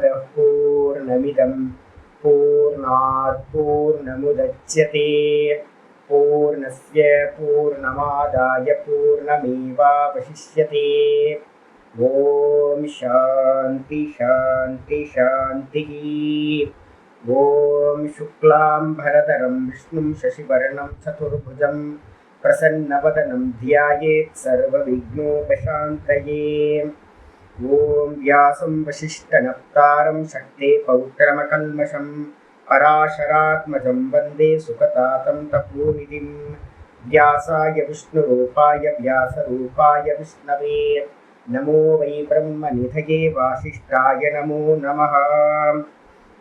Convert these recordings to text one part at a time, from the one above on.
पूर्णमदः पूर्णमिदं पूर्णात् पूर्णमुदच्यते पूर्णस्य पूर्णमादाय पूर्णमेवावशिष्यते। ॐ शान्ति शान्ति शान्तिः। ॐ शुक्लाम्बरधरं विष्णुं शशिवर्णं चतुर्भुजं प्रसन्नवदनं ध्यायेत् सर्वविघ्नोपशान्तये। ॐ व्यासं वसिष्ठनप्तारं शक्ते पौत्रमकल्मषं पराशरात्मजं वन्दे सुखतातं तपोनिधिं। व्यासाय विष्णुरूपाय व्यासरूपाय विष्णवे नमो वै ब्रह्मनिधये वासिष्ठाय नमो नमः।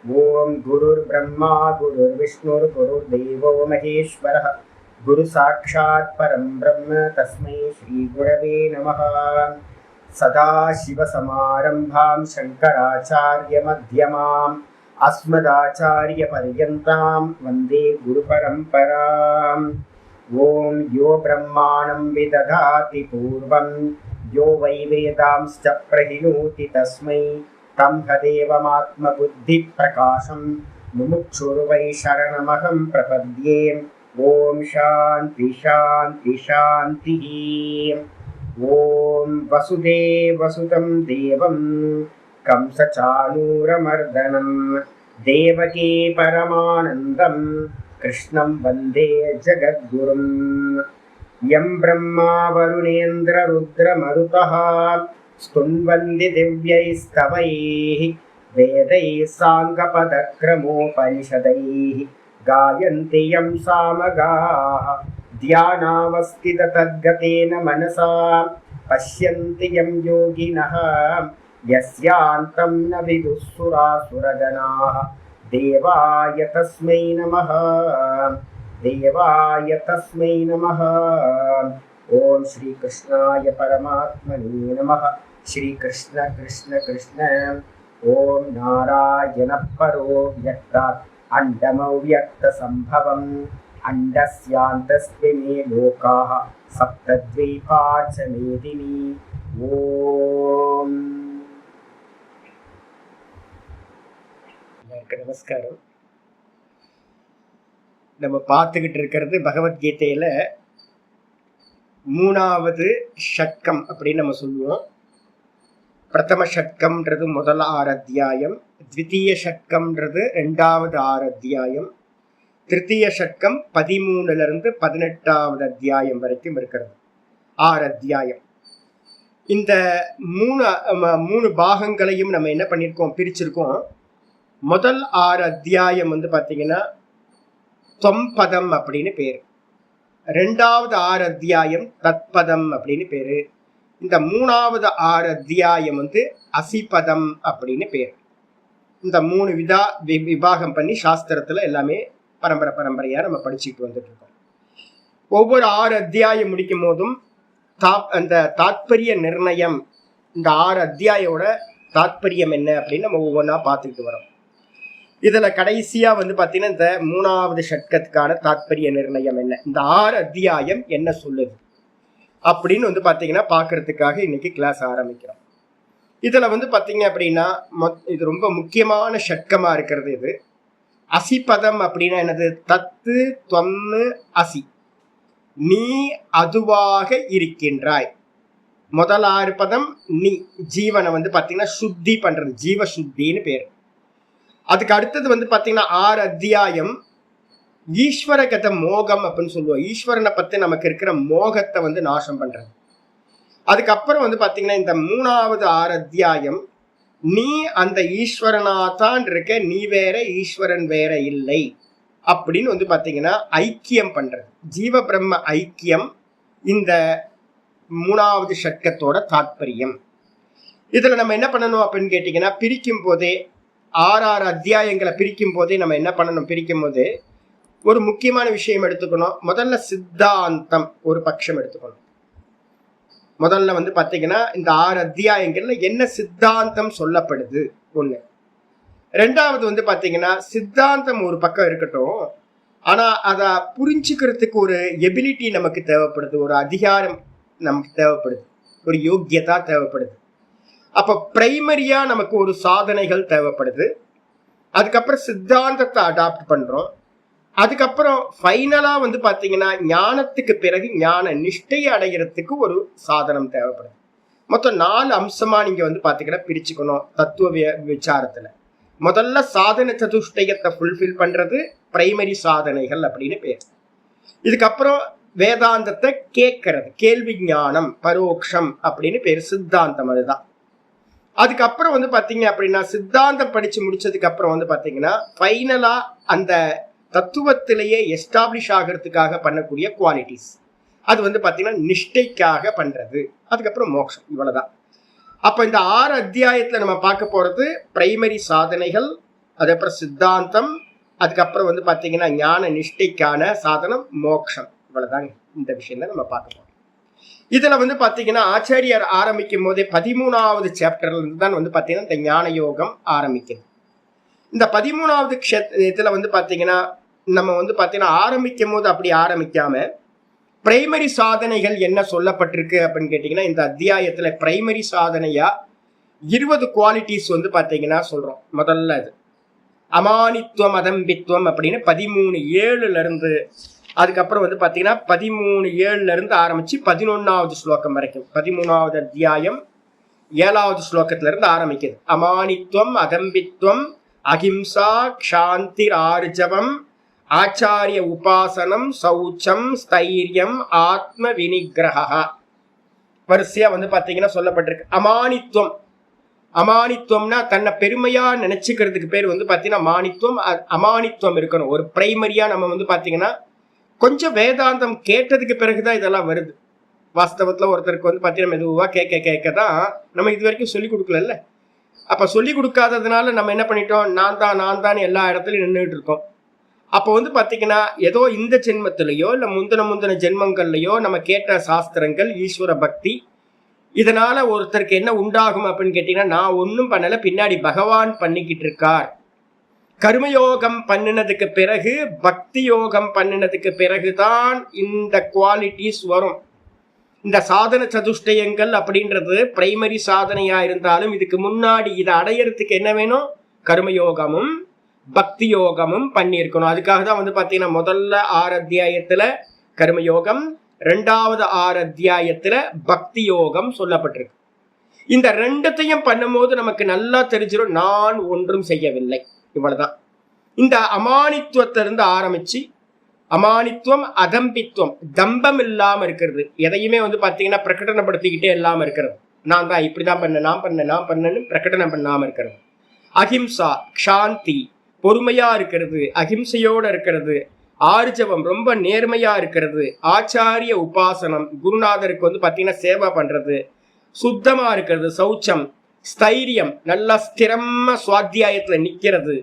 ॐ गुरुर्ब्रह्मा गुरुर्विष्णुर्गुरुर्देवो महेश्वरः गुरुसाक्षात् परं ब्रह्म तस्मै श्रीगुरवे नमः। सदाशिवसमारम्भां शङ्कराचार्यमध्यमाम् अस्मदाचार्यपर्यन्तां वन्दे गुरुपरम्पराम्। ॐ यो ब्रह्माणं विदधाति पूर्वं यो वै वेदांश्च प्रहिणोति तस्मै तदेवमात्मबुद्धिप्रकाशं मुमुक्षुर्वै शरणमहं प्रपद्ये। ॐ शान्ति शान्ति शान्तिः। ॐ वसुदेवसुतं देवं कंसचाणूरमर्दनं देवकी परमानन्दं कृष्णं वन्दे जगद्गुरुं। यं ब्रह्मा वरुणेन्द्ररुद्रमरुतः स्तुन्वन्ति दिव्यैस्तवैः वेदैः साङ्गपदक्रमोपनिषदैः गायन्ति यं सामगाः ध्यानावस्थिततद्गतेन मनसा पश्यन्ति यं योगिनः यस्यान्तं न विदुःसुरासुरगणाः। देवाय तस्मै नमः देवाय तस्मै नमः। ॐ श्रीकृष्णाय परमात्मने नमः। श्रीकृष्ण कृष्ण कृष्ण। ॐ नारायणः परो व्यक्तात् अण्डमव्यक्तसम्भवम् अण्डस्यान्तस्मिन् लोकाः सप्तद्वीपा च मेदिनी। ஓம் நமஸ்காரம். நம்ம பார்த்துக்கிட்டு இருக்கிறது பகவத்கீதையில 3வது ஷட்கம் அப்படின்னு நம்ம சொல்லுவோம். பிரதம ஷட்கம்ன்றது முதல் 6 அத்தியாயம், த்விதீய ஷட்கம்ன்றது 2வது 6 அத்தியாயம், திருத்தீய ஷட்கம் 13லிருந்து 18வது அத்தியாயம் வரைக்கும் இருக்கிறது. 6 அத்தியாயம். இந்த மூணு பாகங்களையும் நம்ம என்ன பண்ணியிருக்கோம், பிரிச்சிருக்கோம். முதல் 6 அத்தியாயம் பார்த்தீங்கன்னா தொம்பதம் அப்படின்னு பேரு. 2வது 6 அத்தியாயம் தத்பதம் அப்படின்னு பேரு. இந்த 3வது 6 அத்தியாயம் அசிபதம் அப்படின்னு பேரு. இந்த 3 விபாகம் பண்ணி சாஸ்திரத்துல எல்லாமே பரம்பரையா நம்ம படிச்சுட்டு வந்துட்டு இருக்கோம். ஒவ்வொரு 6 அத்தியாயம் முடிக்கும் போதும் அந்த தாத்பரிய நிர்ணயம், இந்த 6 அத்தியாயோட தாத்பரியம் என்ன அப்படின்னு நம்ம ஒவ்வொன்றா பார்த்துக்கிட்டு வரோம். இதுல கடைசியா பாத்தீங்கன்னா இந்த 3வது ஷட்கத்துக்கான தாத்பரிய நிர்ணயம் என்ன, இந்த 6 அத்தியாயம் என்ன சொல்லுது அப்படின்னு பாத்தீங்கன்னா பாக்குறதுக்காக இன்னைக்கு கிளாஸ் ஆரம்பிக்கிறோம். இதுல பாத்தீங்க அப்படின்னா இது ரொம்ப முக்கியமான ஷட்கமா இருக்கிறது. இது அசிபதம் அப்படின்னா என்னது, தத்து தொன்னு அசி, நீ அதுவாக இருக்கின்றாய். முதல் 6 பதம் நீ, ஜீவனை பாத்தீங்கன்னா சுத்தி பண்றது, ஜீவ சுத்தின்னு பேரு. அதுக்கு அடுத்தது பாத்தீங்கன்னா 6 அத்தியாயம் ஈஸ்வரகத மோகம் அப்படின்னு சொல்லுவோம். ஈஸ்வரனை பத்தி நமக்கு இருக்கிற மோகத்தை நாசம் பண்றது. அதுக்கப்புறம் பாத்தீங்கன்னா இந்த 3வது 6 அத்தியாயம் நீ அந்த ஈஸ்வரனாதான் இருக்க, நீ வேற ஈஸ்வரன் வேற இல்லை அப்படின்னு பாத்தீங்கன்னா ஐக்கியம் பண்றது, ஜீவ பிரம்ம ஐக்கியம். இந்த 3வது ஷட்கத்தோட தாத்பரியம். இதுல நம்ம என்ன பண்ணணும் அப்படின்னு கேட்டீங்கன்னா, பிரிக்கும் போதே 6 அத்தியாயங்களை பிரிக்கும் போதே நம்ம என்ன பண்ணணும், பிரிக்கும் போதே ஒரு முக்கியமான விஷயம் எடுத்துக்கணும். முதல்ல சித்தாந்தம் ஒரு பட்சம் எடுத்துக்கணும். முதல்ல பாத்தீங்கன்னா இந்த 6 அத்தியாயங்கள்ல என்ன சித்தாந்தம் சொல்லப்படுது ஒண்ணு. 2வது பாத்தீங்கன்னா சித்தாந்தம் ஒரு பக்கம் இருக்கட்டும், ஆனா அதை புரிஞ்சுக்கிறதுக்கு ஒரு எபிலிட்டி நமக்கு தேவைப்படுது, ஒரு அதிகாரம் நமக்கு தேவைப்படுது, ஒரு யோக்கியதா தேவைப்படுது. அப்ப பிரைமரியா நமக்கு ஒரு சாதனைகள் தேவைப்படுது. அதுக்கப்புறம் சித்தாந்தத்தை அடாப்ட் பண்றோம். அதுக்கப்புறம் ஃபைனலா வந்து பாத்தீங்கன்னா ஞானத்துக்கு பிறகு ஞான நிஷ்டையை அடைகிறதுக்கு ஒரு சாதனம் தேவைப்படுது. மொத்தம் 4 அம்சமா நீங்க வந்து பாத்தீங்கன்னா பிரிச்சுக்கணும் தத்துவ விசாரத்துல. முதல்ல சாதன சதுஷ்டயத்தை ஃபுல்ஃபில் பண்றது பிரைமரி சாதனைகள் அப்படின்னு பேர். இதுக்கப்புறம் வேதாந்தத்தை கேட்கறது, கேள்வி ஞானம், பரோக்ஷம் அப்படின்னு பேர். சித்தாந்தம் அதுதான். அதுக்கப்புறம் வந்து பாத்தீங்க அப்படின்னா சித்தாந்தம் படிச்சு முடிச்சதுக்கு அப்புறம் வந்து பாத்தீங்கன்னா ஃபைனலா அந்த தத்துவத்திலேயே எஸ்டாப்ளிஷ் ஆகிறதுக்காக பண்ணக்கூடிய குவாலிட்டிஸ், அது வந்து பாத்தீங்கன்னா நிஷ்டைக்காக பண்றது. அதுக்கப்புறம் மோட்சம். இவ்வளவுதான். அப்ப இந்த 6 அத்தியாயத்துல நம்ம பார்க்க போறது பிரைமரி சாதனைகள், அதுக்கப்புறம் சித்தாந்தம், அதுக்கப்புறம் வந்து பாத்தீங்கன்னா ஞான நிஷ்டைக்கான சாதனம், மோட்சம். இவ்வளவுதாங்க இந்த விஷயம் தான் நம்ம பார்க்க போறோம். இதுல வந்து பாத்தீங்கன்னா ஆச்சாரியார் ஆரம்பிக்கும் போதே 13வது சாப்டர்ல இருந்து தான் வந்து பாத்தீங்கன்னா இந்த ஞான யோகம் ஆரம்பிக்குது. இந்த 13வது இதுல வந்து பாத்தீங்கன்னா நம்ம வந்து பாத்தீங்கன்னா ஆரம்பிக்கும் போது அப்படி ஆரம்பிக்காம பிரைமரி சாதனைகள் என்ன சொல்லப்பட்டிருக்கு அப்படின்னு கேட்டீங்கன்னா இந்த அத்தியாயத்துல பிரைமரி சாதனையா 20 குவாலிட்டிஸ் வந்து பாத்தீங்கன்னா சொல்றோம். முதல்ல அது அமானித்துவம் அதம்பித்துவம் அப்படின்னு 13:7 இருந்து, அதுக்கப்புறம் வந்து பாத்தீங்கன்னா 13:7 இருந்து ஆரம்பிச்சு 11வது ஸ்லோகம் வரைக்கும் 13வது அத்தியாயம் 7வது ஸ்லோகத்துல இருந்து ஆரம்பிக்குது. அமானித்துவம் அதம்பித்துவம் அஹிம்சா க்ஷாந்தி ஆர்ஜவம் ஆச்சாரிய உபாசனம் சௌச்சம் ஸ்தைரியம் ஆத்ம வினிகிரஹா வரிசையா வந்து பாத்தீங்கன்னா சொல்லப்பட்டிருக்கு. அமானித்துவம், அமானித்துவம்னா தன்னை பெருமையா நினைச்சுக்கிறதுக்கு பேர் வந்து பாத்தீங்கன்னா மானித்துவம். அமானித்துவம் இருக்கணும். ஒரு பிரைமரியா நம்ம வந்து பாத்தீங்கன்னா கொஞ்சம் வேதாந்தம் கேட்டதுக்கு பிறகுதான் இதெல்லாம் வருது. வாஸ்தவத்துல ஒருத்தருக்கு வந்து பாத்தீங்கன்னா மெதுவா கேட்கதான் நம்ம இது வரைக்கும் சொல்லி கொடுக்கல. அப்ப சொல்லி கொடுக்காததுனால நம்ம என்ன பண்ணிட்டோம், நான் தான் எல்லா இடத்துலயும் நின்றுட்டு இருக்கோம். அப்போ வந்து பாத்தீங்கன்னா ஏதோ இந்த ஜென்மத்திலேயோ இல்ல முந்தின ஜென்மங்கள்லயோ நம்ம கேட்ட சாஸ்திரங்கள், ஈஸ்வர பக்தி, இதனால ஒருத்தருக்கு என்ன உண்டாகும் அப்படின்னு கேட்டீங்கன்னா நான் ஒன்னும் பண்ணல, பின்னாடி பகவான் பண்ணிக்கிட்டு இருக்கார். கர்மயோகம் பண்ணினதுக்கு பிறகு பக்தி யோகம் பண்ணினதுக்கு பிறகுதான் இந்த குவாலிட்டிஸ் வரும். இந்த சாதன சதுஷ்டயங்கள் அப்படின்றது பிரைமரி சாதனையா இருந்தாலும் இதுக்கு முன்னாடி இதை அடையறதுக்கு என்ன வேணும், கர்மயோகமும் பக்தி யோகமும் பண்ணியிருக்கணும். அதுக்காக தான் வந்து பாத்தீங்கன்னா முதல்ல 6 அத்தியாயத்துல கர்மயோகம், 2வது 6 அத்தியாயத்துல பக்தி யோகம் சொல்லப்பட்டிருக்கு. இந்த 2த்தையும் பண்ணும்போது நமக்கு நல்லா தெரிஞ்சிடும் நான் ஒன்றும் செய்யவில்லை. இவ்வளவுதான். இந்த அமானித்துவத்திலிருந்து ஆரம்பிச்சு அமானித்துவம் அதம்பித்துவம், தம்பம் இல்லாம இருக்கிறது, எதையுமே வந்து பாத்தீங்கன்னா பிரகடனப்படுத்திக்கிட்டே இல்லாம இருக்கிறது, நான் தான் இப்படிதான் பண்ண நான் பண்ணேன்னு பிரகடனம் பண்ணாம இருக்கிறது. அஹிம்சா க்ஷாந்தி, பொறுமையா இருக்கிறது, அஹிம்சையோட இருக்கிறது. ஆர்ஜவம், ரொம்ப நேர்மையா இருக்கிறது. ஆச்சாரிய உபாசனம், குருநாதருக்கு வந்து பாத்தீங்கன்னா சேவை பண்றது. சுத்தமா இருக்கிறது. சௌச்சம், ஸ்தைரியம், நல்லா ஸ்திரமா சுவாத்தியாயத்துல நிக்கிறது.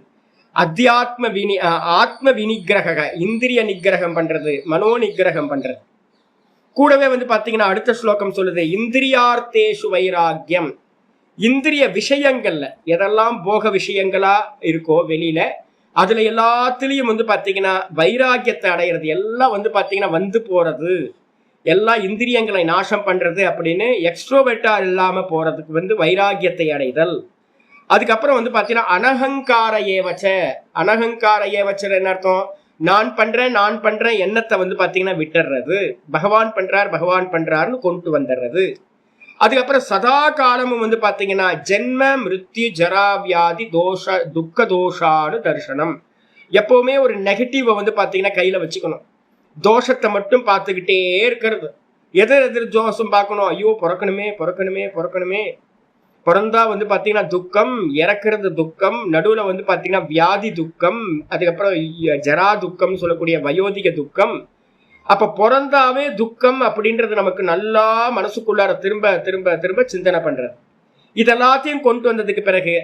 ஆத்ம வினிகிரக, இந்திரிய நிகிரகம் பண்றது, மனோ நிகிரகம் பண்றது. கூடவே வந்து பாத்தீங்கன்னா அடுத்த ஸ்லோகம் சொல்லுது இந்திரியார்த்தேஷு வைராக்கியம். இந்திரிய விஷயங்கள்ல எதெல்லாம் போக விஷயங்களா இருக்கோ வெளியில, அதுல எல்லாத்துலயும் வந்து பாத்தீங்கன்னா வைராக்கியத்தை அடையிறது. எல்லாம் வந்து பாத்தீங்கன்னா வந்து போறது, எல்லா இந்திரியங்களை நாசம் பண்றது அப்படின்னு எக்ஸ்ட்ரோவெட்டா இல்லாம போறதுக்கு வந்து வைராக்கியத்தை அடைதல். அதுக்கப்புறம் வந்து பாத்தீங்கன்னா அனகங்கார ஏவச்ச. அனகங்கார ஏவச்சர் என்ன அர்த்தம், நான் பண்றேன் எண்ணத்தை வந்து பாத்தீங்கன்னா விட்டுறது. பகவான் பண்றாருன்னு கொண்டு வந்துடுறது. அதுக்கப்புறம் சதா காலமும் வந்து பாத்தீங்கன்னா ஜென்ம மிருத்யு ஜரா வியாதி தோஷ துக்க தோஷானு தர்சனம். எப்பவுமே ஒரு நெகட்டிவ வந்து பாத்தீங்கன்னா கையில வச்சுக்கணும். தோஷத்தை மட்டும் பார்த்துக்கிட்டே இருக்கிறது. எதிர் தோஷம் பார்க்கணும், ஐயோ பிறக்கணுமே, பிறந்தா வந்து பாத்தீங்கன்னா துக்கம், இறக்குறது துக்கம், நடுவுல வந்து பாத்தீங்கன்னா வியாதி துக்கம், அதுக்கப்புறம் ஜரா துக்கம் சொல்லக்கூடிய வயோதிக துக்கம். அப்ப பிறந்தாவே துக்கம் அப்படின்றது நமக்கு நல்லா மனசுக்குள்ளார திரும்ப திரும்ப திரும்ப சிந்தனை பண்றது. இதெல்லாத்தையும் கொண்டு வந்ததுக்கு பிறகு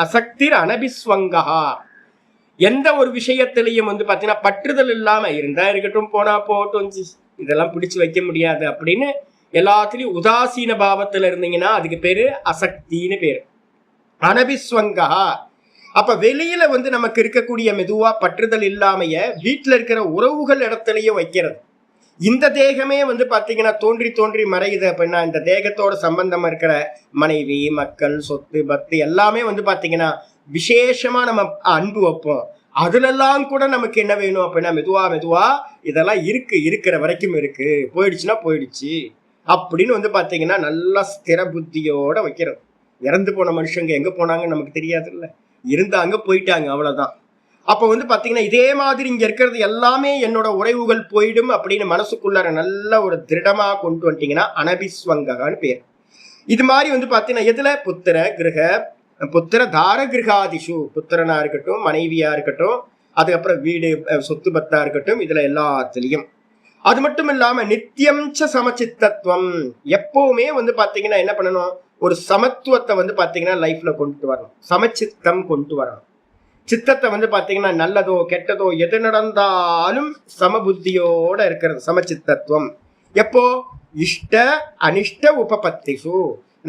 அசக்திர் அனபிஸ்வங்கா, எந்த ஒரு விஷயத்திலையும் வந்து பாத்தீங்கன்னா பற்றுதல் இல்லாம இருந்தா இருக்கட்டும், போனா போட்டும், இதெல்லாம் பிடிச்சு வைக்க முடியாது அப்படின்னு எல்லாத்துலயும் உதாசீன பாவத்துல இருந்தீங்கன்னா அதுக்கு பேரு அசக்தின்னு பேரு. அனபிஸ்வங்கா, அப்ப வெளியில வந்து நமக்கு இருக்கக்கூடிய மெதுவா பற்றுதல் இல்லாமைய வீட்டுல இருக்கிற உறவுகள் இடத்துலயும் வைக்கிறது. இந்த தேகமே வந்து பாத்தீங்கன்னா தோன்றி தோன்றி மறையுது அப்படின்னா இந்த தேகத்தோட சம்பந்தம் இருக்கிற மனைவி, மக்கள், சொத்து, பத்து எல்லாமே வந்து பாத்தீங்கன்னா விசேஷமா நம்ம அன்பு வைப்போம். அதுலெல்லாம் கூட நமக்கு என்ன வேணும் அப்படின்னா மெதுவா மெதுவா இதெல்லாம் இருக்கிற வரைக்கும் இருக்கு, போயிடுச்சுன்னா போயிடுச்சு அப்படின்னு வந்து பாத்தீங்கன்னா நல்லா ஸ்திர புத்தியோட வைக்கிறது. இறந்து போன மனுஷங்க எங்க போனாங்கன்னு நமக்கு தெரியாது இல்ல, இருந்தாங்க போயிட்டாங்க அவ்வளவுதான். அப்ப வந்து பாத்தீங்கன்னா இதே மாதிரி இங்க இருக்கிறது எல்லாமே என்னோட உறவுகள் போயிடும் அப்படின்னு மனசுக்குள்ளார நல்ல ஒரு திருடமா கொண்டு வந்துட்டீங்கன்னா அனபிஸ்வங்கன்னு பேர். இது மாதிரி வந்து பாத்தீங்கன்னா எதுல புத்திர தார கிரகாதிஷு, புத்திரனா இருக்கட்டும், மனைவியா இருக்கட்டும், அதுக்கப்புறம் வீடு சொத்து பத்தா இருக்கட்டும், இதுல எல்லாத்துலயும். அது மட்டும் இல்லாம நித்தியம் சமச்சித்தத்துவம், எப்பவுமே வந்து பாத்தீங்கன்னா என்ன பண்ணணும், ஒரு சமத்துவத்தை வந்து பாத்தீங்கன்னா லைஃப்ல கொண்டு வரணும், சமச்சித்தம் கொண்டு வரணும். சித்தத்தை வந்து பாத்தீங்கன்னா நல்லதோ கெட்டதோ எது நடந்தாலும் சமபுத்தியோட இருக்கிறது சமச்சித்தத்துவம். எப்போ இஷ்ட அனிஷ்ட உபபத்திசு,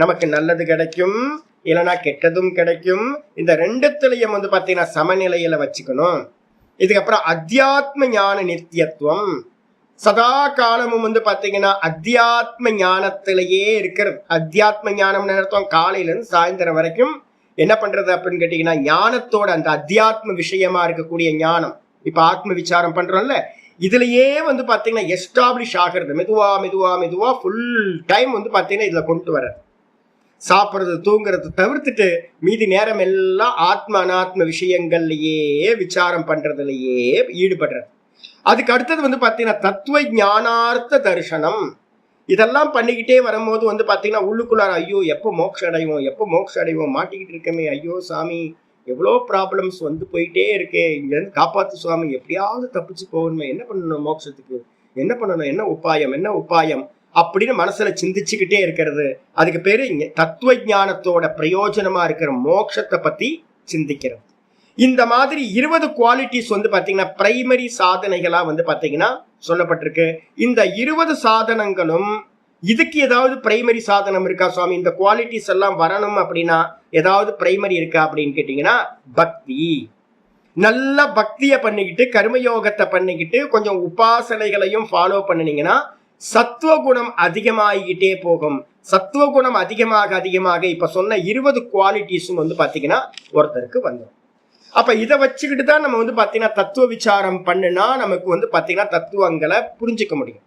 நமக்கு நல்லது கிடைக்கும் இல்லைன்னா கெட்டதும் கிடைக்கும், இந்த ரெண்டுத்திலையும் வந்து பாத்தீங்கன்னா சமநிலையில வச்சுக்கணும். இதுக்கப்புறம் அத்தியாத்ம ஞான நித்தியத்துவம், சதா காலமும் வந்து பாத்தீங்கன்னா அத்தியாத்ம ஞானத்திலேயே இருக்கிறது. அத்தியாத்ம ஞானம் அர்த்தம் காலையில இருந்து சாயந்தரம் வரைக்கும் என்ன பண்றது அப்படின்னு கேட்டீங்கன்னா ஞானத்தோட அந்த அத்தியாத்ம விஷயமா இருக்கக்கூடிய ஞானம். இப்ப ஆத்ம விசாரம் பண்றோம்ல, இதுலயே வந்து பாத்தீங்கன்னா எஸ்டாப்ளிஷ் ஆகிறது மெதுவா மெதுவா மெதுவா ஃபுல் டைம் வந்து பாத்தீங்கன்னா இதுல கொண்டு வர, சாப்பிட்றது தூங்குறது தவிர்த்துட்டு மீதி நேரம் எல்லாம் ஆத்ம அனாத்ம விஷயங்கள்லயே விசாரம் பண்றதுலயே ஈடுபடுறது. அதுக்கு அடுத்தது வந்து பாத்தீங்கன்னா தத்துவ ஞானார்த்த தரிசனம். இதெல்லாம் பண்ணிக்கிட்டே வரும்போது வந்து பாத்தீங்கன்னா உள்ளுக்குள்ளார ஐயோ எப்போ மோட்சம் அடைவோம் மாட்டிக்கிட்டு இருக்கமே, ஐயோ சாமி எவ்வளோ ப்ராப்ளம்ஸ் வந்து போயிட்டே இருக்கே, இங்க இருந்து காப்பாத்து சுவாமி, எப்படியாவது தப்பிச்சு போகணுமே, என்ன பண்ணணும் மோட்சத்துக்கு, என்ன பண்ணணும், என்ன உபாயம் அப்படின்னு மனசுல சிந்திச்சுக்கிட்டே இருக்கிறது. அதுக்கு பேரு தத்துவ ஞானத்தோட பிரயோஜனமா இருக்கிற மோட்சத்தை பத்தி சிந்திக்கிறது. இந்த மாதிரி 20 குவாலிட்டிஸ் வந்து பாத்தீங்கன்னா பிரைமரி சாதனைகளா வந்து பாத்தீங்கன்னா சொல்லப்பட்டிருக்கு. இந்த 20 சாதனங்களும் இதுக்கு ஏதாவது பிரைமரி சாதனம் இருக்கா சுவாமி, இந்த குவாலிட்டிஸ் எல்லாம் வரணும் அப்படின்னா ஏதாவது பிரைமரி இருக்கா அப்படின்னு கேட்டீங்கன்னா பக்தி. நல்ல பக்தியை பண்ணிக்கிட்டு கர்மயோகத்தை பண்ணிக்கிட்டு கொஞ்சம் உபாசனைகளையும் ஃபாலோ பண்ணினீங்கன்னா சத்துவகுணம் அதிகமாகிக்கிட்டே போகும். சத்துவகுணம் அதிகமாக இப்ப சொன்ன 20 குவாலிட்டிஸும் வந்து பாத்தீங்கன்னா ஒருத்தருக்கு வந்துடும். அப்ப இதை வச்சுக்கிட்டு தான் நம்ம வந்து பாத்தீங்கன்னா தத்துவ விசாரம் பண்ணுனா நமக்கு வந்து பாத்தீங்கன்னா தத்துவங்களை புரிஞ்சுக்க முடியும்,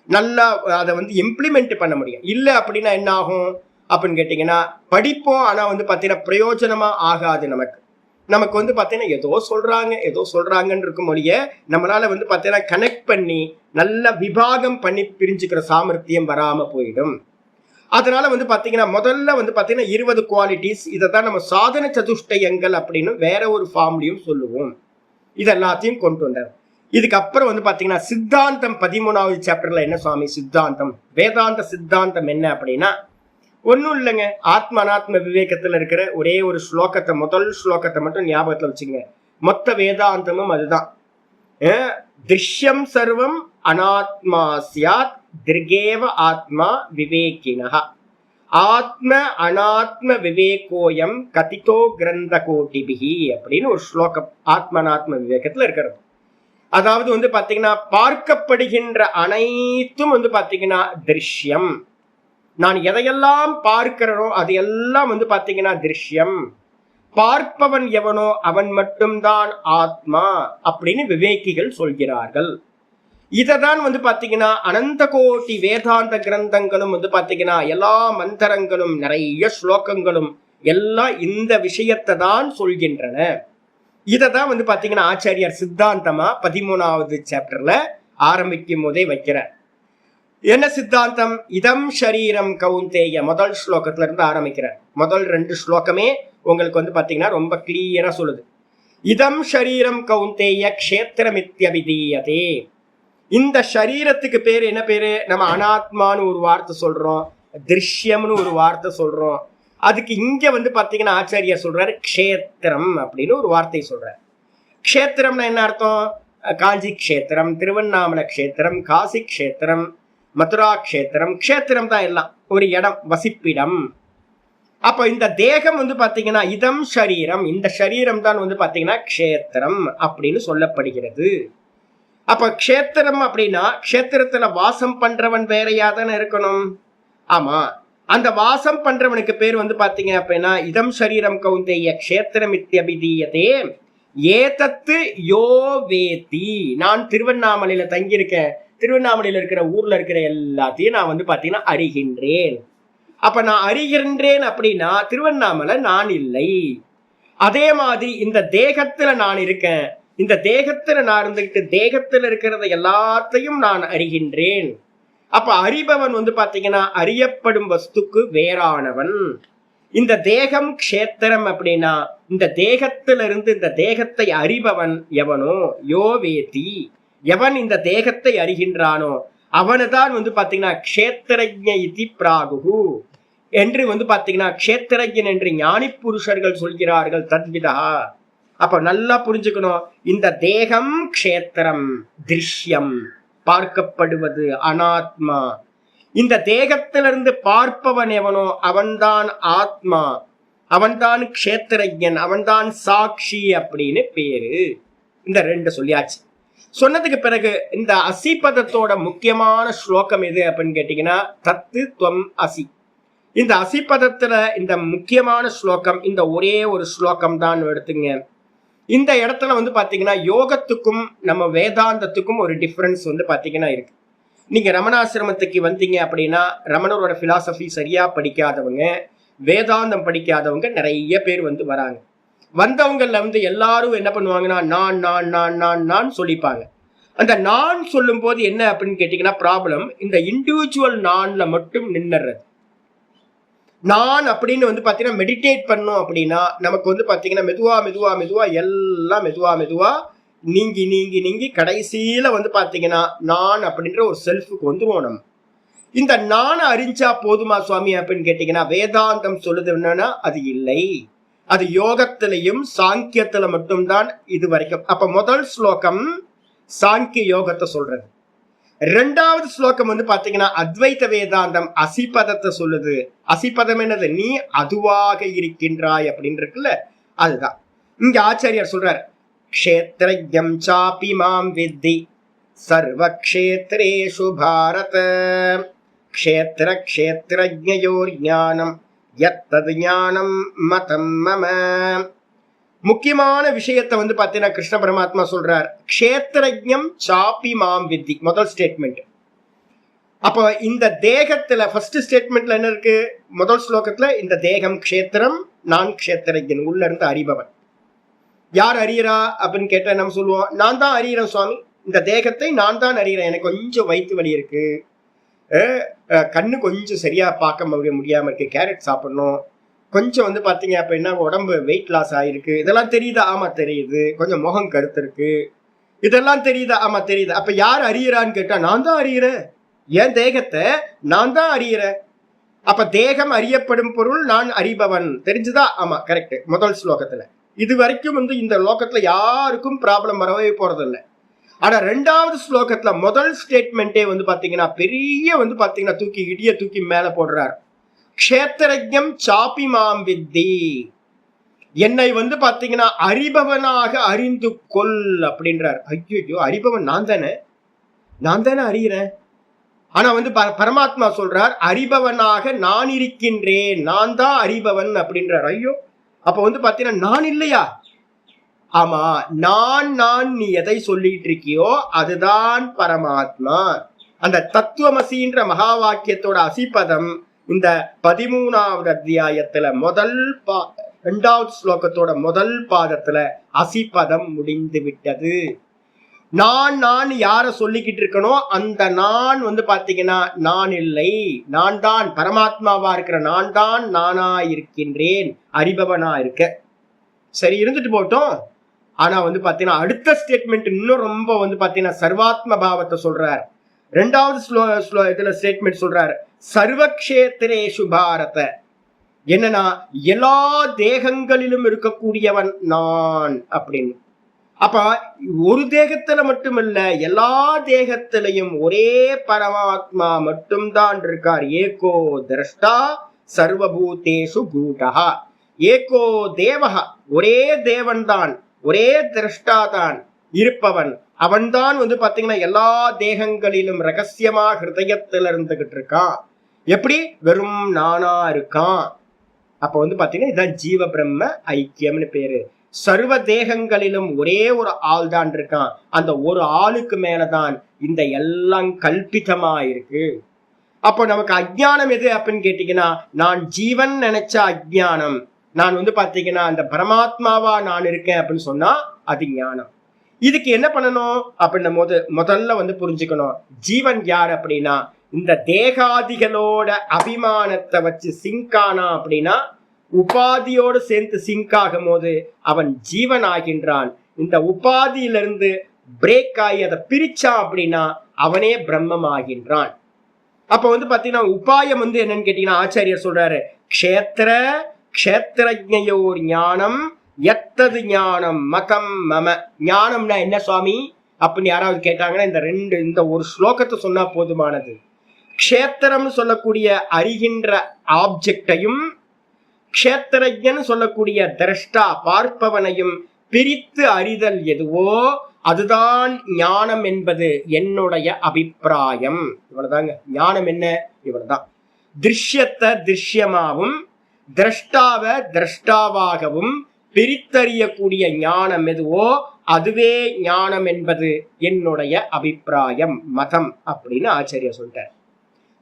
நல்லா அதை வந்து இம்ப்ளிமெண்ட் பண்ண முடியும். இல்லை அப்படின்னா என்ன ஆகும் அப்படின்னு கேட்டீங்கன்னா படிப்போம், ஆனா வந்து பாத்தீங்கன்னா பிரயோஜனமா ஆகாது. நமக்கு வந்து பாத்தீங்கன்னா ஏதோ சொல்றாங்கன்னு இருக்கும் மொழிய நம்மளால வந்து பாத்தீங்கன்னா கனெக்ட் பண்ணி நல்ல விபாகம் பண்ணி பிரிஞ்சுக்கிற சாமர்த்தியம் வராம போயிடும். அதனால வந்து பாத்தீங்கன்னா முதல்ல வந்து பாத்தீங்கன்னா 20 குவாலிட்டிஸ், இதை தான் நம்ம சாதன சதுஷ்டயங்கள் அப்படின்னு வேற ஒரு ஃபார்ம்லயும் சொல்லுவோம். இது எல்லாத்தையும் கொண்டு வந்தார். இதுக்கப்புறம் வந்து பாத்தீங்கன்னா சித்தாந்தம் 13வது சாப்டர்ல என்ன சுவாமி சித்தாந்தம், வேதாந்த சித்தாந்தம் என்ன அப்படின்னா ஒன்னும் இல்லைங்க, ஆத்ம அனாத்ம விவேகத்துல இருக்கிற ஒரே ஒரு ஸ்லோகத்தை, முதல் ஸ்லோகத்தை மட்டும் ஞாபகத்துல வச்சுங்க. மொத்த வேதாந்தமும் அதுதான். திருஷ்யம் சர்வம் அனாத்மா சியாத் திருகேவ ஆத்மா விவேகினஹ ஆத்ம அனாத்ம விவேகோயம் கதிதோ கிரந்த கோட்டிபிகி அப்படின்னு ஒரு ஸ்லோகம் ஆத்ம அனாத்ம விவேகத்துல இருக்கிறது. அதாவது வந்து பாத்தீங்கன்னா பார்க்கப்படுகின்ற அனைத்தும் வந்து பாத்தீங்கன்னா திருஷ்யம். நான் எதையெல்லாம் பார்க்கிறனோ அது எல்லாம் வந்து பாத்தீங்கன்னா திருஷ்யம். பார்ப்பவன் எவனோ அவன் மட்டும்தான் ஆத்மா அப்படின்னு விவேகிகள் சொல்கிறார்கள். இததான் வந்து பாத்தீங்கன்னா அனந்த கோட்டி வேதாந்த கிரந்தங்களும் வந்து பாத்தீங்கன்னா எல்லா மந்திரங்களும் நிறைய ஸ்லோகங்களும் எல்லாம் இந்த விஷயத்தை தான் சொல்கின்றன. இததான் வந்து பாத்தீங்கன்னா ஆச்சாரியார் சித்தாந்தமா 13வது சாப்டர்ல ஆரம்பிக்கும் போதே வைக்கிறார். என்ன சித்தாந்தம், இதம் ஷரீரம் கௌந்தேய முதல் ஸ்லோகத்துல இருந்து ஆரம்பிக்கிறார். முதல் 2 ஸ்லோகமே உங்களுக்கு வந்து பாத்தீங்கன்னா ரொம்ப கிளியரா சொல்லுது. இதம் ஷரீரம் கௌந்தேய க்ஷேத்திரமித்யபிதீயதே. இந்த ஷரீரத்துக்கு பேரு என்ன பேரு, நம்ம அனாத்மான்னு ஒரு வார்த்தை சொல்றோம், திருஷ்யம்னு ஒரு வார்த்தை சொல்றோம். அதுக்கு இங்க வந்து பாத்தீங்கன்னா ஆச்சாரியா சொல்றாரு க்ஷேத்திரம் அப்படின்னு ஒரு வார்த்தை சொல்றாரு. க்ஷேத்திரம்னா என்ன அர்த்தம், காஞ்சி க்ஷேத்திரம், திருவண்ணாமலை க்ஷேத்திரம், காசி க்ஷேத்திரம், மதுரா க்ஷேத்திரம், க்ஷேத்திரம் தான் எல்லாம் ஒரு இடம், வசிப்பிடம். அப்ப இந்த தேகம் வந்து பாத்தீங்கன்னா இதம் ஷரீரம், இந்த ஷரீரம் தான் வந்து பாத்தீங்கன்னா க்ஷேத்திரம் அப்படின்னு சொல்லப்படுகிறது. அப்ப க்ஷேத்திரம் அப்படின்னா க்ஷேத்திரத்துல வாசம் பண்றவன் வேறையா தானே இருக்கணும். ஆமா, அந்த வாசம் பண்றவனுக்கு பேர் பாத்தீங்க அப்படின்னா இதம் சரீரம் கௌந்தேய க்ஷேத்திரம் இத்யபிதீயதே ஏதத்து யோ வேதி. நான் திருவண்ணாமலையில தங்கியிருக்கேன், திருவண்ணாமலையில இருக்கிற ஊர்ல இருக்கிற எல்லாத்தையும் நான் பாத்தீங்கன்னா அறிகின்றேன். அப்ப நான் அறிகின்றேன் அப்படின்னா திருவண்ணாமலை நான் இல்லை. அதே மாதிரி இந்த தேகத்துல நான் இருக்கேன், இந்த தேகத்துல நான் இருந்துகிட்டு தேகத்துல இருக்கிறத எல்லாத்தையும் நான் அறிகின்றேன். அப்ப அறிபவன் பாத்தீங்கன்னா அறியப்படும் வஸ்துக்கு வேறானவன். இந்த தேகம் க்ஷேத்திரம் அப்படின்னா இந்த தேகத்திலிருந்து இந்த தேகத்தை அறிபவன் எவனோ யோ வேதி, எவன் இந்த தேகத்தை அறிகின்றானோ அவனுதான் பாத்தீங்கன்னா க்ஷேத்திரஜ்ஞ இதி பிராகுஹு என்று பாத்தீங்கன்னா க்ஷேத்திரஜன் என்று ஞானி புருஷர்கள் சொல்கிறார்கள் தத்விதா. அப்ப நல்லா புரிஞ்சுக்கணும், இந்த தேகம் க்ஷேத்திரம், திருஷ்யம் பார்க்கப்படுவது அனாத்மா. இந்த தேகத்திலிருந்து பார்ப்பவன் எவனோ அவன்தான் ஆத்மா, அவன்தான் க்ஷேத்திரஜன், அவன்தான் சாட்சி அப்படின்னு பேரு. இந்த ரெண்டு சொல்லியாச்சு. சொன்னதுக்கு பிறகு இந்த அசிபதத்தோட முக்கியமான ஸ்லோகம் எது அப்படின்னு கேட்டீங்கன்னா தத்து துவம் அசி. இந்த அசிபதத்துல இந்த முக்கியமான ஸ்லோகம் இந்த ஒரே ஒரு ஸ்லோகம் தான் எடுத்துங்க. இந்த இடத்துல பாத்தீங்கன்னா யோகத்துக்கும் நம்ம வேதாந்தத்துக்கும் ஒரு டிஃபரன்ஸ் பாத்தீங்கன்னா இருக்கு. நீங்க ரமணாசிரமத்துக்கு வந்தீங்க அப்படின்னா ரமணரோட பிலாசபி சரியா படிக்காதவங்க, வேதாந்தம் படிக்காதவங்க நிறைய பேர் வராங்க. வந்தவங்கல எல்லாரும் என்ன பண்ணுவாங்கன்னா நான் நான் நான் நான் நான் சொல்லிப்பாங்க. அந்த நான் சொல்லும் போது என்ன அப்படின்னு கேட்டீங்கன்னா ப்ராப்ளம் இந்த இண்டிவிஜுவல் நான்ல மட்டும் நின்னுறது. நான் அப்படின்னு பாத்தீங்கன்னா மெடிடேட் பண்ணோம் அப்படின்னா நமக்கு பாத்தீங்கன்னா மெதுவா மெதுவா மெதுவா எல்லாம் மெதுவா மெதுவா நீங்கி நீங்கி நீங்கி கடைசியில பாத்தீங்கன்னா நான் அப்படின்ற ஒரு செல்ஃபுக்கு வந்துருவோம். நம்ம இந்த நான் அறிஞ்சா போதுமா சுவாமி அப்படின்னு கேட்டீங்கன்னா வேதாந்தம் சொல்லுது என்னன்னா அது இல்லை, அது யோகத்திலையும் சாங்கியத்துல மட்டும்தான் இது வரைக்கும். அப்ப முதல் ஸ்லோகம் சாங்கிய யோகத்தை சொல்றது, ரெண்டாவது ஸ்லோகம் பாத்தீங்கன்னா அத்வைத வேதாந்தம் அசிபதத்தை சொல்லுது. அசிபதம் என்னது, நீ அதுவாக இருக்கின்றாய் அப்படின்னு இருக்குல்ல, அதுதான் இங்க ஆச்சாரியார் சொல்றார். க்ஷேத்ரஜ்ஞம் சாபி மாம் வித்தி சர்வ க்ஷேத்ரேஷு பாரத க்ஷேத்ர க்ஷேத்ரஜ்ஞயோர் ஞானம் யத்தத் ஞானம் மதம் மம. முக்கியமான விஷயத்தை பாத்தீங்கன்னா கிருஷ்ண பரமாத்மா சொல்றார். க்ஷேத்ரஜ்ஞம் சாபி மாம் வித்தி முதல் ஸ்டேட்மெண்ட். அப்போ இந்த தேகத்துல ஃபர்ஸ்ட் ஸ்டேட்மெண்ட்ல என்ன இருக்கு, முதல் ஸ்லோகத்துல இந்த தேகம் க்ஷேத்திரம், நான் க்ஷேத்ரஜ்ஞன், உள்ள இருந்து அறிபவன். யார் அறியறா அப்படின்னு கேட்டா நம்ம சொல்லுவோம், நான் தான் அறியறேன் சுவாமி, இந்த தேகத்தை நான் தான் அறியறேன், எனக்கு கொஞ்சம் வயிற்று வலி இருக்கு, கண்ணு கொஞ்சம் சரியா பார்க்க முடியாம இருக்கு, கேரட் சாப்பிடணும், கொஞ்சம் பாத்தீங்க அப்படின்னா உடம்பு வெயிட் லாஸ் ஆயிருக்கு, இதெல்லாம் தெரியுதா? ஆமா தெரியுது. கொஞ்சம் முகம் கருத்து இருக்கு, இதெல்லாம் தெரியுதா? ஆமா தெரியுது. அப்ப யார் அறியறான்னு கேட்டா நான் தான் அறியறேன், என் தேகத்தை நான் தான் அறியறேன். அப்ப தேகம் அறியப்படும் பொருள், நான் அறிபவன். தெரிஞ்சுதா? ஆமா கரெக்ட். முதல் ஸ்லோகத்துல இது வரைக்கும் இந்த லோகத்துல யாருக்கும் ப்ராப்ளம் வரவே போறதில்லை. ஆனா ரெண்டாவது ஸ்லோகத்துல முதல் ஸ்டேட்மெண்டே பாத்தீங்கன்னா பெரிய பாத்தீங்கன்னா தூக்கி இடிய தூக்கி மேல போடுறார். க்ஷேத்ரஜ்ஞம் சாபி மாம் வித்தி, என்னை பாத்தீங்கன்னா அறிபவனாக அறிந்து கொள் அப்படின்றார். ஐயோ, அறிபவன் நான் தானே, நான் தானே அறிகிறேன். ஆனா பரமாத்மா சொல்றார் அறிபவனாக நான் இருக்கின்றேன், நான் தான் அறிபவன் அப்படின்றார். ஐயோ, அப்ப பாத்தீங்கன்னா நான் இல்லையா? ஆமா, நான் நான் நீ எதை சொல்லிட்டு இருக்கியோ அதுதான் பரமாத்மா. அந்த தத்துவமசின்ற மகா வாக்கியத்தோட அசிபதம் இந்த 13வது அத்தியாயத்துல இரண்டாவது ஸ்லோகத்தோட முதல் பாதத்துல அசிபதம் முடிந்து விட்டது. நான் நான் யார சொல்லிக்கிட்டு இருக்கனோ அந்த நான் பாத்தீங்கன்னா நான் இல்லை, நான் தான் பரமாத்மாவா இருக்கிற நான் தான் நானா இருக்கின்றேன், அறிபவனா இருக்க. சரி, இருந்துட்டு போட்டோம். ஆனா பாத்தீங்கன்னா அடுத்த ஸ்டேட்மெண்ட் இன்னும் ரொம்ப பாத்தீங்கன்னா சர்வாத்ம பாவத்தை சொல்றார். ரெண்டாவது இதுல ஸ்டேட்மெண்ட் சொல்றார் சர்வக்ஷேத்ரேஷு பாரத. என்னன்னா எல்லா தேகங்களிலும் இருக்கக்கூடியவன் நான் அப்படின்னு. அப்ப ஒரு தேகத்துல மட்டும் இல்ல, எல்லா தேகத்திலையும் ஒரே பரமாத்மா மட்டும்தான் இருக்கார். ஏகோ திரஷ்டா சர்வபூதேஷு கூடஹா, ஏகோ தேவஹா, ஒரே தேவன் தான், ஒரே திரஷ்டா தான், இருப்பவன் அவன்தான் வந்து பாத்தீங்கன்னா எல்லா தேகங்களிலும் ரகசியமா ஹிருதயத்துல இருந்துகிட்டு இருக்கான். எப்படி? வெறும் நானா இருக்கான். அப்ப வந்து பாத்தீங்கன்னா இதுதான் ஜீவ பிரம்ம ஐக்கியம்னு பேரு. சர்வ தேகங்களிலும் ஒரே ஒரு ஆள் தான் இருக்கான். அந்த ஒரு ஆளுக்கு மேலதான் இந்த எல்லாம் கல்பிதமா இருக்கு. அப்போ நமக்கு அஜ்ஞானம் எது அப்படின்னு கேட்டீங்கன்னா, நான் ஜீவன் நினைச்ச அஜ்ஞானம். நான் வந்து பாத்தீங்கன்னா அந்த பரமாத்மாவா நான் இருக்கேன் அப்படின்னு சொன்னா அது ஞானம். இதுக்கு என்ன பண்ணணும் அப்படின்னும் போது முதல்ல வந்து புரிஞ்சுக்கணும், ஜீவன் யார் அப்படின்னா இந்த தேகாதிகளோட அபிமானத்தை வச்சு சிங்கானா அப்படின்னா உபாதியோடு சேர்ந்து சிங்க் ஆகும் போது அவன் ஜீவன் ஆகின்றான். இந்த உபாதியிலிருந்து பிரேக் ஆகி அதை பிரிச்சான் அப்படின்னா அவனே பிரம்மம் ஆகின்றான். அப்ப வந்து பாத்தீங்கன்னா உபாயம் வந்து என்னன்னு கேட்டீங்கன்னா ஆச்சாரியர் சொல்றாரு, க்ஷேத்திர க்ஷேத்திரஜ்ஞயோர் ஞானம் எத்தது ஞானம் மகம் மம. ஞானம்னா என்ன சுவாமி அப்படின்னு யாராவது கேட்டாங்கன்னா இந்த ஒரு ஸ்லோகத்தை சொன்னா போதுமானது. க்ஷேத்திரம் சொல்லக்கூடிய அறிகின்ற ஆப்ஜெக்டையும் க்ஷேத்திரஜன் சொல்லக்கூடிய திரஷ்டா பார்ப்பவனையும் பிரித்து அறிதல் எதுவோ அதுதான் ஞானம் என்பது என்னுடைய அபிப்பிராயம். இவ்வளவுதாங்க ஞானம். என்ன? இவ்வளவுதான். திருஷ்யத்தை திருஷ்யமாவும் திரஷ்டாவ திரஷ்டாவாகவும் பிரித்தறியக்கூடிய ஞானம் எதுவோ அதுவே ஞானம் என்பது என்னுடைய அபிப்பிராயம், மதம் அப்படின்னு ஆச்சாரியர் சொல்லிட்டார்.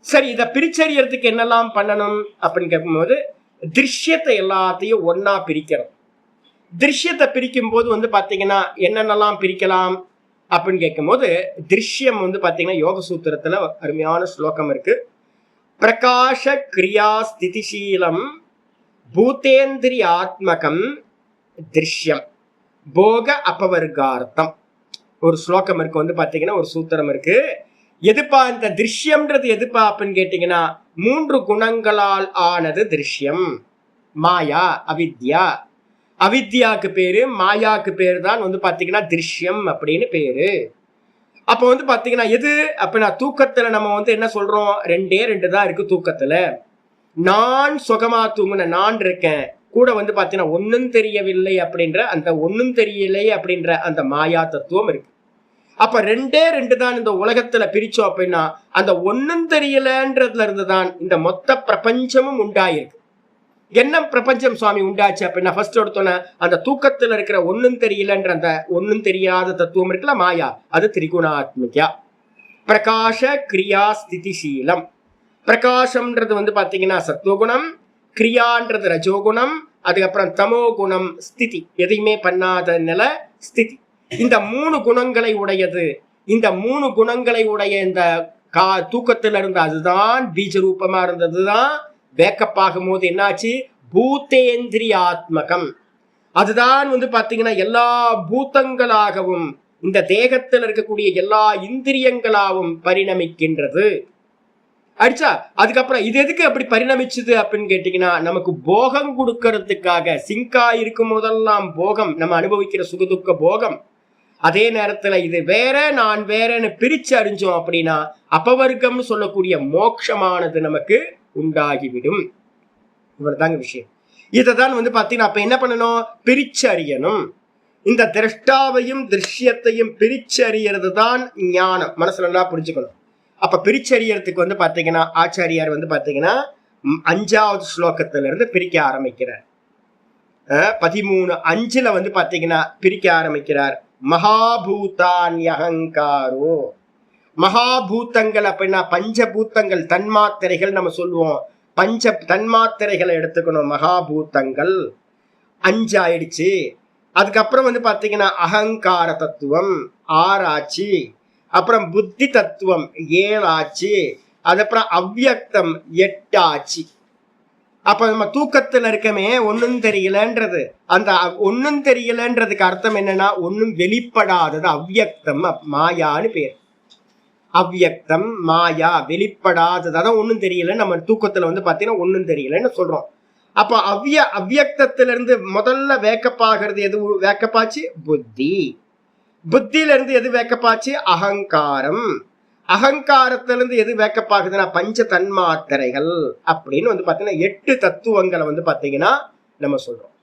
சரி, இதை பிரிச்சறியறதுக்கு என்னெல்லாம் பண்ணணும் அப்படின்னு கேட்கும்போது திருஷ்யத்தை எல்லாத்தையும் ஒன்னா பிரிக்கிறோம். திருஷ்யத்தை பிரிக்கும் போது வந்து பாத்தீங்கன்னா என்னென்னலாம் பிரிக்கலாம் அப்படின்னு கேட்கும்போது திருஷ்யம் வந்து பாத்தீங்கன்னா யோக சூத்திரத்துல அருமையான ஸ்லோகம் இருக்கு. பிரகாஷ கிரியா ஸ்திதிசீலம் பூதேந்திரியாத்மகம் திருஷ்யம் போக அபவர்கார்த்தம் ஒரு ஸ்லோகம் இருக்கு. வந்து பாத்தீங்கன்னா ஒரு சூத்திரம் இருக்கு. எதுப்பா இந்த திருஷ்யம்ன்றது எதுப்பா அப்படின்னு கேட்டீங்கன்னா 3 குணங்களால் ஆனது திருஷ்யம். மாயா அவித்யா. அவித்யாக்கு பேரு மாயாக்கு பேரு தான் வந்து பாத்தீங்கன்னா திருஷ்யம் அப்படின்னு பேரு. அப்ப வந்து பாத்தீங்கன்னா எது அப்படின்னா தூக்கத்துல நம்ம வந்து என்ன சொல்றோம், 2 தான் இருக்கு தூக்கத்துல. நான் சுகமா தூங்குன நான் இருக்கேன், கூட வந்து பாத்தீங்கன்னா ஒன்னும் தெரியவில்லை அப்படின்ற அந்த ஒன்னும் தெரியலை அப்படின்ற அந்த மாயா தத்துவம் இருக்கு. அப்ப 2 தான் இந்த உலகத்துல பிரிச்சோம் அப்படின்னா அந்த ஒன்னும் தெரியலன்றதுல இருந்துதான் இந்த மொத்த பிரபஞ்சமும் உண்டாயிருக்கு. என்ன பிரபஞ்சம் சுவாமி உண்டாச்சு அப்படின்னா ஃபர்ஸ்ட் எடுத்தோன்னா அந்த தூக்கத்துல இருக்கிற ஒன்னும் தெரியலன்ற அந்த ஒன்னும் தெரியாத தத்துவம் இருக்குல்ல மாயா, அது திரிகுணாத்மிகா. பிரகாஷ கிரியா ஸ்திதிசீலம். பிரகாசம்ன்றது வந்து பாத்தீங்கன்னா சத்துவகுணம், கிரியான்றது ரஜோகுணம், அதுக்கப்புறம் தமோ குணம், ஸ்திதி எதையுமே பண்ணாத நிலை ஸ்திதி. இந்த 3 குணங்களை உடையது. இந்த 3 குணங்களை உடைய இந்த தூக்கத்துல இருந்த அதுதான் பீஜ ரூபமா இருந்ததுதான் வேக்கப் ஆகும் போது என்னாச்சு பூதேந்திரியாத்மகம். அதுதான் வந்து பாத்தீங்கன்னா எல்லா பூதங்களாகவும் இந்த தேகத்தில் இருக்கக்கூடிய எல்லா இந்திரியங்களாகவும் பரிணமிக்கின்றது. அடிச்சா அதுக்கப்புறம் இது எதுக்கு அப்படி பரிணமிச்சது அப்படின்னு கேட்டீங்கன்னா நமக்கு போகம் கொடுக்கறதுக்காக. சிங்கா இருக்கும் போதெல்லாம் போகம், நம்ம அனுபவிக்கிற சுகதுக்க போகம். அதே நேரத்துல இது வேற நான் வேறன்னு பிரிச்சு அறிஞ்சோம் அப்படின்னா அபவர்க்கம்னு சொல்லக்கூடிய மோட்சமானது நமக்கு உண்டாகிவிடும். இவ்வளவுதாங்க விஷயம். இதைதான் வந்து பாத்தீங்கன்னா அப்ப என்ன பண்ணணும், பிரிச்சு அறியணும். இந்த திரஷ்டாவையும் திருஷ்யத்தையும் பிரிச்சு அறியறது தான் ஞானம். மனசுல நல்லா புரிஞ்சுக்கணும். அப்ப பிரிச்சறியறதுக்கு வந்து பாத்தீங்கன்னா ஆச்சாரியார் வந்து பாத்தீங்கன்னா 5வது ஸ்லோகத்துல இருந்து பிரிக்க ஆரம்பிக்கிறார். 13:5 வந்து பாத்தீங்கன்னா பிரிக்க ஆரம்பிக்கிறார். மகாபூதான்யஹங்காரோ. மகாபூதங்கள் அப்படின்னா பஞ்சபூத்தங்கள் தன்மாத்திரைகள் நம்ம சொல்லுவோம். பஞ்ச தன்மாத்திரைகளை எடுத்துக்கணும். மகாபூதங்கள் 5 ஆயிடுச்சு. அதுக்கப்புறம் வந்து பாத்தீங்கன்னா அகங்கார தத்துவம் 6 ஆச்சு. அப்புறம் புத்தி தத்துவம் 7 ஆச்சு. அதுக்கப்புறம் அவ்யக்தம் 8 ஆச்சு. அப்ப நம்ம தூக்கத்துல இருக்கமே ஒன்னும் தெரியலன்றது, அந்த ஒன்னும் தெரியலன்றதுக்கு அர்த்தம் என்னன்னா ஒன்னும் வெளிப்படாதது அவ்யக்தம் மாயான்னு பேர். அவ்யக்தம் மாயா வெளிப்படாதது, அதான் ஒன்னும் தெரியல. நம்ம தூக்கத்துல வந்து பாத்தீங்கன்னா ஒன்னும் தெரியலன்னு சொல்றோம். அப்ப அவ்யக்தத்திலிருந்து முதல்ல வேக்கப்பாகிறது எது வேக்கப்பாச்சு? புத்தி. புத்தியில இருந்து எது வேக்கப்பாச்சு? அகங்காரம். அகங்காரத்திலிருந்து எது வேக்கப் ஆகுதுன்னா பஞ்ச தன்மாத்திரைகள் அப்படின்னு வந்து பாத்தீங்கன்னா 8 தத்துவங்களை வந்து பாத்தீங்கன்னா நம்ம சொல்றோம்.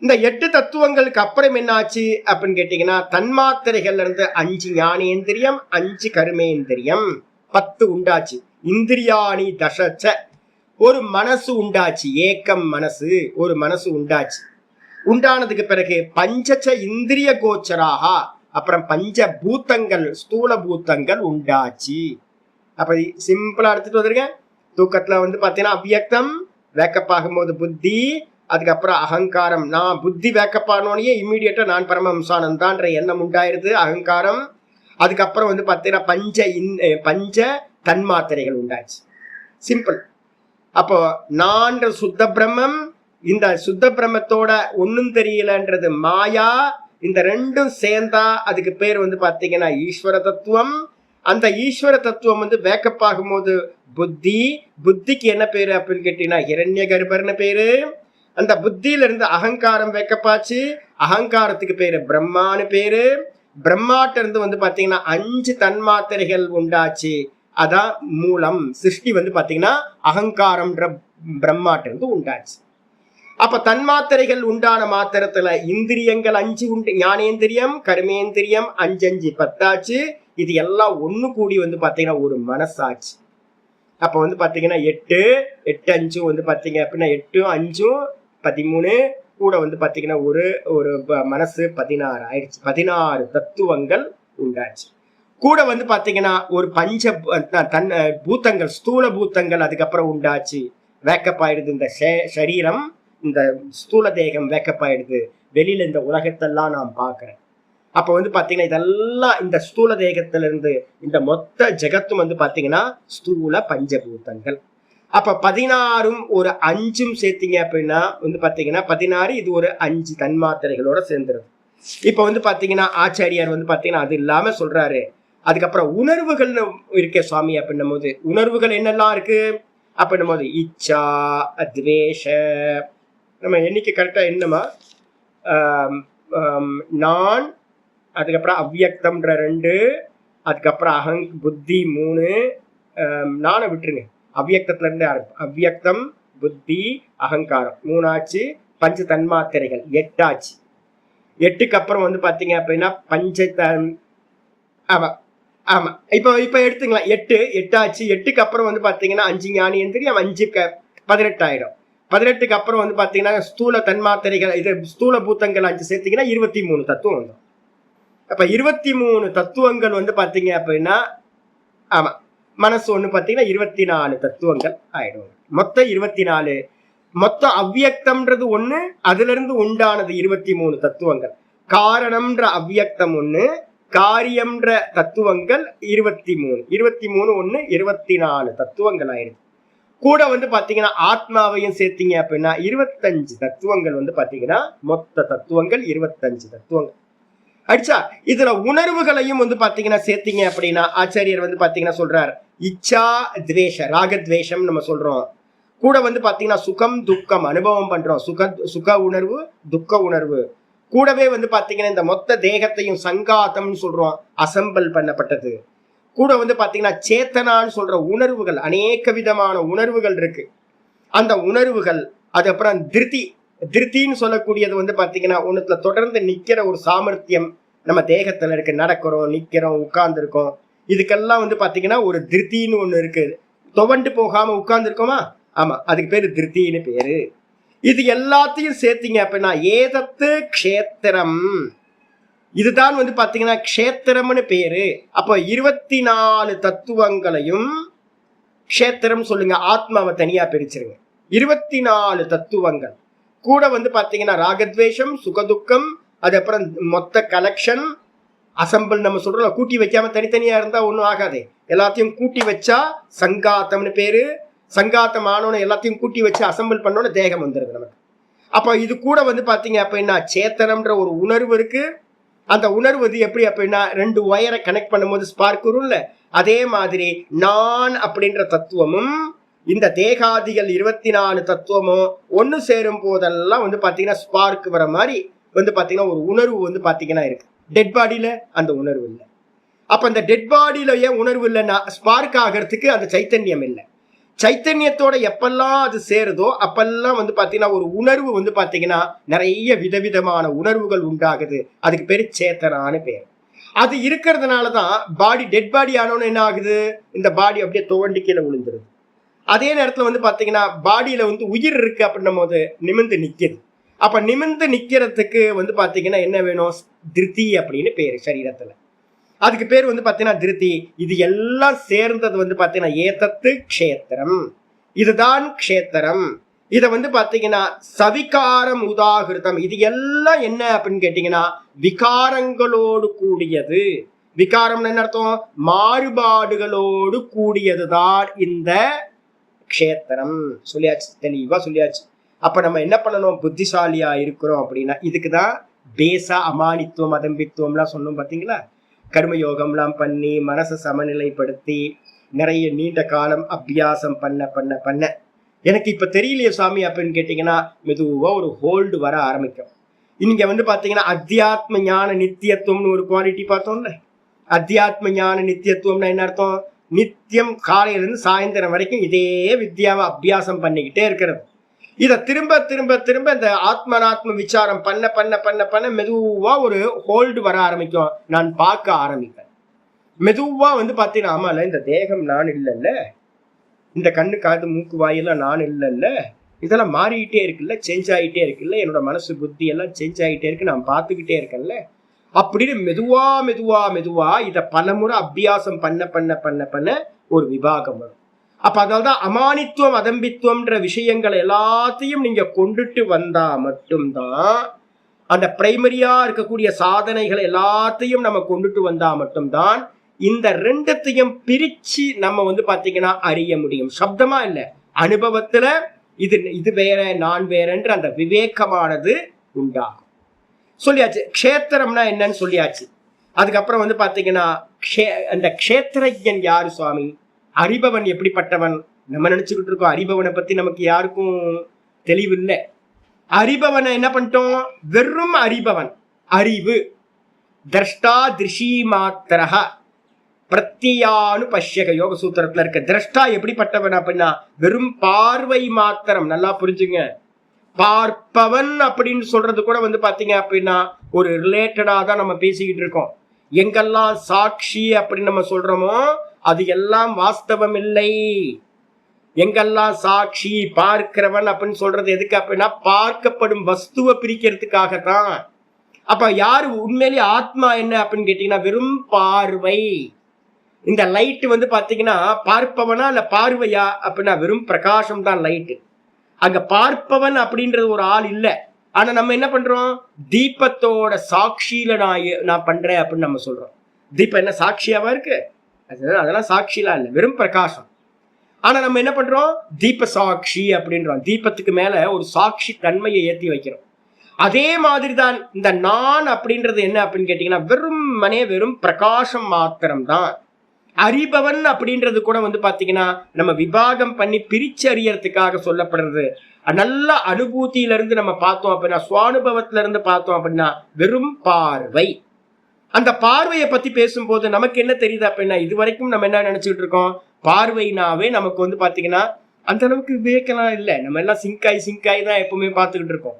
இந்த 8 தத்துவங்களுக்கு அப்புறம் என்ன ஆச்சு அப்படின்னு கேட்டீங்கன்னா, தன்மாத்திரைகள்ல இருந்து 5 ஞானேந்திரியம், 5 கர்மேந்திரியம், 10 உண்டாச்சு. இந்திரியாணி தசச்ச, ஒரு மனசு உண்டாச்சு. ஏக்கம் மனசு, ஒரு மனசு உண்டாச்சு. உண்டானதுக்கு பிறகு பஞ்சச்ச இந்திரிய கோச்சராக, அப்புறம் பஞ்ச பூத்தங்கள், ஸ்தூல பூத்தங்கள் உண்டாச்சு. அப்ப சிம்பிளா எடுத்துட்டு வந்துருங்க. தூக்கத்துல வந்து பாத்தீங்கன்னா அவ்வியக்தம், வேக்கப் ஆகும்போது புத்தி, அதுக்கப்புறம் அகங்காரம். நான் புத்தி வேக்கப் ஆனோடனே இம்மீடியட்டா நான் பரமஹம்சானந்தான்ற எண்ணம் உண்டாயிருது, அகங்காரம். அதுக்கப்புறம் வந்து பாத்தீங்கன்னா பஞ்ச தன்மாத்திரைகள் உண்டாச்சு. சிம்பிள். அப்போ நான் சுத்த பிரம்மம், இந்த சுத்த பிரம்மத்தோட ஒன்னும் தெரியலன்றது மாயா. இந்த ரெண்டும் சேர்ந்தா அதுக்கு பேர் வந்து பாத்தீங்கன்னா ஈஸ்வர தத்துவம். அந்த ஈஸ்வர தத்துவம் வந்து வேக்கப் ஆகும்போது புத்தி. புத்திக்கு என்ன பேரு அப்படின்னு கேட்டீங்கன்னா ஹிரண்ய கர்ப்பர்னு பேரு. அந்த புத்தியில இருந்து அகங்காரம் வேக்கப்பாச்சு. அகங்காரத்துக்கு பேரு பிரம்மான்னு பேரு. பிரம்மாட்ட இருந்து வந்து பாத்தீங்கன்னா 5 தன்மாத்திரைகள் உண்டாச்சு. அதான் மூலம். சிருஷ்டி வந்து பாத்தீங்கன்னா அகங்காரம்ன்ற பிரம்மாட்ட இருந்து உண்டாச்சு. அப்ப தன்மாத்திரைகள் உண்டான மாத்திரத்துல இந்திரியங்கள் 5 உண்டு. ஞானேந்திரியம், கர்மேந்திரியம் 5 5 10 இது எல்லாம் ஒண்ணு கூடி வந்து பாத்தீங்கன்னா ஒரு மனசாச்சு. அப்ப வந்து பாத்தீங்கன்னா 8 8 5 வந்து பாத்தீங்க அப்படின்னா 8 5 13 கூட வந்து பாத்தீங்கன்னா ஒரு மனசு 16 ஆயிடுச்சு. 16 தத்துவங்கள் உண்டாச்சு. கூட வந்து பாத்தீங்கன்னா ஒரு பஞ்ச பூத்தங்கள், ஸ்தூல பூத்தங்கள் அதுக்கப்புறம் உண்டாச்சு. வேக்கப் ஆயிடுது இந்த சரீரம், இந்த ஸ்தூல தேகம் வேக்கப் ஆயிடுது. வெளியில இந்த உலகத்தெல்லாம் நான் பாக்குறேன். அப்ப வந்து பாத்தீங்கன்னா இதெல்லாம் இந்த ஸ்தூல தேகத்துல இருந்து இந்த மொத்த ஜெகத்தும் வந்து பாத்தீங்கன்னா ஸ்தூல பஞ்சபூதங்கள். அப்ப 16ம் ஒரு 5ம் சேர்த்தீங்க அப்படின்னா வந்து பாத்தீங்கன்னா 16, இது ஒரு 5 தன்மாத்திரைகளோட சேர்ந்துருது. இப்ப வந்து பாத்தீங்கன்னா ஆச்சாரியார் வந்து பாத்தீங்கன்னா அது இல்லாம சொல்றாரு. அதுக்கப்புறம் உணர்வுகள் இருக்கே சுவாமி அப்படின்னும் போது, உணர்வுகள் என்னெல்லாம் இருக்கு அப்படின்னும் போது இச்சா, துவேஷ, நம்ம எண்ணிக்கை கரெக்டா என்னமா, நான், அதுக்கப்புறம் அவ்வியக்தம்ன்ற 2, அதுக்கப்புறம் புத்தி 3, நானை விட்டுருங்க, அவ்வியக்தத்துல இருந்து அவ்வியக்தம், புத்தி, அகங்காரம் 3 ஆச்சு. பஞ்ச தன்மாத்திரைகள் 8 ஆச்சு. 8க்கு அப்புறம் வந்து பாத்தீங்க அப்படின்னா ஆமா ஆமா இப்ப எடுத்துங்களா 8 ஆச்சு. 8க்கு அப்புறம் வந்து பாத்தீங்கன்னா 5 ஞானேந்திரியம், 5 18 ஆயிடும். 18க்கு அப்புறம் வந்து பாத்தீங்கன்னா ஸ்தூல தன்மாத்திரைகள், இது ஸ்தூல பூத்தங்கள் 5 சேர்த்தீங்கன்னா 23 தத்துவம் வந்துடும். அப்ப 23 தத்துவங்கள் வந்து பாத்தீங்க அப்படின்னா ஆமா மனசு ஒண்ணு பாத்தீங்கன்னா 24 தத்துவங்கள் ஆயிடும். மொத்தம் 24. மொத்தம் அவ்வியக்தம்ன்றது 1, அதுல இருந்து உண்டானது 23 தத்துவங்கள். காரணம்ன்ற அவ்வியக்தம் 1, காரியம்ன்ற தத்துவங்கள் 23. 23 1 24 தத்துவங்கள் ஆயிடுது. கூட வந்து பாத்தீங்கன்னா ஆத்மாவையும் சேர்த்தீங்க அப்படின்னா 25 தத்துவங்கள் வந்து பாத்தீங்கன்னா மொத்த தத்துவங்கள் 25 தத்துவங்கள் அடிச்சா. இதுல உணர்வுகளையும் வந்து பாத்தீங்கன்னா சேர்த்தீங்க அப்படின்னா ஆச்சாரியர் வந்து பாத்தீங்கன்னா சொல்றார் இச்சா துவேஷ, ராகத்வேஷம் நம்ம சொல்றோம். கூட வந்து பாத்தீங்கன்னா சுகம் துக்கம் அனுபவம் பண்றோம். சுக உணர்வு, துக்க உணர்வு. கூடவே வந்து பாத்தீங்கன்னா இந்த மொத்த தேகத்தையும் சங்காத்தம்னு சொல்றோம், அசம்பிள் பண்ணப்பட்டது. கூட வந்து பாத்தீங்கன்னா சேத்தனான்னு சொல்ற உணர்வுகள், அநேக விதமான உணர்வுகள் இருக்கு. அந்த உணர்வுகள், அதுக்கப்புறம் திருத்தின்னு சொல்லக்கூடியது வந்து பாத்தீங்கன்னா ஒண்ணுத்துல தொடர்ந்து நிக்கிற ஒரு சாமர்த்தியம் நம்ம தேகத்துல இருக்கு. நடக்கிறோம், நிக்கிறோம், உட்கார்ந்து இருக்கோம். இதுக்கெல்லாம் வந்து பாத்தீங்கன்னா ஒரு திருத்தின்னு ஒண்ணு இருக்கு. துவண்டு போகாம உட்கார்ந்து இருக்கோமா, ஆமா, அதுக்கு பேரு திருத்தின்னு பேரு. இது எல்லாத்தையும் சேர்த்தீங்க அப்படின்னா ஏதத்து க்ஷேத்திரம், இதுதான் வந்து பாத்தீங்கன்னா க்ஷேத்திரம்னு பேரு. அப்போ 24 தத்துவங்களையும் க்ஷேத்திரம் சொல்லுங்க. ஆத்மாவை தனியா பிரிச்சிருங்க. 24 தத்துவங்கள் கூட வந்து பாத்தீங்கன்னா ராகத்வேஷம், சுகதுக்கம், அதுக்கப்புறம் மொத்த கலெக்ஷன், அசம்பிள் நம்ம சொல்றோம். கூட்டி வைக்காம தனித்தனியா இருந்தா ஒண்ணும் ஆகாது. எல்லாத்தையும் கூட்டி வச்சா சங்காத்தம்னு பேரு. சங்காத்தம் ஆனோன்னு எல்லாத்தையும் கூட்டி வச்சு அசம்பிள் பண்ணோன்னு தேகம் வந்துருது நமக்கு. அப்ப இது கூட வந்து பாத்தீங்க அப்படின்னா சேத்தனம்ன்ற ஒரு உணர்வு இருக்கு. அந்த உணர்வு வந்து எப்படி அப்படின்னா 2 ஒயரை கனெக்ட் பண்ணும்போது ஸ்பார்க் வரும்ல, அதே மாதிரி நான் அப்படின்ற தத்துவமும் இந்த தேகாதிகள் 24 தத்துவமும் ஒன்னு சேரும் போதெல்லாம் வந்து பாத்தீங்கன்னா ஸ்பார்க் வர மாதிரி வந்து பாத்தீங்கன்னா ஒரு உணர்வு வந்து பாத்தீங்கன்னா இருக்கு. டெட் பாடியில அந்த உணர்வு இல்லை. அப்ப அந்த டெட் பாடியில ஏன் உணர்வு இல்லைன்னா ஸ்பார்க் ஆகிறதுக்கு அந்த சைத்தன்யம் இல்லை. சைத்தன்யத்தோட எப்பெல்லாம் அது சேருதோ அப்பெல்லாம் வந்து பாத்தீங்கன்னா ஒரு உணர்வு வந்து பாத்தீங்கன்னா நிறைய விதவிதமான உணர்வுகள் உண்டாகுது. அதுக்கு பேரு சேத்தனான்னு பேர். அது இருக்கிறதுனாலதான் பாடி டெட் பாடி ஆனோன்னு என்ன ஆகுது, இந்த பாடி அப்படியே துவண்டு கீழே விழுந்துருது. அதே நேரத்துல வந்து பாத்தீங்கன்னா பாடியில வந்து உயிர் இருக்கு அப்படின்னும் போது நிமிர்ந்து நிக்குது. அப்ப நிமிர்ந்து நிக்கிறதுக்கு வந்து பாத்தீங்கன்னா என்ன வேணும், திருத்தி அப்படின்னு பேரு சரீரத்துல. அதுக்கு பேர் வந்து பாத்தீங்கன்னா திருத்தி. இது எல்லாம் சேர்ந்தது வந்து பாத்தீங்கன்னா ஏதத்து க்ஷேத்திரம், இதுதான் க்ஷேத்திரம். இத வந்து பாத்தீங்கன்னா சவிகாரம் உதாகிருதம். இது எல்லாம் என்ன அப்படின்னு கேட்டீங்கன்னா விகாரங்களோடு கூடியது. விகாரம் என்ன அர்த்தம், மாறுபாடுகளோடு கூடியதுதான் இந்த க்ஷேத்திரம். சொல்லியாச்சு, தெளிவா சொல்லியாச்சு. அப்ப நம்ம என்ன பண்ணணும், புத்திசாலியா இருக்கிறோம் அப்படின்னா இதுக்குதான் பேசா அமானித்துவம் அதம்பித்துவம்லாம் சொன்னோம் பாத்தீங்களா. கர்மயோகம்லாம் பண்ணி மனசை சமநிலைப்படுத்தி நிறைய நீண்ட காலம் அபியாசம் பண்ண பண்ண பண்ண எனக்கு இப்ப தெரியலையே சாமி அப்படின்னு கேட்டீங்கன்னா மெதுவா ஒரு ஹோல்டு வர ஆரம்பிக்கும். இங்க வந்து பாத்தீங்கன்னா அத்தியாத்ம ஞான நித்தியத்துவம்னு ஒரு குவாலிட்டி பார்த்தோம்ல. அத்தியாத்ம ஞான நித்தியத்துவம்னா என்ன அர்த்தம், நித்தியம் காலையில இருந்து சாயந்தரம் வரைக்கும் இதே வித்யாவை அபியாசம் பண்ணிக்கிட்டே இருக்கிறது. இதை திரும்ப திரும்ப திரும்ப இந்த ஆத்மனாத்ம விசாரம் பண்ண பண்ண பண்ண பண்ண மெதுவா ஒரு ஹோல்டு வர ஆரம்பிக்கும். நான் பார்க்க ஆரம்பிப்பேன். மெதுவா வந்து பாத்தீங்கன்னா ஆமால இந்த தேகம் நான் இல்லைல்ல, இந்த கண்ணு காது மூக்கு வாயெல்லாம் நான் இல்லைல்ல, இதெல்லாம் மாறிக்கிட்டே இருக்குல்ல, சேஞ்ச் ஆகிட்டே இருக்குல்ல, என்னோட மனசு புத்தி எல்லாம் சேஞ்ச் ஆகிட்டே இருக்கு, நான் பார்த்துக்கிட்டே இருக்கேன்ல அப்படின்னு மெதுவா மெதுவா மெதுவா இதை பலமுறை அபியாசம் பண்ண பண்ண பண்ண பண்ண ஒரு விபாகம் வரும். அப்ப அதனால்தான் அமானித்துவம் அதம்பித்துவம்ன்ற விஷயங்கள் எல்லாத்தையும் நீங்க கொண்டுட்டு வந்தா மட்டும்தான், அந்த பிரைமரியா இருக்கக்கூடிய சாதனைகள் எல்லாத்தையும் நம்ம கொண்டுட்டு வந்தா மட்டும்தான் இந்த ரெண்டத்தையும் பிரிச்சு நம்ம வந்து பாத்தீங்கன்னா அறிய முடியும். சப்தமா இல்ல, அனுபவத்துல இது வேற நான் வேறன்ற அந்த விவேகமானது உண்டாகும். சொல்லியாச்சு க்ஷேத்திரம்னா என்னன்னு சொல்லியாச்சு. அதுக்கப்புறம் வந்து பாத்தீங்கன்னா அந்த க்ஷேத்திரஜன் யாரு சுவாமி, அறிபவன் எப்படிப்பட்டவன். நம்ம நினைச்சுக்கிட்டு இருக்கோம் அறிபவனை பத்தி நமக்கு யாருக்கும் தெளிவு இல்லை. அறிபவனை என்ன பண்ணிட்டோம், வெறும் அறிபவன், அறிவு, திரஷ்டா திருஷி மாத்திரஹ பிரத்யானு பஷ்யக யோக சூத்திரத்துல இருக்க. திரஷ்டா எப்படிப்பட்டவன் அப்படின்னா வெறும் பார்வை மாத்திரம். நல்லா புரிஞ்சுங்க, பார்ப்பவன் அப்படின்னு சொல்றது கூட வந்து பாத்தீங்க அப்படின்னா ஒரு ரிலேட்டடா தான் நம்ம பேசிக்கிட்டு இருக்கோம். எங்கெல்லாம் சாட்சி அப்படின்னு நம்ம சொல்றோமோ அது எல்லாம் வாஸ்தவம் இல்லை. எங்கெல்லாம் சாட்சி பார்க்கிறவன் அப்படின்னு சொல்றது எதுக்கு அப்படின்னா பார்க்கப்படும் வஸ்துவை பிரிக்கிறதுக்காகத்தான். அப்ப யாரு உண்மையிலேயே ஆத்மா என்ன அப்படின்னு கேட்டீங்கன்னா வெறும் பார்வை. இந்த லைட் வந்து பாத்தீங்கன்னா பார்ப்பவனா இல்ல பார்வையா அப்படின்னா வெறும் பிரகாசம் தான் லைட்டு. அங்க பார்ப்பவன் அப்படின்றது ஒரு ஆள் இல்லை. ஆனா நம்ம என்ன பண்றோம், தீபத்தோட சாட்சியில நான் பண்றேன் அப்படின்னு நம்ம சொல்றோம். தீபம் என்ன சாட்சியாவா இருக்கு, அதெல்லாம் சாட்சியெல்லாம் இல்லை, வெறும் பிரகாசம். ஆனா நம்ம என்ன பண்றோம், தீப சாட்சி அப்படின்றோம். தீபத்துக்கு மேல ஒரு சாட்சி தன்மையை ஏற்றி வைக்கிறோம். அதே மாதிரிதான் இந்த நான் அப்படின்றது என்ன அப்படின்னு கேட்டீங்கன்னா வெறும் பிரகாசம் மாத்திரம்தான். அறிபவன் அப்படின்றது கூட வந்து பாத்தீங்கன்னா நம்ம விபாகம் பண்ணி பிரிச்சு அறியறதுக்காக சொல்லப்படுறது. நல்ல அனுபூதியில இருந்து நம்ம பார்த்தோம் அப்படின்னா, சுவானுபவத்துல இருந்து பார்த்தோம் அப்படின்னா வெறும் பார்வை. அந்த பார்வையை பத்தி பேசும்போது நமக்கு என்ன தெரியுது அப்படின்னா, இது வரைக்கும் நம்ம என்ன நினைச்சுட்டு இருக்கோம், பார்வைனாவே நமக்கு வந்து பாத்தீங்கன்னா அந்த அளவுக்கு விவேகலாம் இல்லை. நம்ம எல்லாம் சிங்காய் தான் எப்பவுமே பார்த்துக்கிட்டு இருக்கோம்.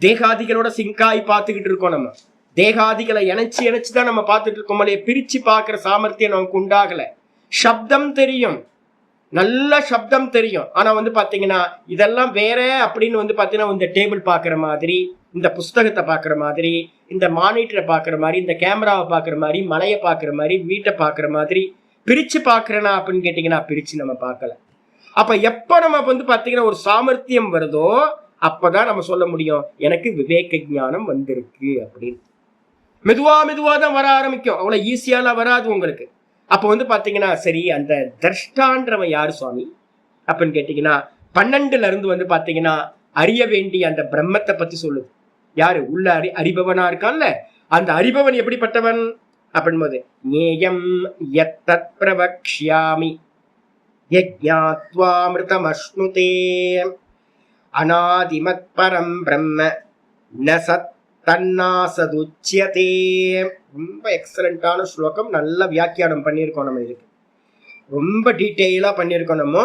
தேகாதிகளோட சிங்காய் பார்த்துக்கிட்டு இருக்கோம். நம்ம தேகாதிகளை இணைச்சு தான் நம்ம பார்த்துட்டு இருக்கோம். பிரிச்சு பார்க்கிற சாமர்த்தியம் நமக்கு உண்டாகல. சப்தம் தெரியும், நல்ல சப்தம் தெரியும். ஆனா வந்து பாத்தீங்கன்னா இதெல்லாம் வேற அப்படின்னு வந்து பாத்தீங்கன்னா இந்த டேபிள் பாக்குற மாதிரி, இந்த புஸ்தகத்தை பாக்குற மாதிரி, இந்த மானிட்டரை பாக்குற மாதிரி, இந்த கேமராவை பாக்குற மாதிரி, மலையை பாக்குற மாதிரி, வீட்டை பாக்குற மாதிரி பிரிச்சு பாக்குறேனா அப்படின்னு கேட்டீங்கன்னா பிரிச்சு நம்ம பார்க்கல. அப்ப எப்ப நம்ம வந்து பாத்தீங்கன்னா ஒரு சாமர்த்தியம் வருதோ அப்பதான் நம்ம சொல்ல முடியும் எனக்கு விவேக ஞானம் வந்திருக்கு அப்படின்னு. மெதுவா தான் வர ஆரம்பிக்கும், அவ்வளவு ஈஸியாலாம் வராது உங்களுக்கு. அப்ப வந்து பாத்தீங்கன்னா சரி அந்த திரஷ்டான்றவன் யாரு சுவாமி அப்படின்னு கேட்டீங்கன்னா 12ல இருந்து வந்து பாத்தீங்கன்னா அறிய வேண்டிய அந்த பிரம்மத்தை பத்தி சொல்லுது. யாரு உள்ள அறிபவனா இருக்கான்ல, அந்த அறிபவன் எப்படிப்பட்டவன் அப்படின் போது ஞேயம் யத்தத் பிரவக்ஷ்யாமி யஜ்ஞாத்வாமிருதமஸ்னுதே அநாதிமத் பரம் பிரம்ம ந சத் தன்னாசதுச்யதே. ரொம்ப எக்ஸலண்டான ஸ்லோகம், நல்ல வியாக்கியானம் பண்ணியிருக்கோம் நம்ம. இதுக்கு ரொம்ப டீட்டெயிலா பண்ணியிருக்கோம் நம்ம.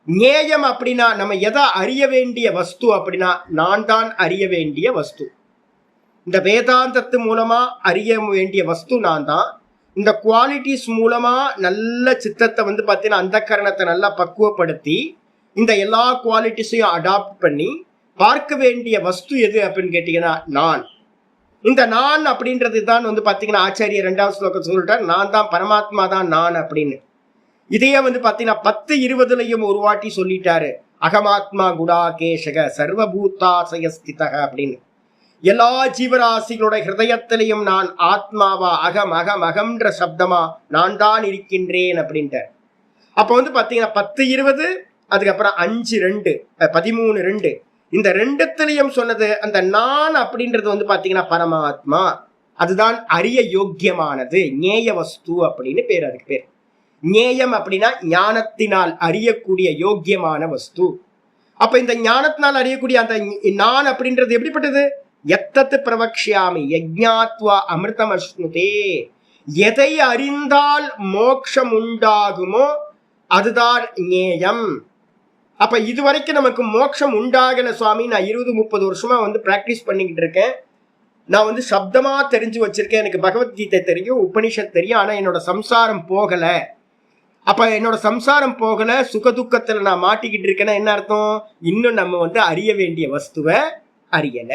ஞேயம் அப்படின்னா நம்ம எதை அறிய வேண்டிய வஸ்து அப்படின்னா நான் தான் அறிய வேண்டிய வஸ்து. இந்த வேதாந்தத்து மூலமா அறிய வேண்டிய வஸ்து நான் தான். இந்த குவாலிட்டிஸ் மூலமா நல்ல சித்தத்தை பார்த்தீங்கன்னா அந்த கரணத்தை நல்லா பக்குவப்படுத்தி இந்த எல்லா குவாலிட்டிஸையும் அடாப்ட் பண்ணி பார்க்க வேண்டிய வஸ்து எது அப்படின்னு கேட்டீங்கன்னா நான். இந்த நான் அப்படின்றது தான் பார்த்தீங்கன்னா ஆச்சாரியர் 2வது ஸ்லோகம் சொல்லிட்டார், நான் தான் பரமாத்மா தான் நான் அப்படின்னு. இதையே பார்த்தீங்கன்னா 10-20 ஒரு வாட்டி சொல்லிட்டாரு, அகமாத்மா குடாகேஷக சர்வபூதாசயஸ்திதக அப்படின்னு. எல்லா ஜீவராசிகளோட ஹிருதயத்திலையும் நான் ஆத்மாவா அகம் அகம் அகம்ன்ற சப்தமா நான் தான் இருக்கின்றேன் அப்படின்ட்டார். அப்போ பார்த்தீங்கன்னா 10-20 அதுக்கப்புறம் 5-2 13-2 இந்த ரெண்டுத்திலையும் சொன்னது அந்த நான் அப்படின்றது பார்த்தீங்கன்னா பரமாத்மா, அதுதான் அறிய யோக்கியமானது, ஞேய வஸ்து அப்படின்னு பேர். அதுக்கு பேர் ஞேயம் அப்படின்னா ஞானத்தினால் அறியக்கூடிய யோக்கியமான வஸ்து. அப்ப இந்த ஞானத்தினால் அறியக்கூடிய அந்த நான் அப்படின்றது எப்படிப்பட்டது? எத்தத்து பிரவக்ஷாமி யஜ்ஞாத்வா அமிர்தம் அஸ்னுதே, எதை அறிந்தால் மோட்சம் உண்டாகுமோ அதுதான் ஞேயம். அப்ப இதுவரைக்கும் நமக்கு மோட்சம் உண்டாகல சுவாமி, நான் 20-30 வருஷமா பிராக்டிஸ் பண்ணிக்கிட்டு இருக்கேன், நான் சப்தமா தெரிஞ்சு வச்சிருக்கேன், எனக்கு பகவத்கீதை தெரியும், உபனிஷத் தெரியும், ஆனா என்னோட சம்சாரம் போகல. அப்ப என்னோட சம்சாரம் போகல, சுகதுக்கத்துல நான் மாட்டிக்கிட்டு இருக்கேன்னா என்ன அர்த்தம்? இன்னும் நம்ம அறிய வேண்டிய வஸ்துவை அறியல.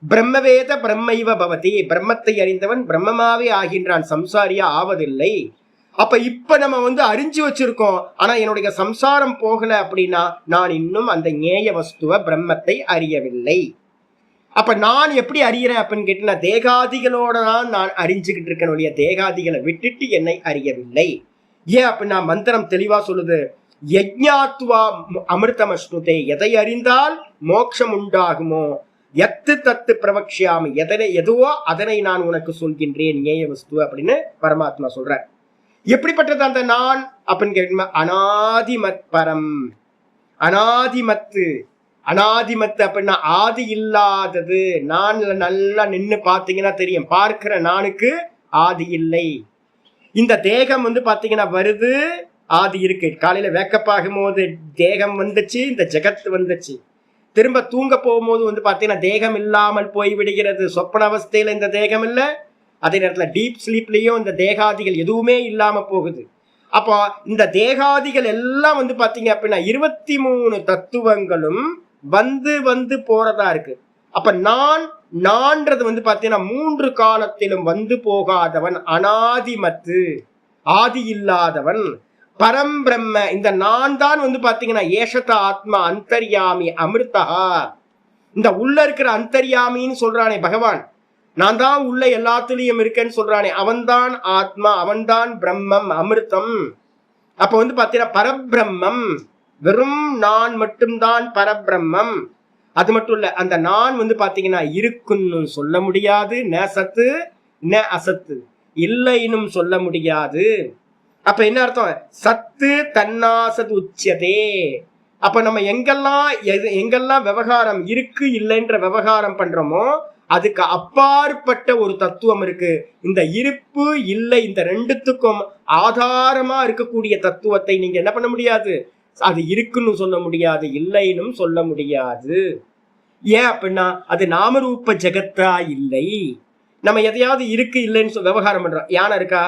பிரம்மவேத பிரம்மைவ பவதி, பிரம்மத்தை அறிந்தவன் பிரம்மமாவே ஆகின்றான், சம்சாரியா ஆவதில்லை. அப்ப இப்ப நம்ம அறிஞ்சு வச்சிருக்கோம், ஆனா என்னுடைய சம்சாரம் போகல அப்படின்னா நான் இன்னும் அந்த ஞேய வஸ்துவ பிரம்மத்தை அறியவில்லை. அப்ப நான் எப்படி அறியறேன் அப்படின்னு கேட்டீங்கன்னா தேகாதிகளோட தான் நான் அறிஞ்சுக்கிட்டு இருக்கேன் ஒழிய தேகாதிகளை விட்டுட்டு என்னை அறியவில்லை. ஏன் அப்படின்னா மந்திரம் தெளிவா சொல்லுது, யஜ்ஞாத்வா அமிர்தம் அஸ்னுதே, எதை அறிந்தால் மோட்சம் உண்டாகுமோ எத்து தத்து பிரவக்ஷாமி, எதுவோ அதனை நான் உனக்கு சொல்கின்றேன் ஞேய வஸ்து அப்படின்னு பரமாத்மா சொல்ற. எப்படிப்பட்டது அந்த நான் அப்படின்னு கேட்க, அனாதிமத் பரம். அனாதிமத்து, அனாதிமத்து அப்படின்னா ஆதி இல்லாதது. நான் நல்லா நின்று பார்த்தீங்கன்னா தெரியும், பார்க்கிற நானுக்கு ஆதி இல்லை. இந்த தேகம் பார்த்தீங்கன்னா வருது, ஆதி இருக்கு. காலையில வேக்கப் ஆகும் போது தேகம் வந்துச்சு, இந்த ஜெகத் வந்துச்சு. திரும்ப தூங்க போகும்போது பார்த்தீங்கன்னா தேகம் இல்லாமல் போய் விடுகிறது. சொப்பன அவஸ்தையில இந்த தேகம் இல்லை, அதே நேரத்தில் டீப் ஸ்லீப்லயும் இந்த தேகாதிகள் எதுவுமே இல்லாம போகுது. அப்போ இந்த தேகாதிகள் எல்லாம் பார்த்தீங்க அப்படின்னா 23 தத்துவங்களும் வந்து போறதா இருக்கு. அப்ப நான்றது பார்த்தீங்கன்னா 3 காலத்திலும் போகாதவன், அனாதிமத்து ஆதி இல்லாதவன், பரம்பிரம்ம. இந்த நான் தான் பார்த்தீங்கன்னா ஏஷத ஆத்மா அந்தர்யாமி அமிர்தா, இந்த உள்ள இருக்கிற அந்தர்யாமின்னு சொல்றானே பகவான், நான் தான் உள்ள எல்லாத்துலயும் இருக்கேன்னு சொல்றானே, அவன்தான் ஆத்மா, அவன்தான் பிரம்மம் அமிர்தம். அப்ப பார்த்தீங்கன்னா பரபிரம்மம், வெறும் நான் மட்டும்தான் பரபிரம்மம். அது மட்டும் இல்ல, அந்த நான் பார்த்தீங்கன்னா இருக்குன்னு சொல்ல முடியாது, ந சத்து ந அசத்து, இல்லைன்னு சொல்ல முடியாது. அப்ப என்ன அர்த்தம்? சத்து தன்னாசது உச்சதே. அப்ப நம்ம எங்கெல்லாம் விவகாரம் இருக்கு இல்லைன்ற விவகாரம் பண்றோமோ அதுக்கு அப்பாற்பட்ட ஒரு தத்துவம் இருக்கு. இந்த இருப்பு இல்லை இந்த ரெண்டுத்துக்கும் ஆதாரமா இருக்கக்கூடிய தத்துவத்தை நீங்க என்ன பண்ண முடியாது, அது இருக்குன்னு சொல்ல முடியாது, இல்லைன்னு சொல்ல முடியாது. ஏன் அப்படின்னா அது நாமரூப ஜெகத்தா இல்லை. நம்ம எதையாவது இருக்கு இல்லைன்னு விவகாரம் பண்றோம். யானை இருக்கா?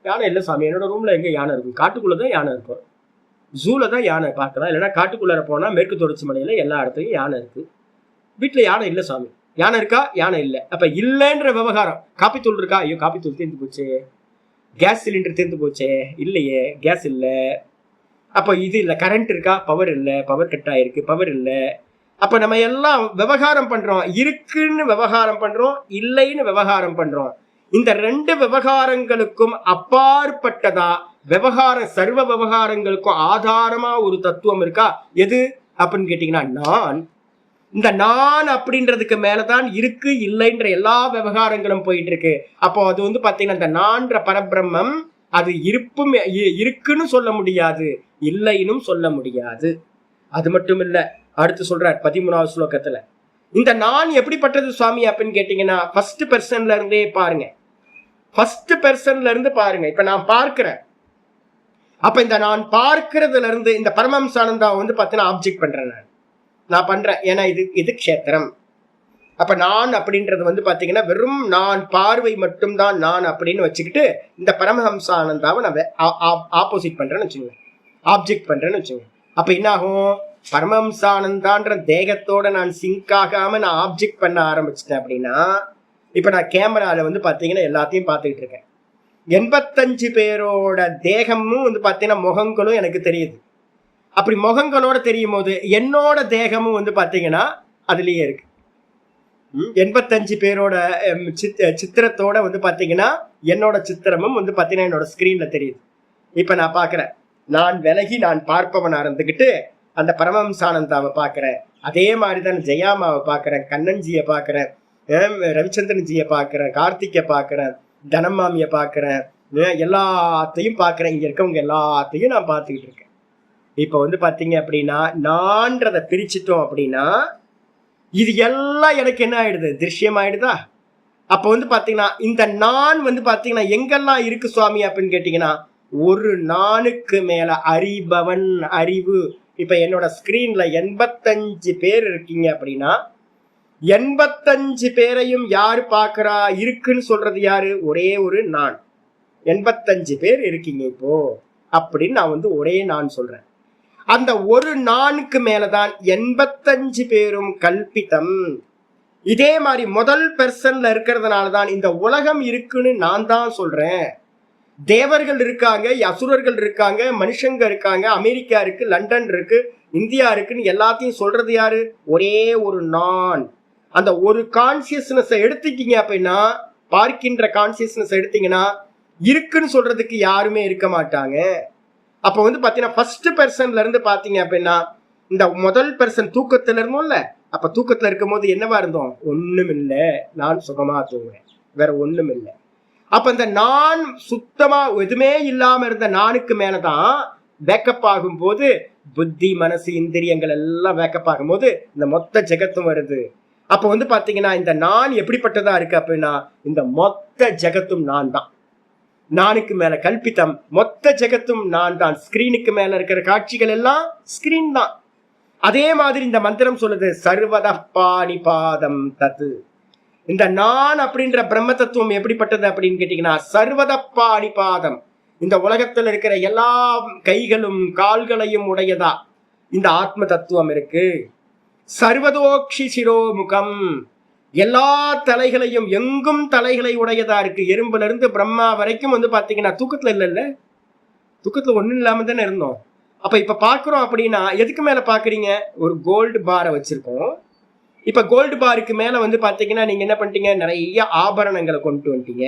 யானை இல்லை சாமி, என்னோட ரூம்ல எங்க யானை இருக்கும்? காட்டுக்குள்ளதான் யானை இருக்கும், ஜூல தான் யானை பார்க்கலாம், இல்லைன்னா காட்டுக்குள்ளார போனா மேற்கு தொடர்ச்சி மலையில எல்லா இடத்துலையும் யானை இருக்கு. வீட்டுல யானை இல்லை சாமி. யானை இருக்கா? யானை இல்லை. அப்ப இல்லைன்ற விவகாரம். காப்பித்தூள் இருக்கா? ஐயோ காப்பித்தூள் தீர்ந்து போச்சு. கேஸ் சிலிண்டர் தீர்ந்து போச்சே, இல்லையே கேஸ் இல்லை. அப்போ இது இல்லை. கரண்ட் இருக்கா? பவர் இல்லை, பவர் கட் ஆயிருக்கு, பவர் இல்லை. அப்ப நம்ம எல்லாம் விவகாரம் பண்றோம், இருக்குன்னு விவகாரம் பண்றோம், இல்லைன்னு விவகாரம் பண்றோம். இந்த 2 விவகாரங்களுக்கும் அப்பாற்பட்டதா விவகாரம், சர்வ விவகாரங்களுக்கும் ஆதாரமா ஒரு தத்துவம் இருக்கா? எது அப்படின்னு கேட்டீங்கன்னா நான். இந்த நான் அப்படின்றதுக்கு மேலதான் இருக்கு இல்லைன்ற எல்லா விவகாரங்களும் போயிட்டு இருக்கு. அப்போ அது பாத்தீங்கன்னா இந்த நான்ற பரபிரம்மம் அது இருப்பும் இருக்குன்னு சொல்ல முடியாது, இல்லைன்னு சொல்ல முடியாது. அது மட்டும் இல்ல, அடுத்து சொல்றார் 13வது ஸ்லோகத்துல, இந்த நான் எப்படிப்பட்டது சுவாமி அப்படின்னு கேட்டீங்கன்னா ஃபர்ஸ்ட் பெர்சன்ல இருந்தே பாருங்க. ஃபர்ஸ்ட் பெர்சன்ல இருந்து பாருங்க. இப்ப நான் பார்க்கிறேன், அப்ப இந்த நான் பார்க்கிறதுல இருந்து இந்த பரமஹம்சானந்தாவை வந்து பார்த்தீங்கன்னா ஆப்ஜெக்ட் பண்றேன், நான் பண்றேன். ஏன்னா இது க்ஷேத்திரம். அப்ப நான் அப்படின்றது வந்து பாத்தீங்கன்னா வெறும் நான் பார்வை மட்டும்தான் நான் அப்படின்னு வச்சுக்கிட்டு இந்த பரமஹம்சானந்தாவை நான் ஆப்போசிட் பண்றேன்னு வச்சுக்கோங்க, ஆப்ஜெக்ட் பண்றேன்னு வச்சுக்கோங்க. அப்ப என்ன ஆகும், பரமஹம்சானந்தான்ற தேகத்தோட நான் சிங்க் ஆகாம நான் ஆப்ஜெக்ட் பண்ண ஆரம்பிச்சிட்டேன் அப்படின்னா, இப்ப நான் கேமரால வந்து பாத்தீங்கன்னா எல்லாத்தையும் பார்த்துக்கிட்டு இருக்கேன். 85 பேரோட தேகமும் வந்து பாத்தீங்கன்னா முகங்களும் எனக்கு தெரியுது. அப்படி முகங்களோட தெரியும் போது என்னோட தேகமும் வந்து பாத்தீங்கன்னா அதுலயே இருக்கு. 85 பேரோட சித்திரத்தோட வந்து பாத்தீங்கன்னா என்னோட சித்திரமும் வந்து பாத்தீங்கன்னா என்னோட ஸ்கிரீன்ல தெரியுது. இப்ப நான் பாக்குறேன், நான் விலகி நான் பார்ப்பவனா இருந்துகிட்டு அந்த பரமஹம்சானந்தாவை பாக்குறேன். அதே மாதிரிதான் ஜெயாமாவை பாக்குறேன், கண்ணன்ஜியை பாக்குறேன், ரவிச்சந்திரன்ஜியை பாக்குறேன், கார்த்திகை பாக்குறேன், தனமாமியை பாக்குறேன், எல்லாத்தையும் பாக்குறேன். இங்க இருக்கவங்க எல்லாத்தையும் நான் பார்த்துக்கிட்டு இருக்கேன். இப்ப வந்து பாத்தீங்க அப்படின்னா நான்றதை பிரிச்சுட்டோம் அப்படின்னா இது எல்லாம் எனக்கு என்ன ஆயிடுது, திருஷ்யம் ஆயிடுதா. அப்ப வந்து பாத்தீங்கன்னா இந்த நான் வந்து பாத்தீங்கன்னா எங்கெல்லாம் இருக்கு சுவாமி அப்படின்னு கேட்டீங்கன்னா, ஒரு நானுக்கு மேல அறிபவன், அறிவு. இப்ப என்னோட ஸ்கிரீன்ல 85 பேர் இருக்கீங்க அப்படின்னா 85 பேரையும் யாரு பாக்குறா, இருக்குன்னு சொல்றது யாரு, ஒரே ஒரு நான். 85 பேர் இருக்கீங்க இப்போ அப்படின்னு நான் வந்து ஒரே நான் சொல்றேன். அந்த ஒரு நானுக்கு மேலதான் 85 பேரும் கல்பிதம். இதே மாதிரி முதல் பெர்சன்ல இருக்கிறதுனாலதான் இந்த உலகம் இருக்குன்னு நான் தான் சொல்றேன். தேவர்கள் இருக்காங்க, அசுரர்கள் இருக்காங்க, மனுஷங்க இருக்காங்க, அமெரிக்கா இருக்கு, லண்டன் இருக்கு, இந்தியா இருக்குன்னு எல்லாத்தையும் சொல்றது யாரு, ஒரே ஒரு நான். அந்த ஒரு கான்சியஸ்னஸ் எடுத்துட்டீங்க அப்படின்னா, பார்க்கின்ற கான்சியஸ்னஸ் எடுத்தீங்கன்னா இருக்குன்னு சொல்றதுக்கு யாருமே இருக்க மாட்டாங்க. அப்ப வந்து பாத்தீங்கன்னா ஃபர்ஸ்ட் பெர்சன்ல இருந்து பாத்தீங்க அப்படின்னா இந்த முதல் பெர்சன் தூக்கத்துல இருந்தோம்ல, அப்ப தூக்கத்துல இருக்கும் போது என்னவா இருந்தோம், ஒண்ணும் இல்லை, நான் சுகமா தூங்குறேன், வேற ஒண்ணும் இல்லை. அப்ப இந்த நான் சுத்தமா எதுவுமே இல்லாம இருந்த நானுக்கு மேலதான் வேக்கப் ஆகும் போது புத்தி மனசு இந்திரியங்கள் எல்லாம் வேக்கப் ஆகும் போது இந்த மொத்த ஜெகத்தும் வருது. அப்ப வந்து பாத்தீங்கன்னா இந்த நான் எப்படிப்பட்டதா இருக்கு அப்படின்னா இந்த மொத்த ஜெகத்தும் நான் தான். நானுக்கு மேல கல்பித்தம், மொத்த ஜெகத்தும் நான் தான். ஸ்கிரீனுக்கு மேல இருக்கிற காட்சிகள் எல்லாம் ஸ்கிரீன் தான். அதே மாதிரி இந்த மந்திரம் சொல்லுது, சர்வத பாணிபாதம் தத்து. இந்த நான் அப்படின்ற பிரம்ம தத்துவம் எப்படிப்பட்டது அப்படின்னு கேட்டீங்கன்னா சர்வத பாணிபாதம், இந்த உலகத்துல இருக்கிற எல்லா கைகளும் கால்களையும் உடையதா இந்த ஆத்ம தத்துவம் இருக்கு. சர்வதோக்ஷி சிரோமுகம், எல்லா தலைகளையும் எங்கும் தலைகளை உடையதா இருக்கு. எறும்புல இருந்து பிரம்மா வரைக்கும் வந்து பாத்தீங்கன்னா தூக்கத்துல இல்ல, தூக்கத்துல ஒண்ணும் இல்லாம தானே இருந்தோம். அப்ப இப்ப பாக்குறோம் அப்படின்னா எதுக்கு மேல பாக்குறீங்க, ஒரு கோல்டு பாரை வச்சிருக்கோம். இப்ப கோல்டு பாருக்கு மேல வந்து பாத்தீங்கன்னா நீங்க என்ன பண்ணிட்டீங்க, நிறைய ஆபரணங்களை கொண்டு வந்துட்டீங்க.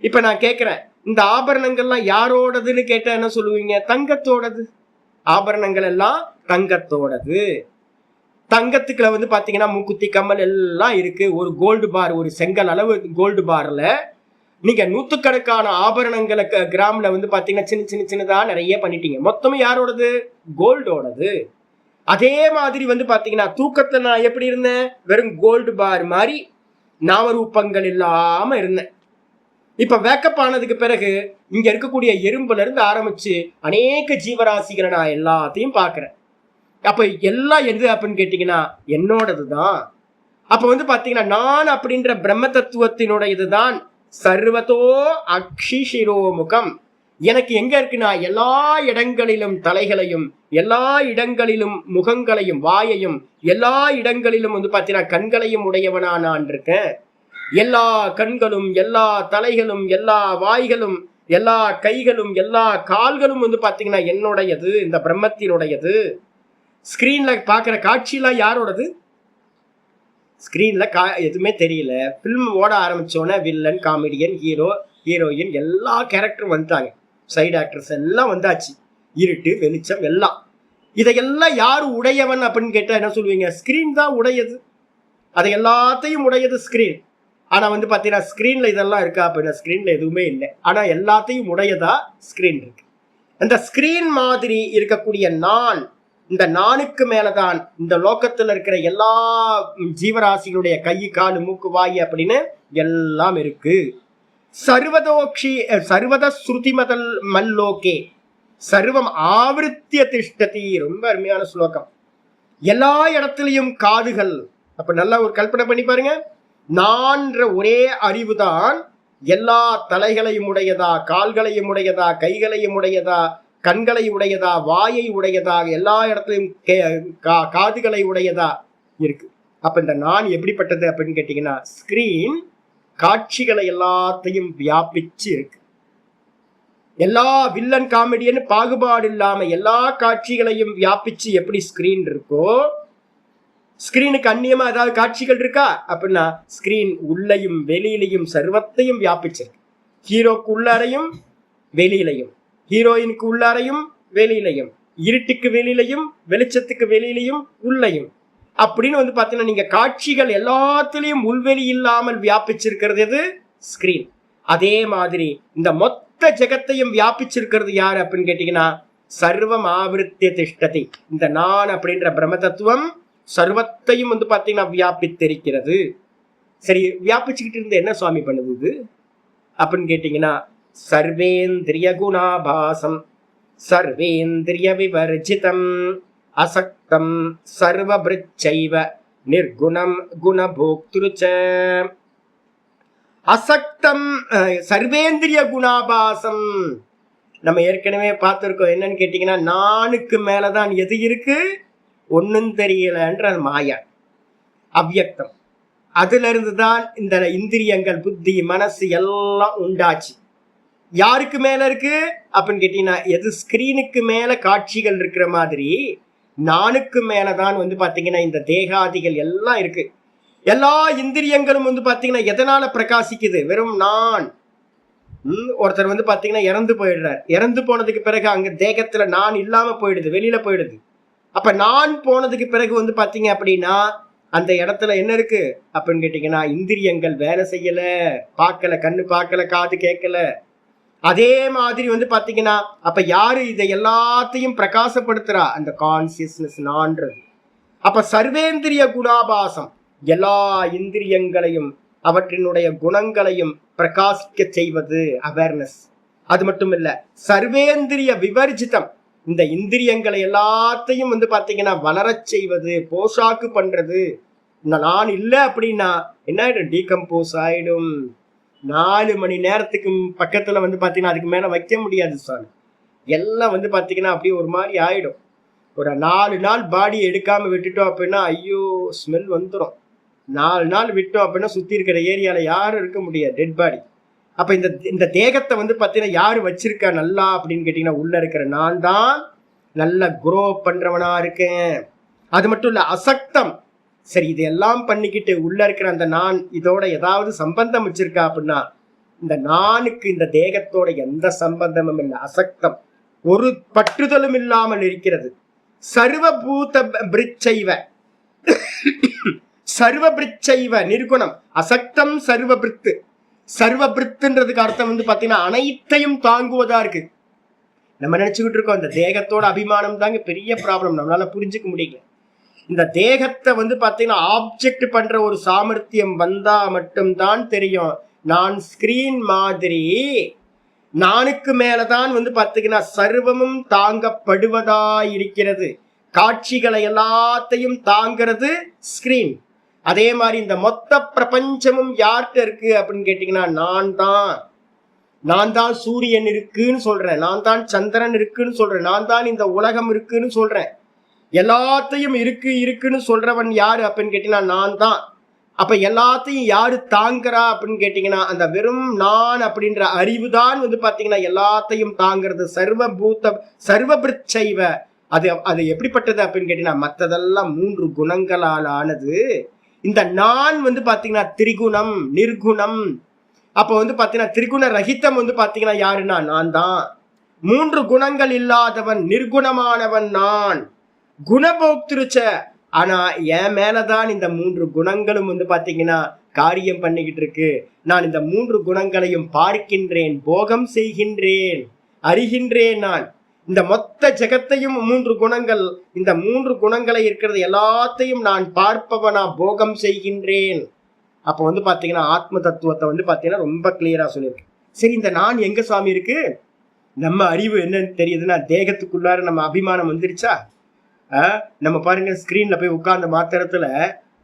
இப்ப நான் கேட்கிறேன், இந்த ஆபரணங்கள்லாம் யாரோடதுன்னு கேட்டா என்ன சொல்லுவீங்க, தங்கத்தோடது. ஆபரணங்கள் எல்லாம் தங்கத்தோடது. தங்கத்துக்குள்ள வந்து பாத்தீங்கன்னா மூக்குத்தி கம்மல் எல்லாம் இருக்கு. ஒரு கோல்டு பார், ஒரு செங்கல் அளவு கோல்டு பார்ல நீங்க நூத்துக்கணக்கான ஆபரணங்களை கிராம்ல வந்து பாத்தீங்கன்னா சின்ன சின்னதா நிறைய பண்ணிட்டீங்க. மொத்தமும் யாரோடது, கோல்டோடது. அதே மாதிரி வந்து பாத்தீங்கன்னா தூக்கத்துல நான் எப்படி இருந்தேன், வெறும் கோல்டு பார் மாதிரி நாமரூபங்கள் இல்லாம இருந்தேன். இப்ப வேக்கப் ஆனதுக்கு பிறகு இங்க இருக்கக்கூடிய எறும்புல இருந்து ஆரம்பிச்சு அநேக ஜீவராசிகளை நான் எல்லாத்தையும் பாக்குறேன். அப்ப எல்லாம் எது அப்படின்னு கேட்டீங்கன்னா என்னோடதுதான். அப்ப வந்து பாத்தீங்கன்னா நான் அப்படின்ற பிரம்ம தத்துவத்தினுடையதுதான் சர்வதோ அக்ஷிஷிரோமுகம். எனக்கு எங்க இருக்குன்னா எல்லா இடங்களிலும் தலைகளையும், எல்லா இடங்களிலும் முகங்களையும், வாயையும், எல்லா இடங்களிலும் வந்து பாத்தீங்கன்னா கண்களையும் உடையவனா நான் இருக்கேன். எல்லா கண்களும், எல்லா தலைகளும், எல்லா வாய்களும், எல்லா கைகளும், எல்லா கால்களும் வந்து பாத்தீங்கன்னா என்னுடையது, இந்த பிரம்மத்தினுடையது. ஸ்கிரீன்ல பாக்குற காட்சியெல்லாம் யாரோடது, ஸ்கிரீன்ல எதுவுமே தெரியல. பிலிம் ஓட ஆரம்பிச்சோன்னே வில்லன், காமெடியன், ஹீரோ, ஹீரோயின் எல்லா கேரக்டரும் வந்துட்டாங்க. சைடு ஆக்டர்ஸ் எல்லாம் வந்தாச்சு. இருட்டு வெளிச்சம் எல்லாம். இதையெல்லாம் யாரு உடையவன் அப்படின்னு கேட்டா என்ன சொல்லுவீங்க, ஸ்கிரீன் தான் உடையது. அதை எல்லாத்தையும் உடையது ஸ்கிரீன். ஆனா வந்து பாத்தீங்கன்னா ஸ்கிரீன்ல இதெல்லாம் இருக்கா அப்படின்னா ஸ்கிரீன்ல எதுவுமே இல்லை. ஆனா எல்லாத்தையும் உடையதா ஸ்கிரீன் இருக்கு. அந்த ஸ்கிரீன் மாதிரி இருக்கக்கூடிய நான், இந்த நானுக்கு மேலதான் இந்த லோகத்துல இருக்கிற எல்லா ஜீவராசிகளுடைய கை காலு மூக்கு வாய் அப்படின்னு எல்லாம் இருக்கு. சர்வதோக்ஷி சர்வத ஸ்ருதி மதல் மல்லோகே, சர்வம் ஆவருத்திய திஷ்டதி. ரொம்ப அருமையான ஸ்லோகம். எல்லா இடத்துலயும் காதுகள். அப்ப நல்லா ஒரு கல்பனை பண்ணி பாருங்க. நான்ற ஒரே அறிவுதான் எல்லா தலைகளையும் உடையதா, கால்களையும் உடையதா, கைகளையும் உடையதா, கண்களை உடையதா, வாயை உடையதா, எல்லா இடத்துலையும் காதுகளை உடையதா இருக்கு. அப்ப இந்த நான் எப்படிப்பட்டது அப்படின்னு கேட்டீங்கன்னா, ஸ்கிரீன் காட்சிகளை எல்லாத்தையும் வியாபிச்சு இருக்கு. எல்லா வில்லன் காமெடியன்னு பாகுபாடு இல்லாம எல்லா காட்சிகளையும் வியாபிச்சு எப்படி ஸ்கிரீன் இருக்கோ, ஸ்கிரீனுக்கு அந்நியமா ஏதாவது காட்சிகள் இருக்கா அப்படின்னா, ஸ்கிரீன் உள்ளையும் வெளியிலையும் சர்வத்தையும் வியாபிச்சிருக்கு. ஹீரோக்கு உள்ளாரையும் வெளியிலையும், ஹீரோயினுக்கு உள்ளாரையும் வெளியிலையும், இருட்டுக்கு வெளியிலையும், வெளிச்சத்துக்கு வெளியிலையும், உள்ளையும் அப்படின்னு பாத்தீங்கன்னா, நீங்க காட்சிகள் எல்லாத்திலையும் உள்வெளி இல்லாமல் வியாபிச்சிருக்கிறது எது? ஸ்கிரீன். அதே மாதிரி இந்த மொத்த ஜெகத்தையும் வியாபிச்சிருக்கிறது யாரு அப்படின்னு கேட்டீங்கன்னா, சர்வம் ஆவிருத்திய திஷ்டதி. இந்த நான் அப்படின்ற பிரம்ம தத்துவம் சர்வத்தையும் பாத்தீங்கன்னா வியாபித்திருக்கிறது. சரி, வியாபிச்சுக்கிட்டு இருந்த என்ன சுவாமி பண்ணுது அப்படின்னு கேட்டீங்கன்னா, சர்வேந்திரிய குணாபாசம் சர்வேந்திரிய விவர்ஜிதம் அசக்தம் சர்வபிருச்சைவ நிர்குணம் குணபோக்துருச்ச. அசக்தம் சர்வேந்திரிய குணாபாசம். நம்ம ஏற்கனவே பார்த்திருக்கோம். என்னன்னு கேட்டீங்கன்னா, நானுக்கு மேலதான் எது இருக்கு? ஒன்னும் தெரியலன்ற மாயா, அவ்யக்தம். அதுல இருந்துதான் இந்த இந்திரியங்கள், புத்தி, மனசு எல்லாம் உண்டாச்சு. யாருக்கு மேல இருக்கு அப்படின்னு கேட்டீங்கன்னா, எது ஸ்கிரீனுக்கு மேல காட்சிகள் இருக்கிற மாதிரி நானுக்கு மேலதான் பாத்தீங்கன்னா இந்த தேகாதிகள் எல்லாம் இருக்கு. எல்லா இந்திரியங்களும் பாத்தீங்கன்னா எதனால பிரகாசிக்குது? வெறும் நான். ஒருத்தர் பாத்தீங்கன்னா இறந்து போயிடுறார். இறந்து போனதுக்கு பிறகு அங்க தேகத்துல நான் இல்லாம போயிடுது, வெளியில போயிடுது. அப்ப நான் போனதுக்கு பிறகு பாத்தீங்க அப்படின்னா அந்த இடத்துல என்ன இருக்கு அப்படின்னு கேட்டீங்கன்னா, இந்திரியங்கள் வேலை செய்யல, பார்க்கல, கண்ணு பார்க்கல, காது கேட்கல. அதே மாதிரி பாத்தீங்கன்னா அப்ப யாரு இதை எல்லாத்தையும் பிரகாசப்படுத்துறா? அந்த கான்சியஸ்னஸ் நான்றது. அப்ப சர்வேந்திரிய குணாபாசம் எல்லா இந்திரியங்களையும் அவற்றினுடைய குணங்களையும் பிரகாசிக்க செய்வது அவேர்னஸ். அது மட்டும் இல்ல, சர்வேந்திரிய விவர்ஜிதம், இந்த இந்திரியங்களை எல்லாத்தையும் பாத்தீங்கன்னா வளரச் செய்வது, போஷாக்கு பண்றது. நான் இல்லை அப்படின்னா என்ன ஆயிடும்? டீகம்போஸ் ஆயிடும். 4 மணி நேரத்துக்கு பக்கத்துல பாத்தீங்கன்னா அதுக்கு மேல வைக்க முடியாது சார். எல்லாம் பாத்தீங்கன்னா அப்படியே ஒரு மாதிரி ஆயிடும். ஒரு 4 நாள் பாடி எடுக்காம விட்டுட்டோம் அப்படின்னா ஐயோ ஸ்மெல் வந்துடும். 4 நாள் விட்டோம் அப்படின்னா சுத்தி இருக்கிற ஏரியால யாரும் இருக்க முடியாது, டெட் பாடி. அப்ப இந்த தேகத்தை பாத்தீங்கன்னா யாரு வச்சிருக்கா நல்லா அப்படின்னு கேட்டீங்கன்னா, உள்ள இருக்கிற நான் தான் நல்ல குரோ பண்றவனா இருக்கேன். அது மட்டும் இல்ல, அசக்தம். சரி, இதெல்லாம் பண்ணிக்கிட்டு உள்ள இருக்கிற அந்த நான் இதோட ஏதாவது சம்பந்தம் வச்சிருக்கா அப்படின்னா, இந்த நானுக்கு இந்த தேகத்தோட எந்த சம்பந்தமும் இல்லை. அசக்தம், ஒரு பற்றுதலும் இல்லாமல் இருக்கிறது. சர்வபூத பிரிச்சைவ சர்வபிரிச்சைவ நிர்குணம் அசக்தம் சர்வபிரித்து. சர்வபிரித்துன்றதுக்கு அர்த்தம் பாத்தீங்கன்னா அனைத்தையும் தாங்குவதா இருக்கு. நம்ம நினைச்சுக்கிட்டு இருக்கோம் இந்த தேகத்தோட அபிமானம் தாங்க பெரிய ப்ராப்ளம். நம்மளால புரிஞ்சுக்க முடியல. இந்த தேகத்தை பாத்தீங்கன்னா ஆப்ஜெக்ட் பண்ற ஒரு சாமர்த்தியம் வந்தா மட்டும்தான் தெரியும். நான் ஸ்கிரீன் மாதிரி நானுக்கு மேலதான் பாத்தீங்கன்னா சர்வமும் தாங்கப்படுவதா இருக்கிறது. காட்சிகளை எல்லாத்தையும் தாங்கிறது ஸ்கிரீன். அதே மாதிரி இந்த மொத்த பிரபஞ்சமும் யார்கிட்ட இருக்கு அப்படின்னு கேட்டீங்கன்னா, நான் தான் சூரியன் இருக்குன்னு சொல்றேன், நான் தான் சந்திரன் இருக்குன்னு சொல்றேன், நான் தான் இந்த உலகம் இருக்குன்னு சொல்றேன். எல்லாத்தையும் இருக்குன்னு சொல்றவன் யாரு அப்படின்னு கேட்டீங்கன்னா நான் தான். அப்ப எல்லாத்தையும் யாரு தாங்குறா அப்படின்னு கேட்டீங்கன்னா, அந்த வெறும் நான் அப்படின்ற அறிவு தான் பாத்தீங்கன்னா எல்லாத்தையும் தாங்கிறது. சர்வபிருச்சைவ. அது எப்படிப்பட்டது அப்படின்னு கேட்டீங்கன்னா, மற்றதெல்லாம் 3 குணங்களால் ஆனது. இந்த நான் பாத்தீங்கன்னா திரிகுணம், நிர்குணம். அப்ப பாத்தீங்கன்னா திரிகுண ரஹிதம் பாத்தீங்கன்னா யாருன்னா நான் தான். 3 குணங்கள் இல்லாதவன், நிர்குணமானவன் நான். குணபோக்திருச்ச. ஆனா என் மேலதான் இந்த 3 குணங்களும் பாத்தீங்கன்னா காரியம் பண்ணிக்கிட்டு இருக்கு. நான் இந்த 3 குணங்களையும் பார்க்கின்றேன், போகம் செய்கின்றேன், அறிகின்றேன். நான் இந்த மொத்த ஜெகத்தையும் 3 குணங்கள், இந்த 3 குணங்களை இருக்கிறது எல்லாத்தையும் நான் பார்ப்பவனா, போகம் செய்கின்றேன். அப்ப பாத்தீங்கன்னா ஆத்ம தத்துவத்தை பாத்தீங்கன்னா ரொம்ப கிளியரா சொல்லியிருக்கு. சரி, இந்த நான் எங்க சுவாமி இருக்கு? நம்ம அறிவு என்னன்னு தெரியுதுன்னா தேகத்துக்குள்ளார நம்ம அபிமானம் வந்துருச்சா. நம்ம பாருங்க ஸ்கிரீன்ல போய் உட்கார்ந்த மாத்திரத்துல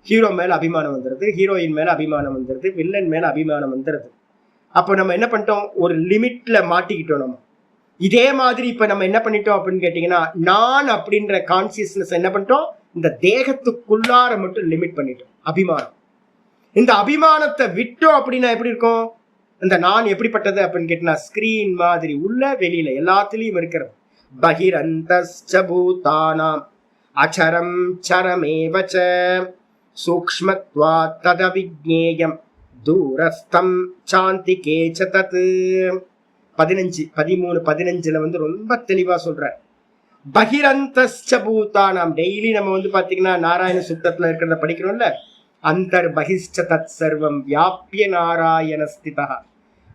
ஹீரோ மேல அபிமானம் வந்துடுது, ஹீரோயின் மேல அபிமானம் வந்துடுது, வில்லன் மேல அபிமானம் வந்துடுது. அப்போ நம்ம என்ன பண்ணிட்டோம், ஒரு லிமிட்ல மாட்டிக்கிட்டோம். நம்ம இதே மாதிரி இப்ப நம்ம என்ன பண்ணிட்டோம் அப்படின்னு கேட்டீங்கன்னா, நான் அப்படின்ற கான்சியஸ்னஸ் என்ன பண்ணிட்டோம், இந்த தேகத்துக்குள்ளார மட்டும் லிமிட் பண்ணிட்டோம் அபிமானம். இந்த அபிமானத்தை விட்டோம் அப்படின்னா எப்படி இருக்கும், இந்த நான் எப்படிப்பட்டது அப்படின்னு கேட்டா ஸ்கிரீன் மாதிரி உள்ள வெளியில எல்லாத்துலயும் இருக்கிறது. பகிரந்தஸ்ச பூதானாம் அச்சரம் சரமேவச சூக்ஷ்மத்வாத் ததவிஜ்ஞேயம் தூரஸ்தம் சாந்திகேச தத். 15, 13, 15 ரொம்ப தெளிவா சொல்ற. பகிரந்தஸ்ச பூதானாம், டெய்லி நம்ம பாத்தீங்கன்னா நாராயண சுத்தத்துல இருக்கிறத படிக்கிறோம்ல. அந்தர் பகிஷ்ட தத் சர்வம் வியாபிய நாராயண ஸ்திதா.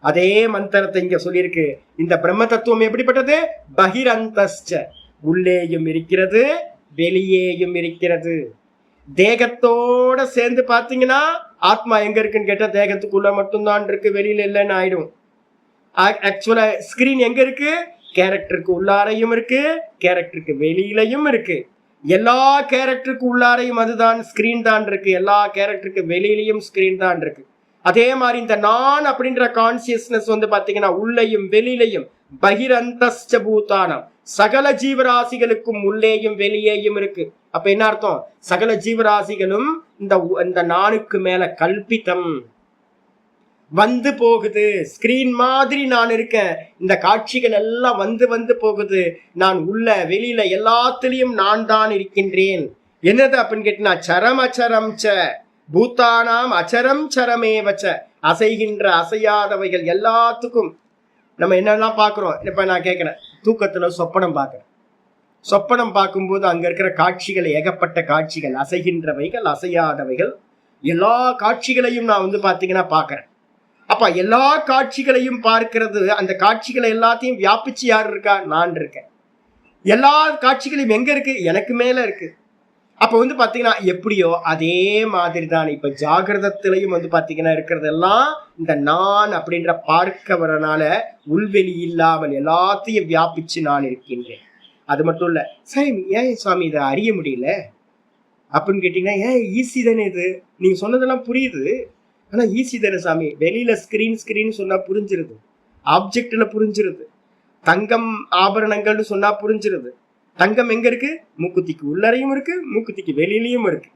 அதே மந்திரத்தை இங்க சொல்லியிருக்கு. இந்த பிரம்ம தத்துவம் எப்படிப்பட்டது, பகிரந்தஸ்ச, உள்ளேயும் இருக்கிறது வெளியேயும் இருக்கிறது. தேகத்தோட சேர்ந்து பாத்தீங்கன்னா ஆத்மா எங்க இருக்குன்னு கேட்டா தேகத்துக்குள்ள மட்டும்தான் இருக்கு, வெளியில இல்லைன்னு ஆயிடும். ஆக்சுவலா ஸ்கிரீன் எங்க இருக்கு, கேரக்டருக்கு உள்ளாரையும் இருக்கு, கேரக்டருக்கு வெளியிலையும் இருக்கு. எல்லா கேரக்டருக்கு உள்ளாரையும் அதுதான் ஸ்கிரீன் தான் இருக்கு, எல்லா கேரக்டருக்கு வெளியிலையும் ஸ்கிரீன் தான் இருக்கு. அதே மாதிரி இந்த நான் அப்படின்ற கான்சியஸ்னஸ் பாத்தீங்கன்னா உள்ளேயும் வெளியிலையும் பகிரந்தஸ்ச பூதானம், சகல ஜீவராசிகளுக்கும் உள்ளேயும் வெளியேயும் இருக்கு. அப்ப என்ன அர்த்தம், சகல ஜீவராசிகளும் இந்த நானுக்கு மேல கல்பித்தம் வந்து போகுது. ஸ்கிரீன் மாதிரி நான் இருக்கேன், இந்த காட்சிகள் எல்லாம் வந்து போகுது. நான் உள்ள வெளியில எல்லாத்திலையும் நான் தான் இருக்கின்றேன். என்னது அப்படின்னு கேட்டீங்கன்னா சரம் அச்சரம் ச பூத்தானாம் அச்சரம் சரமேவச்ச, அசைகின்ற அசையாதவைகள் எல்லாத்துக்கும். நம்ம என்னெல்லாம் பாக்குறோம், இப்ப நான் கேட்கிறேன், தூக்கத்துல சொப்பனம் பார்க்கிறேன். சொப்பனம் பார்க்கும்போது அங்க இருக்கிற காட்சிகள் ஏகப்பட்ட காட்சிகள், அசைகின்றவைகள் அசையாதவைகள் எல்லா காட்சிகளையும் நான் பாத்தீங்கன்னா பாக்குறேன். அப்ப எல்லா காட்சிகளையும் பார்க்கிறது, அந்த காட்சிகளை எல்லாத்தையும் வியாபிச்சு யார் இருக்கா, நான் இருக்கேன். எல்லா காட்சிகளையும் எங்க இருக்கு, எனக்கு மேல இருக்கு. அப்ப பாத்தீங்கன்னா எப்படியோ அதே மாதிரி தான் இப்ப ஜாகிரதத்திலையும் பாத்தீங்கன்னா இருக்கிறதெல்லாம் இந்த நான் அப்படின்ற பார்க்க வரனால உள்வெளி இல்லாமல் எல்லாத்தையும் வியாபிச்சு நான் இருக்கின்றேன். அது மட்டும் இல்ல, சரி ஏன் சுவாமி இதை அறிய முடியல அப்படின்னு கேட்டீங்கன்னா, ஏன் ஈஸி தானே இது, நீங்க சொன்னதெல்லாம் புரியுது, ஆனா ஈஸி தானே சாமி. வெளியில ஸ்கிரீன் சொன்னா புரிஞ்சிருது, ஆப்ஜெக்ட்ல புரிஞ்சிருது, தங்கம் ஆபரணங்கள்னு சொன்னா புரிஞ்சிருது. தங்கம் எங்க இருக்கு, மூக்குத்திக்கு உள்ளரையும் இருக்கு, மூக்குத்திக்கு வெளியிலையும் இருக்கு.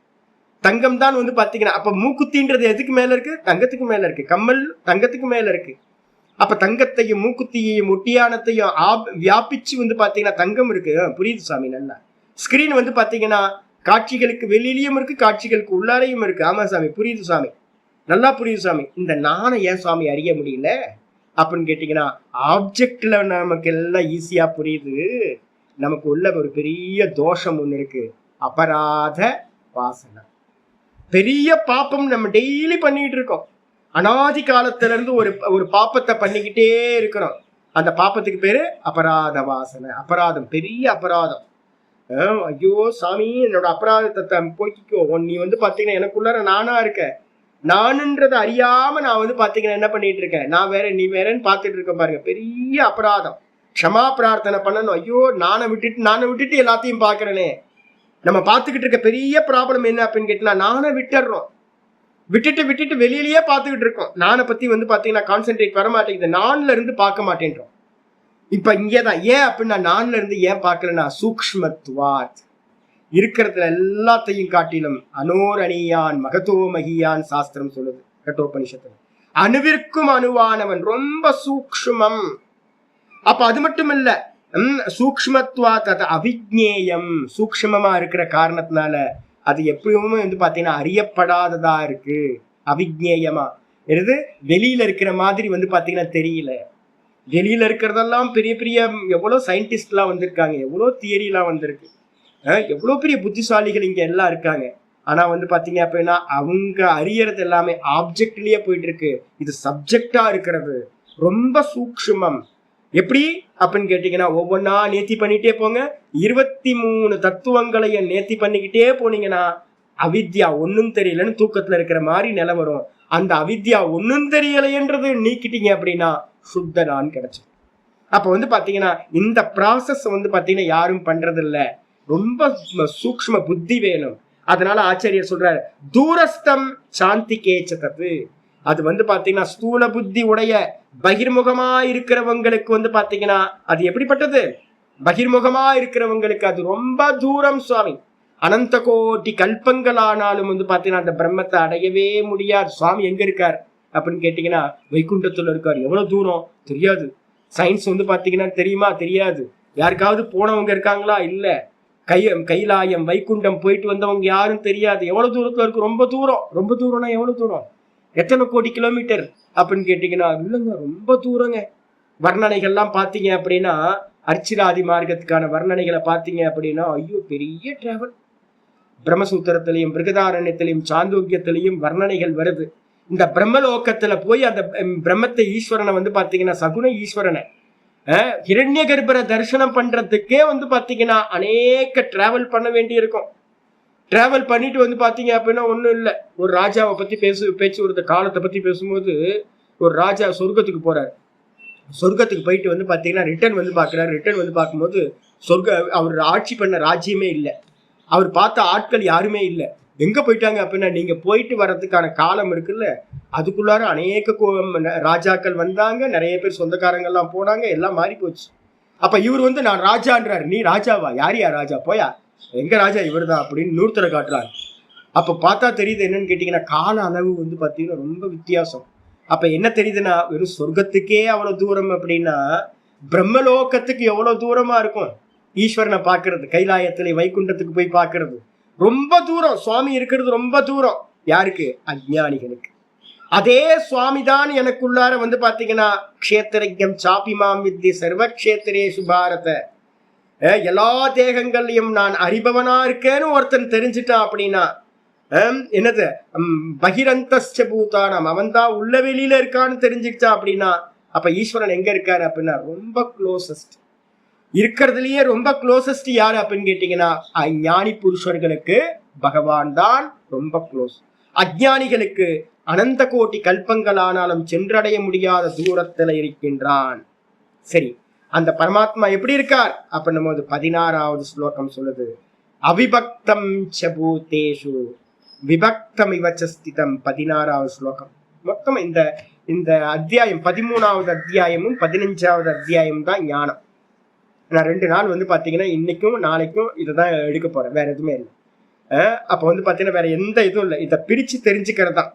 தங்கம் தான் பாத்தீங்கன்னா, அப்ப மூக்குத்தின்றது எதுக்கு மேல இருக்கு, தங்கத்துக்கு மேல இருக்கு. கம்மல் தங்கத்துக்கு மேல இருக்கு. அப்ப தங்கத்தையும் மூக்குத்தியையும் ஒட்டியானத்தையும் வியாபிச்சு பாத்தீங்கன்னா தங்கம் இருக்கு. புரியுது சாமி நல்லா. ஸ்கிரீன் பாத்தீங்கன்னா காட்சிகளுக்கு வெளியிலையும் இருக்கு, காட்சிகளுக்கு உள்ளாரையும் இருக்கு. ஆமா சாமி புரியுது சாமி, நல்லா புரியுது சாமி. இந்த நானை ஏன் சுவாமி அறிய முடியல அப்படின்னு கேட்டீங்கன்னா, ஆப்ஜெக்ட்ல நமக்கு எல்லாம் ஈஸியா புரியுது. நமக்கு உள்ள ஒரு பெரிய தோஷம் ஒண்ணு இருக்கு, அபராத வாசனை. பெரிய பாப்பம் நம்ம டெய்லி பண்ணிட்டு இருக்கோம். அனாதி காலத்துல இருந்து ஒரு பாப்பத்தை பண்ணிக்கிட்டே இருக்கிறோம். அந்த பாப்பத்துக்கு பேரு அபராத வாசனை. அபராதம், பெரிய அபராதம். ஐயோ சாமி என்னோட அபராதத்தை போக்கிக்கோ. நீ பாத்தீங்கன்னா எனக்குள்ளார நானா இருக்க, நானுன்றதை அறியாம நான் பாத்தீங்கன்னா என்ன பண்ணிட்டு இருக்கேன், நான் வேற நீ வேறன்னு பாத்துட்டு இருக்கேன் பாருங்க. பெரிய அபராதம். க்ஷமா பிரார்த்தனை பண்ணணும். ஐயோ நானை விட்டுட்டு எல்லாத்தையும் பாக்குறேனே. நம்ம பார்த்துக்கிட்டு இருக்க பெரிய ப்ராப்ளம் என்ன அப்படின்னு கேட்டா, நானை விட்டுறோம். விட்டுட்டு வெளியிலேயே பார்த்துக்கிட்டு இருக்கோம். நானை பத்தி பாத்தீங்கன்னா கான்சென்ட்ரேட் வர மாட்டேங்குது. நான்ல இருந்து பார்க்க மாட்டேன்றோம். இப்ப இங்கேதான் ஏன் அப்படின்னா, நான்ல இருந்து ஏன் பார்க்கலன்னா சூக்ஷ்மத்வாத், இருக்கிறதுல எல்லாத்தையும் காட்டிலும் அனோரணியான் மகதோ மகியான் சாஸ்திரம் சொல்லுது கட்டோபனிஷத்துல. அணுவிற்கும் அணுவானவன், ரொம்ப சூக்ஷ்மம். அப்ப அது மட்டும் இல்ல, சூக்ஷ்மத்வாத் அது அவிஜ்ஞேயம், சூக்ஷ்மமா இருக்கிற காரணத்தினால அது எப்பவுமே பாத்தீங்கன்னா அறியப்படாததா இருக்கு, அவிஜ்ஞேயமா. எது வெளியில இருக்கிற மாதிரி பாத்தீங்கன்னா தெரியல. வெளியில இருக்கிறதெல்லாம் பெரிய பெரிய எவ்வளவு சயின்டிஸ்ட் எல்லாம் வந்திருக்காங்க, எவ்வளவு தியரி எல்லாம் வந்திருக்கு, எவ்வளவு பெரிய புத்திசாலிகள் இங்க எல்லாம் இருக்காங்க. ஆனா பாத்தீங்க அப்படின்னா அவங்க அறியறது எல்லாமே ஆப்ஜெக்ட்லயே போயிட்டு இருக்கு. இது சப்ஜெக்டா இருக்கிறது ரொம்ப சூக்ஷ்மம். எப்படி அப்படின்னு கேட்டீங்கன்னா, ஒவ்வொன்னா நேர்த்தி பண்ணிட்டே போங்க. 23 தத்துவங்களையும் நேர்த்தி பண்ணிக்கிட்டே போனீங்கன்னா அவித்யா ஒன்னும் தெரியலன்னு தூக்கத்துல இருக்கிற மாதிரி நிலை வரும். அந்த அவித்யா ஒன்னும் தெரியலைன்றது நீக்கிட்டீங்க அப்படின்னா சுத்த நான் கிடைச்சு. அப்ப வந்து பாத்தீங்கன்னா இந்த ப்ராசஸ் வந்து பாத்தீங்கன்னா யாரும் பண்றது இல்ல, ரொம்ப சூக்ஷ்ம புத்தி வேணும். அதனால ஆச்சாரியர் சொல்றாரு தூரஸ்தம் சாந்தி கேச்சது. அது வந்து பாத்தீங்கன்னா ஸ்தூல புத்தி உடைய பகிர்முகமா இருக்கிறவங்களுக்கு வந்து பாத்தீங்கன்னா அது எப்படிப்பட்டது, பகிர்முகமா இருக்கிறவங்களுக்கு அது ரொம்ப தூரம் சுவாமி. அனந்த கோட்டி கல்பங்கள் ஆனாலும் வந்து பாத்தீங்கன்னா அந்த பிரம்மத்தை அடையவே முடியாது. சுவாமி எங்க இருக்கார் அப்படின்னு கேட்டீங்கன்னா வைகுண்டத்துல இருக்காரு. எவ்வளவு தூரம் தெரியாது. சயின்ஸ் வந்து பாத்தீங்கன்னா தெரியுமா, தெரியாது. யாருக்காவது போனவங்க இருக்காங்களா, இல்ல. கைலாயம் வைகுண்டம் போயிட்டு வந்தவங்க யாரும் தெரியாது. எவ்வளவு தூரத்துல இருக்கு, ரொம்ப தூரம். ரொம்ப தூரம்னா எவ்வளவு தூரம், எத்தனை கோடி கிலோமீட்டர் அப்படின்னு கேட்டீங்கன்னா இல்லைங்க, ரொம்ப தூரங்க. வர்ணனைகள்லாம் பாத்தீங்க அப்படின்னா அர்ச்சிராதி மார்க்கத்துக்கான வர்ணனைகளை பாத்தீங்க அப்படின்னா ஐயோ பெரிய டிராவல். பிரம்மசூத்திரத்திலையும் பிருகதாரண்யத்திலையும் சாந்தோக்கியத்திலையும் வர்ணனைகள் வருது. இந்த பிரம்மலோகத்துல போய் அந்த பிரம்மத்தை ஈஸ்வரனை வந்து பாத்தீங்கன்னா சகுன ஈஸ்வரனை ஹிரண்ய கர்ப்பரை தரிசனம் பண்றதுக்கே வந்து பாத்தீங்கன்னா அநேக டிராவல் பண்ண வேண்டி இருக்கும். டிராவல் பண்ணிட்டு வந்து பாத்தீங்க அப்படின்னா ஒண்ணும் இல்லை. ஒரு ராஜாவை பத்தி பேச்சு ஒரு காலத்தை பத்தி பேசும்போது ஒரு ராஜா சொர்க்கத்துக்கு போறாரு. சொர்க்கத்துக்கு போயிட்டு வந்து பாத்தீங்கன்னா ரிட்டர்ன் வந்து பாக்குறாரு. ரிட்டர்ன் வந்து பார்க்கும்போது அவர் ஆட்சி பண்ண ராஜ்யமே இல்லை, அவர் பார்த்த ஆட்கள் யாருமே இல்லை. எங்க போயிட்டாங்க அப்படின்னா நீங்க போயிட்டு வர்றதுக்கான காலம் இருக்குல்ல, அதுக்குள்ளார அநேக ராஜாக்கள் வந்தாங்க, நிறைய பேர் சொந்தக்காரங்கள்லாம் போனாங்க, எல்லாம் மாறி போச்சு. அப்ப இவர் வந்து நான் ராஜான்றாரு. நீ ராஜாவா, யாரியா ராஜா, போயா, எங்க ராஜா இவர் தான் அப்படின்னு நூறுத்தரை காட்டுறாரு. அப்ப பார்த்தா தெரியுது என்னன்னு கேட்டீங்கன்னா கால அளவு வந்து பாத்தீங்கன்னா ரொம்ப வித்தியாசம். அப்ப என்ன தெரியுதுன்னா வெறும் சொர்க்கத்துக்கே அவ்வளவு தூரம் அப்படின்னா பிரம்மலோகத்துக்கு எவ்வளவு தூரமா இருக்கும். ஈஸ்வரனை பாக்குறது, கைலாயத்திலே வைகுண்டத்துக்கு போய் பாக்குறது ரொம்ப தூரம். சுவாமி இருக்கிறது ரொம்ப தூரம். யாருக்கு, அஜ்ஞானிகளுக்கு. அதே சுவாமி தான் எனக்குள்ளார வந்து பாத்தீங்கன்னா க்ஷேத்திரஜம் சாபிமாம் வித்தி சர்வக்ஷேத்திரேஷு பாரத, எல்லா தேகங்கள்லயும் நான் அறிபவனா இருக்கேன்னு ஒருத்தன் தெரிஞ்சுட்டான் அப்படின்னா என்னது பகிரந்த பூதானம், அவன் தான் உள்ள வெளியில இருக்கான்னு தெரிஞ்சுக்கிட்டான் அப்படின்னா அப்ப ஈஸ்வரன் எங்க இருக்காரு அப்படின்னா ரொம்ப க்ளோசஸ்ட். இருக்கிறதுலயே ரொம்ப க்ளோசஸ்ட் யாரு அப்படின்னு கேட்டீங்கன்னா ஞானி புருஷர்களுக்கு பகவான் தான் ரொம்ப க்ளோஸ். அஜ்ஞானிகளுக்கு அனந்த கோட்டி கல்பங்கள் ஆனாலும் சென்றடைய முடியாத தூரத்துல இருக்கின்றான். சரி, அந்த பரமாத்மா எப்படி இருக்கார் அப்படின்னு நம்ம 16வது ஸ்லோகம் சொல்லுது, அவிபக்தம் சபூதேஷு விபக்தம் இவச்சஸ்திதம். 16வது ஸ்லோகம். மொத்தம் இந்த அத்தியாயம் 13வது அத்தியாயமும் 15வது அத்தியாயம் தான் ஞானம். நான் 2 நாள் வந்து பாத்தீங்கன்னா இன்னைக்கும் நாளைக்கும் இதைதான் எடுக்க போறேன், வேற எதுவுமே இல்லை. அப்ப வந்து பாத்தீங்கன்னா வேற எந்த இதுவும் இல்லை, இதை பிரிச்சு தெரிஞ்சுக்கிறது தான்.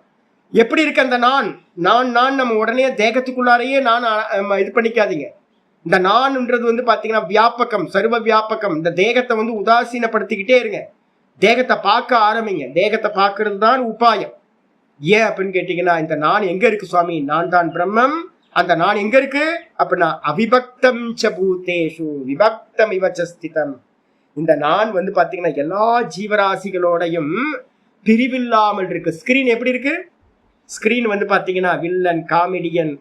எப்படி இருக்கு அந்த நான் நம்ம உடனே தேகத்துக்குள்ளாரையே நான் இது பண்ணிக்காதீங்க. இந்த நான்ன்றது வந்து பாத்தீங்கன்னா வியாபகம், சர்வ வியாபகம். இந்த தேகத்தை வந்து உதாசீனப்படுத்திக்கிட்டே இருங்க. தேகத்தை பார்க்க ஆரம்பிங்க. தேகத்தை பார்க்கறது தான் உபாயம். ஏன் அப்படின்னு கேட்டீங்கன்னா இந்த நான் எங்க இருக்கு சுவாமி, நான் தான் பிரம்மம். அந்த நான் எங்க இருக்கு அப்படின்னா அவிபக்தம் சபூதேஷு விபக்தம் இவச்சஸ்திதம். இந்த நான் வந்து பாத்தீங்கன்னா எல்லா ஜீவராசிகளோடையும் பிரிவில்லாமல் இருக்கு. ஸ்கிரீன் எப்படி இருக்கு, ஸ்கிரீன் வந்து பாத்தீங்கன்னா வில்லன், காமெடியன்,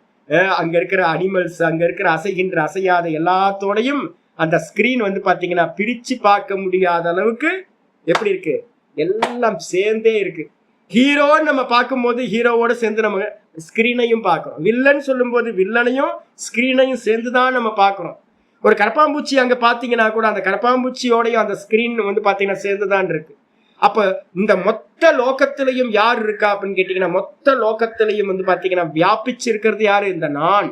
அங்க இருக்கிற அனிமல்ஸ், அங்க இருக்கிற அசைகின்ற அசையாத எல்லாத்தோடையும் அந்த ஸ்கிரீன் வந்து பாத்தீங்கன்னா பிரிச்சு பார்க்க முடியாத அளவுக்கு எப்படி இருக்கு, எல்லாம் சேர்ந்தே இருக்கு. ஹீரோன்னு நம்ம பார்க்கும்போது ஹீரோவோட சேர்ந்து நம்ம ஸ்கிரீனையும் பார்க்கிறோம். வில்லன் சொல்லும் போது வில்லனையும் ஸ்கிரீனையும் சேர்ந்துதான் நம்ம பார்க்கிறோம். ஒரு கரப்பாம்பூச்சி அங்க பாத்தீங்கன்னா கூட அந்த கரப்பாம்பூச்சியோடையும் அந்த ஸ்கிரீன் வந்து பாத்தீங்கன்னா சேர்ந்துதான் இருக்கு. அப்ப இந்த மொத்த லோகத்திலையும் யார் இருக்கா அப்படின்னு கேட்டீங்கன்னா மொத்த லோகத்திலையும் வந்து பாத்தீங்கன்னா வியாபிச்சு இருக்கிறது யாரு, இந்த நான்.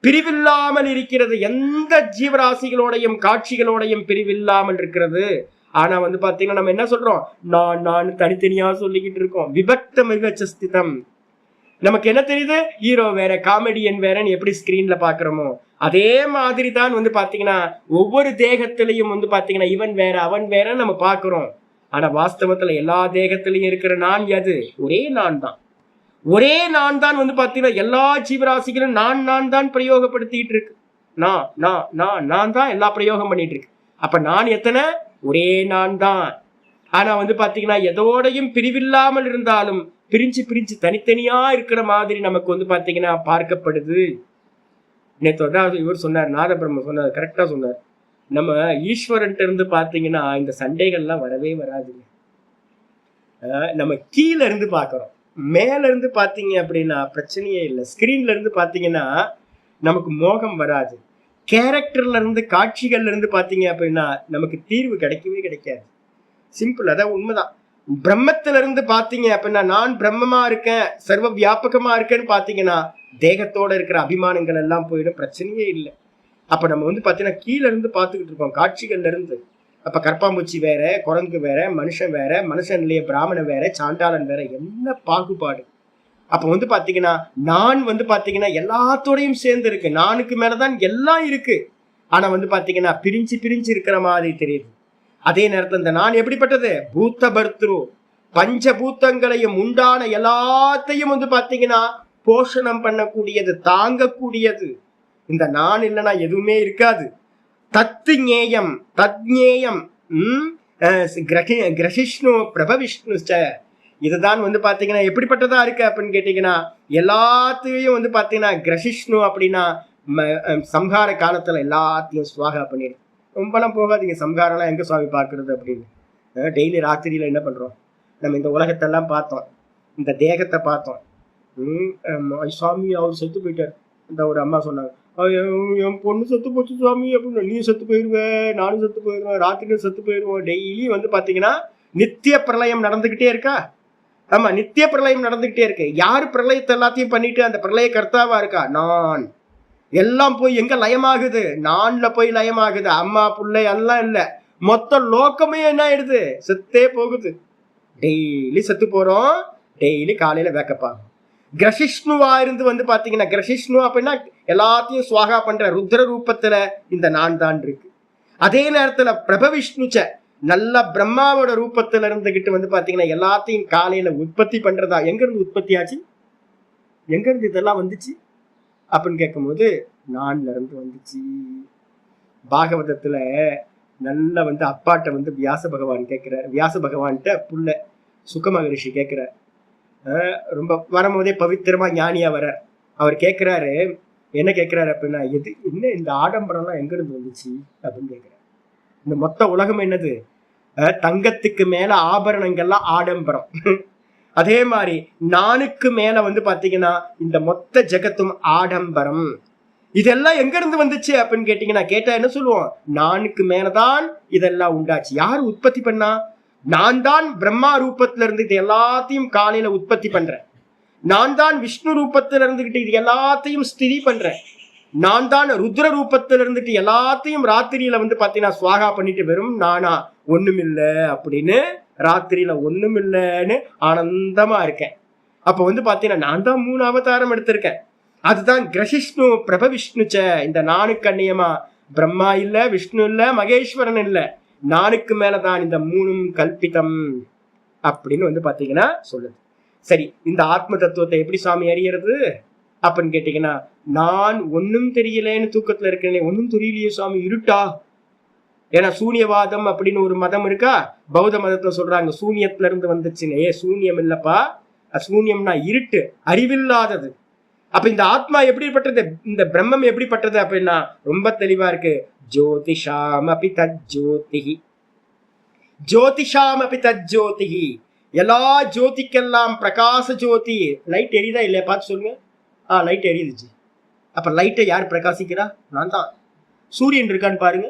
பிரிவில்லாமல் இருக்கிறது. எந்த ஜீவராசிகளோடையும் காட்சிகளோடையும் பிரிவில்லாமல் இருக்கிறது. ஆனா வந்து பாத்தீங்கன்னா நம்ம என்ன சொல்றோம், நான் தனித்தனியா சொல்லிக்கிட்டு இருக்கோம். விபக்தம் விவச்சஸ்திதம். நமக்கு என்ன தெரியுது, ஹீரோ வேற காமெடியன் வேறன்னு எப்படி ஸ்கிரீன்ல பாக்குறோமோ அதே மாதிரி தான் வந்து பாத்தீங்கன்னா ஒவ்வொரு தேகத்திலையும் வந்து பாத்தீங்கன்னா இவன் வேற அவன் வேறன்னு நம்ம பாக்குறோம். ஆனா வாஸ்தவத்துல எல்லா தேகத்திலையும் இருக்கிற நான் எது, ஒரே நான் தான். ஒரே நான் தான் வந்து பாத்தீங்கன்னா எல்லா ஜீவராசிகளும் நான் தான் பிரயோகப்படுத்திட்டு இருக்கு. நான் தான் எல்லா பிரயோகம் பண்ணிட்டு இருக்கு. அப்ப நான் எத்தனை, ஒரே நான் தான். ஆனா வந்து பாத்தீங்கன்னா எதோடையும் பிரிவில்லாமல் இருந்தாலும் பிரிஞ்சு தனித்தனியா இருக்கிற மாதிரி நமக்கு வந்து பாத்தீங்கன்னா பார்க்கப்படுது. நேற்று இவர் சொன்னார், நாதபிரம்ம சொன்னார், கரெக்டா சொன்னார். நம்ம ஈஸ்வரன்ட்ட இருந்து பாத்தீங்கன்னா இந்த சண்டைகள்லாம் வரவே வராதுங்க. நம்ம கீழே இருந்து பாக்குறோம், மேல இருந்து பாத்தீங்க அப்படின்னா பிரச்சனையே இல்லை. ஸ்கிரீன்ல இருந்து பாத்தீங்கன்னா நமக்கு மோகம் வராது. கேரக்டர்ல இருந்து காட்சிகள்ல இருந்து பாத்தீங்க அப்படின்னா நமக்கு தீர்வு கிடைக்கவே கிடைக்காது. சிம்பிள், அதான் உண்மைதான். பிரம்மத்தில இருந்து பாத்தீங்க அப்படின்னா நான் பிரம்மமா இருக்கேன், சர்வ வியாபகமா இருக்கேன்னு பாத்தீங்கன்னா தேகத்தோட இருக்கிற அபிமானங்கள் எல்லாம் போயிடும், பிரச்சனையே இல்லை. அப்ப நம்ம பாத்தீங்கன்னா கீழே இருந்து பாத்துக்கிட்டு இருக்கோம் காட்சிகள்ல இருந்து. அப்ப கற்பாம்பூச்சி வேற, குரங்கு வேற, மனுஷன் வேற, மனுஷன்லயே பிராமணன் வேற, சாண்டாளன் வேற, என்ன பாகுபாடு. அப்ப பாத்தீங்கன்னா நான் பாத்தீங்கன்னா எல்லாத்தோடையும் சேர்ந்து இருக்கு. நானுக்கு மேலதான் எல்லாம் இருக்கு. ஆனா பாத்தீங்கன்னா பிரிஞ்சு பிரிஞ்சு இருக்கிற மாதிரி தெரியுது. அதே நேரத்துல இந்த நான் எப்படிப்பட்டது? பூத்த பர்த்ரு, பஞ்சபூத்தங்களையும் உண்டான எல்லாத்தையும் பாத்தீங்கன்னா போஷணம் பண்ணக்கூடியது, தாங்கக்கூடியது. இந்த நான் இல்லைன்னா எதுவுமே இருக்காது. தத்து ஞேயம் தத்ஞேயம் கிரகிஷ்ணு பிரபவிஷ்ணு. இதுதான் பாத்தீங்கன்னா எப்படிப்பட்டதா இருக்கு அப்படின்னு கேட்டீங்கன்னா எல்லாத்தையும் பாத்தீங்கன்னா கிரகிஷ்ணு அப்படின்னா சம்ஹார காலத்துல எல்லாத்தையும் சுவாகா பண்ணிடு. ரொம்பலாம் போகாதீங்க, சம்ஹாரம்லாம் எங்க சுவாமி பார்க்கறது அப்படின்னு. டெய்லி ராத்திரியில என்ன பண்றோம், நம்ம இந்த உலகத்தெல்லாம் பார்த்தோம், இந்த தேகத்தை பார்த்தோம். சுவாமி அவர் செத்து போயிட்டார். இந்த ஒரு அம்மா சொன்னாங்க, என் பொண்ணு செத்து போச்சு சுவாமி அப்படின்னு. நீ செத்து போயிடுவேன், நானும் செத்து போயிடுவேன், ராத்திரியும் செத்து போயிடுவோம். டெய்லி பாத்தீங்கன்னா நித்திய பிரளயம் நடந்துகிட்டே இருக்கா. ஆமா, நித்திய பிரளயம் நடந்துகிட்டே இருக்கு. யாரு பிரளயத்தை எல்லாத்தையும் பண்ணிட்டு அந்த பிரளய கர்த்தாவா இருக்கா? நான். எல்லாம் போய் எங்க லயமாகுது? நான்ல போய் லயமாகுது. அம்மா பிள்ளை எல்லாம் இல்ல, மொத்த லோக்கமே என்ன ஆயிடுது? செத்தே போகுது. டெய்லி செத்து போறோம், டெய்லி காலையில வேக்கப் ஆகும். கிரகிஷ்ணுவா இருந்து பாத்தீங்கன்னா, கிரகிஷ்ணு அப்படின்னா எல்லாத்தையும் சுவாகா பண்ற ருத்ர ரூபத்துல இந்த நான் தான் இருக்கு. அதே நேரத்துல பிரபவிஷ்ணுச்ச நல்ல பிரம்மாவோட ரூபத்துல இருந்துகிட்டு பாத்தீங்கன்னா எல்லாத்தையும் காலையில உற்பத்தி பண்றதா. எங்க இருந்து உற்பத்தி ஆச்சு? எங்க இருந்து இதெல்லாம் வந்துச்சு அப்படின்னு கேட்கும் போது நான்ல இருந்து வந்துச்சு. பாகவதத்துல நல்ல அப்பாட்ட வியாச பகவான் கேட்கிறார். வியாச பகவான்கிட்ட புள்ள சுக மகரிஷி கேட்கிறார். ரொம்ப வரும்போதே பவித்திரமா ஞானியா வர அவர் கேட்கிறாரு. என்ன கேட்கிறாரு அப்படின்னா, எது என்ன இந்த ஆடம்பரம்லாம் எங்க இருந்து வந்துச்சு அப்படின்னு கேட்கிறார். இந்த மொத்த உலகம் என்னது? தங்கத்துக்கு மேல ஆபரணங்கள்லாம் ஆடம்பரம். அதே மாதிரி நானுக்கு மேல பாத்தீங்கன்னா இந்த மொத்த ஜெகத்தும் ஆடம்பரம். இதெல்லாம் எங்க இருந்து வந்துச்சு அப்படின்னு கேட்டீங்கன்னா, கேட்டா என்ன சொல்லுவோம்? நானுக்கு மேலதான் இதெல்லாம் உண்டாச்சு. யாரு உற்பத்தி பண்ணா? நான் தான் பிரம்மா ரூபத்துல இருந்து இது எல்லாத்தையும் காலையில உற்பத்தி பண்றேன். நான் தான் விஷ்ணு ரூபத்துல இருந்துகிட்டு இது எல்லாத்தையும் ஸ்திதி பண்றேன். நான் தான் ருத்ர ரூபத்துல இருந்துட்டு எல்லாத்தையும் ராத்திரியில பாத்தீங்கன்னா சுவாகா பண்ணிட்டு வெறும் நானா ஒண்ணுமில்ல அப்படின்னு ராத்திரியில ஒண்ணுமில்லன்னு ஆனந்தமா இருக்கேன். அப்ப பாத்தீங்கன்னா நான் தான் 3 அவதாரம் எடுத்திருக்கேன். அதுதான் கிரகிஷ்ணு பிரபவிஷ்ணுச்ச. இந்த நானுக்கு அந்நியமா பிரம்மா இல்ல, விஷ்ணு இல்ல, மகேஸ்வரன் இல்ல, நானுக்கு மேலதான் இந்த 3ம் கல்பிதம் அப்படின்னு பாத்தீங்கன்னா சொல்லுது. சரி, இந்த ஆத்ம தத்துவத்தை எப்படி சாமி அறியறது அப்படின்னு கேட்டீங்கன்னா, நான் ஒன்னும் தெரியலன்னு தூக்கத்துல இருக்கேன். ஒன்னும் தெரியலையே சாமி, இருட்டா? ஏன்னா சூன்யவாதம் அப்படின்னு ஒரு மதம் இருக்கா. பௌத்த மதத்துல சொல்றாங்க சூன்யத்துல இருந்து வந்துச்சுன்னு. சூன்யம் இல்லப்பா, சூன்யம்னா இருட்டு, அறிவில்லாதது. அப்ப இந்த ஆத்மா எப்படிப்பட்டது, இந்த பிரம்மம் எப்படிப்பட்டது அப்படின்னா ரொம்ப தெளிவா இருக்கு. ஜோதிஷாம் அபி தஜ்ஜோதிஹி, ஜோதிஷாம் அபி தஜ்ஜோதிஹி, எல்லா ஜோதிக்கெல்லாம் பிரகாச ஜோதி. லைட் எரியுதா இல்லையா பார்த்து சொல்லுங்க. லைட் எரியுதுச்சு. அப்ப லைட்டை யார் பிரகாசிக்கிறா? நான் தான். சூரியன் இருக்கான்னு பாருங்க.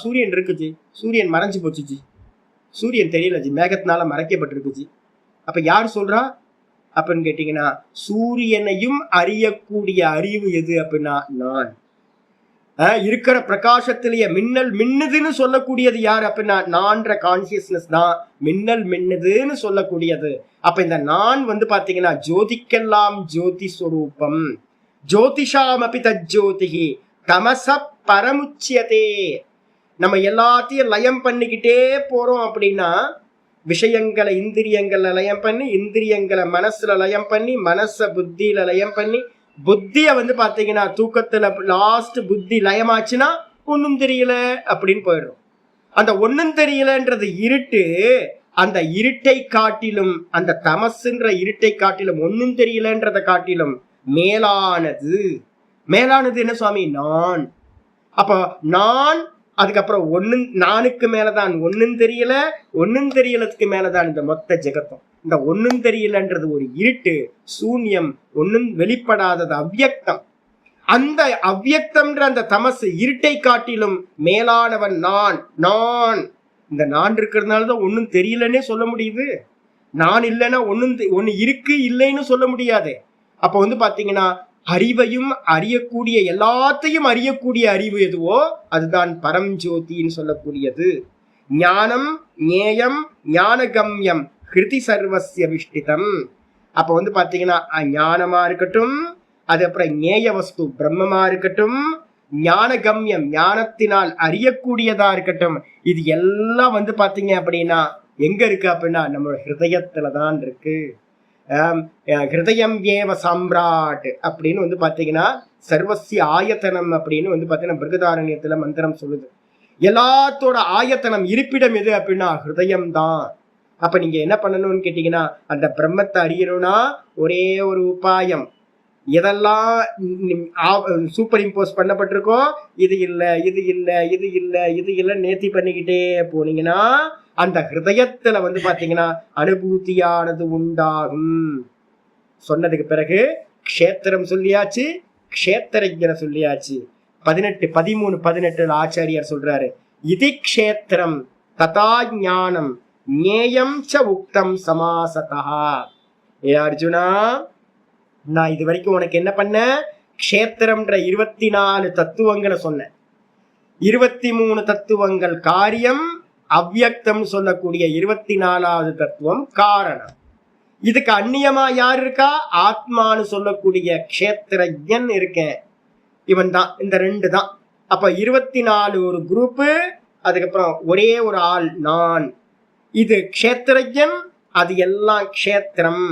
சூரியன் இருக்குச்சு, சூரியன் மறைஞ்சு போச்சுச்சு, சூரியன் தெரியலச்சு, மேகத்தினால மறைக்கப்பட்டிருக்குச்சு. அப்ப யார் சொல்றா அப்படின்னு கேட்டீங்கன்னா, சூரியனையும் அறியக்கூடிய அறிவு எது அப்படின்னா நான். இருக்கிற பிரகாசத்திலேயே மின்னல் மின்னுதுன்னு சொல்லக்கூடியது யார் அப்படின்னா நான்ற கான்சியஸ்னஸ் தான் மின்னல் மின்னுதுன்னு சொல்லக்கூடியது. அப்ப இந்த நான் பாத்தீங்கன்னா ஜோதிக்கெல்லாம் ஜோதி ஸ்வரூபம். ஜோதிஷாம் அபி தஜ்ஜோதிஹி தமஸ பரமுச்யதே. நம்ம எல்லாத்தையும் லயம் பண்ணிக்கிட்டே போறோம் அப்படின்னா, விஷயங்களை இந்திரியங்களை லயம் பண்ணி, இந்திரியங்களை மனசுல லயம் பண்ணி, மனச புத்தியில லயம் பண்ணி, புத்திய பாத்தீங்கன்னா தூக்கத்துல லாஸ்ட் புத்தி லயமாச்சுன்னா ஒன்னும் தெரியல அப்படின்னு போயிடும். அந்த ஒன்னும் தெரியலன்றது இருட்டு. அந்த இருட்டை காட்டிலும், அந்த தமசுன்ற இருட்டை காட்டிலும், ஒன்னும் தெரியலன்றதை காட்டிலும் மேலானது. மேலானது என்ன சுவாமி? நான். அப்ப நான், அதுக்கப்புறம் நானுக்கு மேலதான் ஒன்னும் தெரியல, ஒன்னும் தெரியலதுக்கு மேலதான் இந்த மொத்த ஜெகத்தும். இந்த ஒன்னும் தெரியலன்றது ஒரு இருட்டு, சூன்யம், ஒன்னும் வெளிப்படாதது, அவ்யக்தம். அந்த அவ்யக்தம்ன்ற அந்த தமசு இருட்டை காட்டிலும் மேலானவன் நான். நான் இந்த நான் இருக்கிறதுனாலதான் ஒன்னும் தெரியலன்னே சொல்ல முடியுது. நான் இல்லைன்னா ஒன்னு இருக்கு இல்லைன்னு சொல்ல முடியாது. அப்ப வந்து பாத்தீங்கன்னா அறிவையும் அறியக்கூடிய எல்லாத்தையும் அறியக்கூடிய அறிவு எதுவோ அதுதான் பரம்ஜோதின்னு சொல்லக்கூடியது. ஞானம் ஞேயம் ஞானகம்யம் ஹிருதி சர்வஸ்ய விஷ்டிதம். அப்ப வந்து பாத்தீங்கன்னா ஞானமா இருக்கட்டும், அது அப்புறம் ஞேய வஸ்து பிரம்மமா இருக்கட்டும், ஞானகம்யம் ஞானத்தினால் அறியக்கூடியதா இருக்கட்டும், இது எல்லாம் வந்து பாத்தீங்க அப்படின்னா எங்க இருக்கு அப்படின்னா நம்ம ஹிருதயத்துலதான் இருக்கு. ஹிருதயம் ஏவ சம்ராட் அப்படின்னு வந்து பாத்தீங்கன்னா சர்வசிய ஆயத்தனம் அப்படின்னு வந்து பாத்தீங்கன்னா பிருகதாரண்யத்துல மந்திரம் சொல்லுது. எல்லாத்தோட ஆயத்தனம் இருப்பிடம் எது அப்படின்னா ஹிருதயம் தான். அப்ப நீங்க என்ன பண்ணணும்னு கேட்டீங்கன்னா அந்த பிரம்மத்தை அறியணும்னா ஒரே ஒரு உபாயம். எதெல்லாம் சூப்பர் இம்போஸ் பண்ணப்பட்டிருக்கோ இது இல்லை இது இல்லை இது இல்லை இது இல்லை நேர்த்தி பண்ணிக்கிட்டே போனீங்கன்னா அந்த ஹிருதயத்துல வந்து பாத்தீங்கன்னா அனுபூதியானது உண்டாகும். சொன்னதுக்கு பிறகு க்ஷேத்திரம் சொல்லியாச்சு, க்ஷேத்திரஜனை சொல்லியாச்சு. 13 ஆச்சாரியார் சொல்றாரு, இதி க்ஷேத்திரம் ததா ஞானம் ஞேயம் ச உக்தம் சமாசதா. ஏ அர்ஜுனா, நான் இது வரைக்கும் உனக்கு என்ன பண்ண, க்ஷேத்திரம்ன்ற 24 தத்துவங்களை சொன்னேன். 23 தத்துவங்கள் காரியம், அவ்யக்தம் சொல்லக்கூடிய 24வது தத்துவம் காரணம். இதுக்கு அந்நியமா யார் இருக்கா? ஆத்மானு சொல்லக்கூடிய க்ஷேத்திரஜன் இருக்கேன், இவன் தான். இந்த 2 தான். அப்ப 24 ஒரு குரூப்பு, அதுக்கப்புறம் ஒரே ஒரு ஆள் நான். இது க்ஷேத்திரஜன், அது எல்லாம் க்ஷேத்திரம்.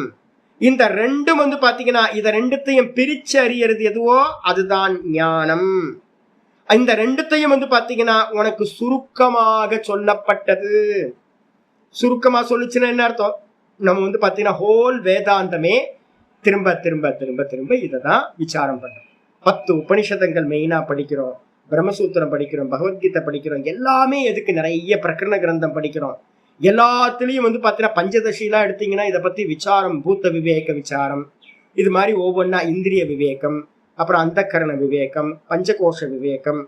இந்த 2ம் வந்து பாத்தீங்கன்னா இத 2த்தையும் பிரிச்சு அறியறது எதுவோ அதுதான் ஞானம். இந்த 2த்தையும் வந்து பாத்தீங்கன்னா உனக்கு சுருக்கமாக சொல்லப்பட்டது. சுருக்கமா சொல்லுச்சுன்னா என்ன அர்த்தம்? நம்ம வந்து பாத்தீங்கன்னா ஹோல் வேதாந்தமே திரும்ப திரும்ப திரும்ப திரும்ப இததான் விசாரம் பண்றோம். 10 உபனிஷதங்கள் மெயினா படிக்கிறோம், பிரம்மசூத்திரம் படிக்கிறோம், பகவத்கீதை படிக்கிறோம். எல்லாமே எதுக்கு? நிறைய பிரகரண கிரந்தம் படிக்கிறோம். எல்லாத்துலயும் வந்து பாத்தீங்கன்னா பஞ்சதசிலாம் எடுத்தீங்கன்னா இதை பத்தி விசாரம், பூத்த விவேக விசாரம், இது மாதிரி ஒவ்வொன்னா இந்திரிய விவேகம், அப்புறம் அந்தக்கரண விவேகம், பஞ்சகோஷ விவேகம்,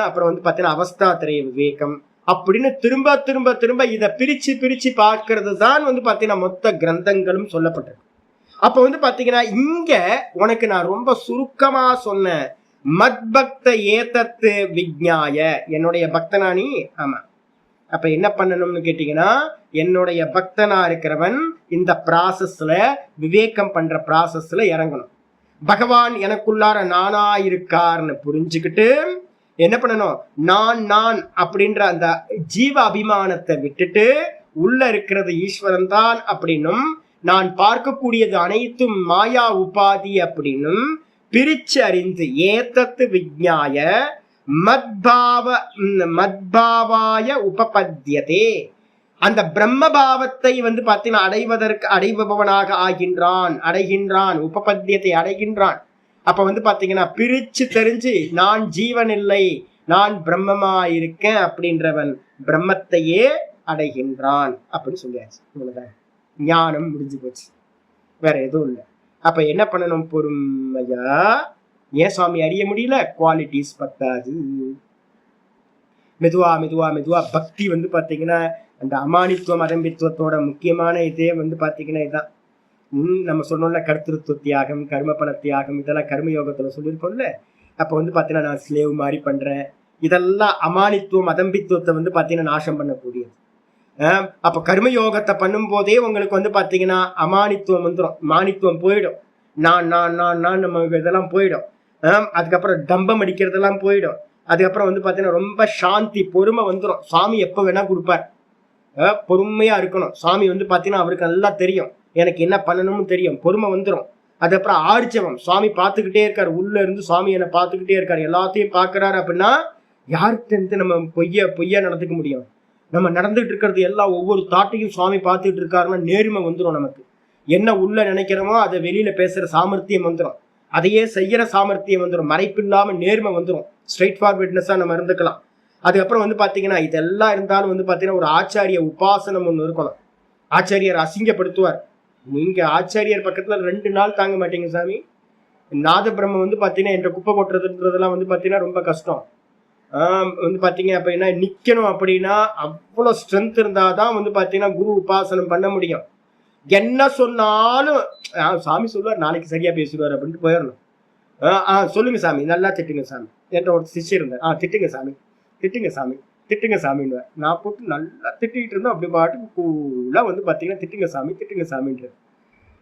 அப்புறம் வந்து பாத்தீங்கன்னா அவஸ்தாத்திரைய விவேகம் அப்படின்னு திரும்ப திரும்ப திரும்ப இதை பிரிச்சு பிரிச்சு பார்க்கறது தான் வந்து பாத்தீங்கன்னா மொத்த கிரந்தங்களும் சொல்லப்பட்டிருக்கு. அப்ப வந்து பாத்தீங்கன்னா இங்க உனக்கு நான் ரொம்ப சுருக்கமா சொன்னேன், மத்பக்த ஏதத்து விஜ்ஞாய, என்னுடைய பக்தனா நீ. ஆமா, அப்ப என்ன பண்ணணும்னு கேட்டீங்கன்னா என்னுடைய பக்தனா இருக்கிறவன் இந்த ப்ராசஸ்ல விவேகம் பண்ற ப்ராசஸ்ல இறங்கணும். பகவான் எனக்குள்ளார நானா இருக்கார்னு புரிஞ்சுக்கிட்டு என்ன பண்ணணும், நான் நான் அப்படின்ற அந்த ஜீவ அபிமானத்தை விட்டுட்டு உள்ள இருக்கிறது ஈஸ்வரன் தான் அப்படின்னும், நான் பார்க்கக்கூடியது அனைத்தும் மாயா உபாதி அப்படின்னும் பிரிச்சு அறிந்து ஏதத்து விஜ்ஞாய மத்பாவாய உபபத்யதே, அந்த பிரம்மபாவத்தை வந்து பார்த்தீங்கன்னா அடைபவனாக அடைகின்றான், உபபத்தியத்தை அடைகின்றான். அப்ப வந்து பாத்தீங்கன்னா பிரிச்சு தெரிஞ்சு நான் ஜீவன் இல்லை, நான் பிரம்மமா இருக்கேன் அப்படின்றவன் பிரம்மத்தையே அடைகின்றான் அப்படின்னு சொல்லியாச்சு. இவ்வளவுதான், ஞானம் முடிஞ்சு போச்சு, வேற எதுவும் இல்லை. அப்ப என்ன பண்ணணும், பொறுமையா. ஏன் சுவாமி அறிய முடியல? குவாலிட்டிஸ் பத்தாது. மெதுவா மெதுவா மெதுவா பக்தி வந்து பாத்தீங்கன்னா அந்த அமானித்துவம் அதம்பித்துவத்தோட முக்கியமான இதே வந்து பாத்தீங்கன்னா இதுதான். நம்ம சொன்னோம்ல கர்த்திருவ தியாகம், கர்மபல தியாகம், இதெல்லாம் கர்மயோகத்துல சொல்லியிருக்கோம்ல. அப்ப வந்து பாத்தீங்கன்னா நான் ஸ்லேவ் மாதிரி பண்றேன், இதெல்லாம் அமானித்துவம் அதம்பித்துவத்தை வந்து பாத்தீங்கன்னா நாசம் பண்ணக்கூடியது. அப்ப கர்மயோகத்தை பண்ணும் போதே உங்களுக்கு வந்து பாத்தீங்கன்னா அமானித்துவம் வந்துடும், மானித்துவம் போயிடும், நான் நான் நான் நான் நம்ம இதெல்லாம் போயிடும். அதுக்கப்புறம் தம்பம் அடிக்கிறதெல்லாம் போயிடும். அதுக்கப்புறம் வந்து பாத்தீங்கன்னா ரொம்ப சாந்தி, பொறுமை வந்துடும். சுவாமி எப்ப வேணா கொடுப்பார், பொறுமையா இருக்கணும். சுவாமி வந்து பாத்தீங்கன்னா அவருக்கு நல்லா தெரியும் எனக்கு என்ன பண்ணணும்னு தெரியும், பொறுமை வந்துடும். அதுக்கப்புறம் ஆர்ச்சவம், சுவாமி பார்த்துக்கிட்டே இருக்காரு, உள்ள இருந்து சுவாமி என்னை பார்த்துக்கிட்டே இருக்காரு, எல்லாத்தையும் பார்க்கறாரு. அப்படின்னா யார்கிட்ட நம்ம பொய்யா நடந்துக்க முடியும்? நம்ம நடந்துகிட்டு இருக்கிறது எல்லாம் ஒவ்வொரு தாட்டையும் சுவாமி பார்த்துட்டு இருக்காருன்னா நேர்மை வந்துடும். நமக்கு என்ன உள்ள நினைக்கிறோமோ அதை வெளியில பேசுற சாமர்த்தியம் வந்துடும், அதையே செய்யற சாமர்த்தியம் வந்துடும், மறைப்பில்லாம நேர்மை வந்துடும், ஸ்ட்ரெயிட் ஃபார்வர்ட்னஸா நம்ம இருந்துக்கலாம். அதுக்கப்புறம் வந்து பாத்தீங்கன்னா இதெல்லாம் இருந்தாலும் வந்து பாத்தீங்கன்னா ஒரு ஆச்சாரிய உபாசனம் ஒண்ணு இருக்கணும். ஆச்சாரியர் அசிங்கப்படுத்துவார், நீங்க ஆச்சாரியர் பக்கத்துல 2 நாள் தாங்க மாட்டீங்க சாமி, நாத பிரம்ம வந்து பாத்தீங்கன்னா என்ற குப்பை கொட்டுறதுன்றதெல்லாம் வந்து பாத்தீங்கன்னா ரொம்ப கஷ்டம். வந்து பாத்தீங்க அப்படின்னா நிக்கணும் அப்படின்னா அவ்வளவு ஸ்ட்ரென்த் இருந்தாதான் வந்து பாத்தீங்கன்னா குரு உபாசனம் பண்ண முடியும். என்ன சொன்னாலும் சாமி சொல்லுவார், நாளைக்கு சரியா பேசுவார் அப்படின்ட்டு போயிடணும். சொல்லுங்க சாமி, நல்லா திட்டுங்க சாமி. என்ற ஒரு சிஷ்யர் இருந்தேன், திட்டுங்க சாமி, திட்டுங்க சாமி, திட்டுங்க சாமின்னு நான் போட்டு நல்லா திட்டிகிட்டு இருந்தோம். அப்படி பாட்டுக்கு கூலா வந்து பாத்தீங்கன்னா திட்டுங்க சாமி, திட்டுங்க சாமின்றது.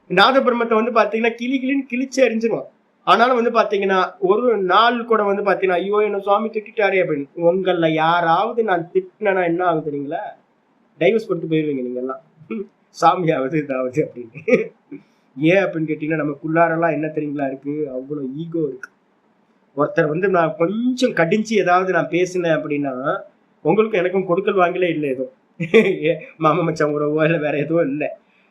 நாத பிரம்மத்தை வந்து பாத்தீங்கன்னா கிளின்னு கிழிச்சு எரிஞ்சிருவோம். ஆனாலும் வந்து பாத்தீங்கன்னா ஒரு நாள் கூட வந்து பாத்தீங்கன்னா ஐயோ என்ன சுவாமி திட்டாரே அப்படின்னு. உங்கள யாராவது நான் திட்டினா என்ன ஆகுது தெரியுங்களா? டைவர்ஸ் பண்ணிட்டு போயிருவீங்க நீங்க எல்லாம், சாமியாவது இதாவது அப்படின்னு. ஏன் அப்படின்னு கேட்டீங்கன்னா நமக்குள்ளாரெல்லாம் என்ன தெரியுங்களா இருக்கு, அவ்வளவு ஈகோ இருக்கு. ஒருத்தர் வந்து நான் கொஞ்சம் கடிஞ்சு ஏதாவது நான் பேசினேன் அப்படின்னா உங்களுக்கு எனக்கும் கொடுக்கல் வாங்கலே இல்லை, ஏதோ மாமா மச்சான் உறவோ இல்லை வேற எதுவும் இல்லை.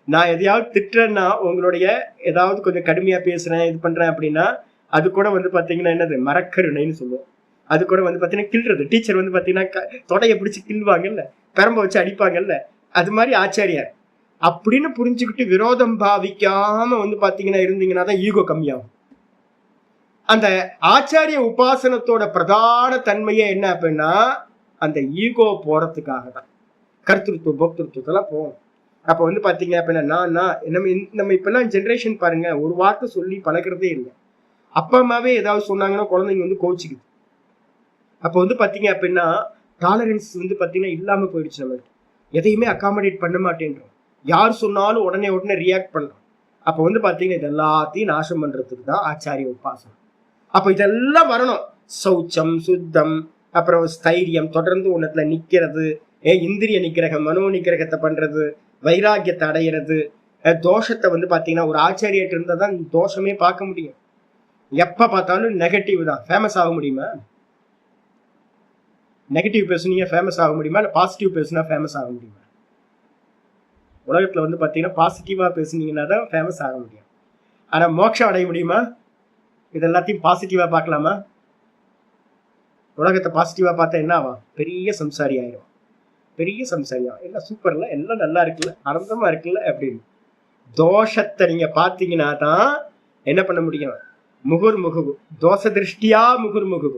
நான் எதையாவது திட்டுறேன்னா உங்களுடைய ஏதாவது கொஞ்சம் கடுமையா பேசுறேன் இது பண்றேன் அப்படின்னா அது கூட வந்து பாத்தீங்கன்னா என்னது மரக்கருணைன்னு சொல்லுவோம். அது கூட வந்து பாத்தீங்கன்னா கிள்றது. டீச்சர் வந்து பாத்தீங்கன்னா தொடையை பிடிச்சி கிள்வாங்கல்ல, பெரம்ப வச்சு அடிப்பாங்கல்ல, அது மாதிரி ஆச்சாரியார் அப்படின்னு புரிஞ்சுக்கிட்டு விரோதம் பாவிக்காம வந்து பாத்தீங்கன்னா இருந்தீங்கன்னா தான் ஈகோ கம்மியாகும். அந்த ஆச்சாரிய உபாசனத்தோட பிரதான தன்மையே என்ன அப்படின்னா அந்த ஈகோ போறதுக்காக தான். கர்த்திருவம் போக்திருத்துவத்தெல்லாம் போகும். அப்ப வந்து பாத்தீங்க அப்படின்னா நம்ம இப்பெல்லாம் ஜென்ரேஷன் பாருங்க, ஒரு வார்த்தை சொல்லி பழகிறதே இல்லை. அப்பா அம்மாவே ஏதாவது சொன்னாங்கன்னா குழந்தைங்க வந்து கோச்சிக்குது. அப்ப வந்து பாத்தீங்க அப்படின்னா டாலரன்ஸ் வந்து பாத்தீங்கன்னா இல்லாம போயிடுச்சு. நம்மளுக்கு எதையுமே அகாமடேட் பண்ண மாட்டேன்றோம். யார் சொன்னாலும் உடனே ரியாக்ட் பண்றோம். அப்ப வந்து பாத்தீங்கன்னா இது எல்லாத்தையும் நாசம் பண்றதுக்கு தான் ஆச்சாரிய உபாசனம். அப்ப இதெல்லாம் வரணும். சௌச்சம், சுத்தம், அப்புறம் ஸ்தைரியம், தொடர்ந்து உன்னத்துல நிக்கிறது, இந்திரிய நிக்கிரகம், மனோ நிக்கிரகத்தை பண்றது, வைராக்கியத்தை அடையிறது, தோஷத்தை வந்து பாத்தீங்கன்னா ஒரு ஆச்சாரியர்கிட்ட இருந்தா தான் தோஷமே பார்க்க முடியும். எப்ப பார்த்தாலும் நெகட்டிவ் தான். ஃபேமஸ் ஆக முடியுமா? நெகட்டிவ் பேசுனீங்க ஃபேமஸ் ஆக முடியுமா? இல்லை பாசிட்டிவ் பேசுனா ஃபேமஸ் ஆக முடியுமா? உலகத்துல வந்து பாத்தீங்கன்னா பாசிட்டிவா பேசுனீங்கன்னா தான் ஃபேமஸ் ஆக முடியும். ஆனா மோட்சம் அடைய முடியுமா? இது எல்லாத்தையும் பாசிட்டிவா பார்க்கலாமா? உலகத்தை பாசிட்டிவா பார்த்தா என்ன ஆகும்? பெரிய சம்சாரி ஆயிரும். பெரிய சம்சாரியா எல்லாம் சூப்பர்ல, எல்லாம் நல்லா இருக்குல்ல, ஆனந்தமா இருக்குல்ல அப்படின்னு. தோஷத்தை நீங்க பாத்தீங்கன்னா தான் என்ன பண்ண முடியும்? முகுர்முகு தோஷ திருஷ்டியா முகுர்முகு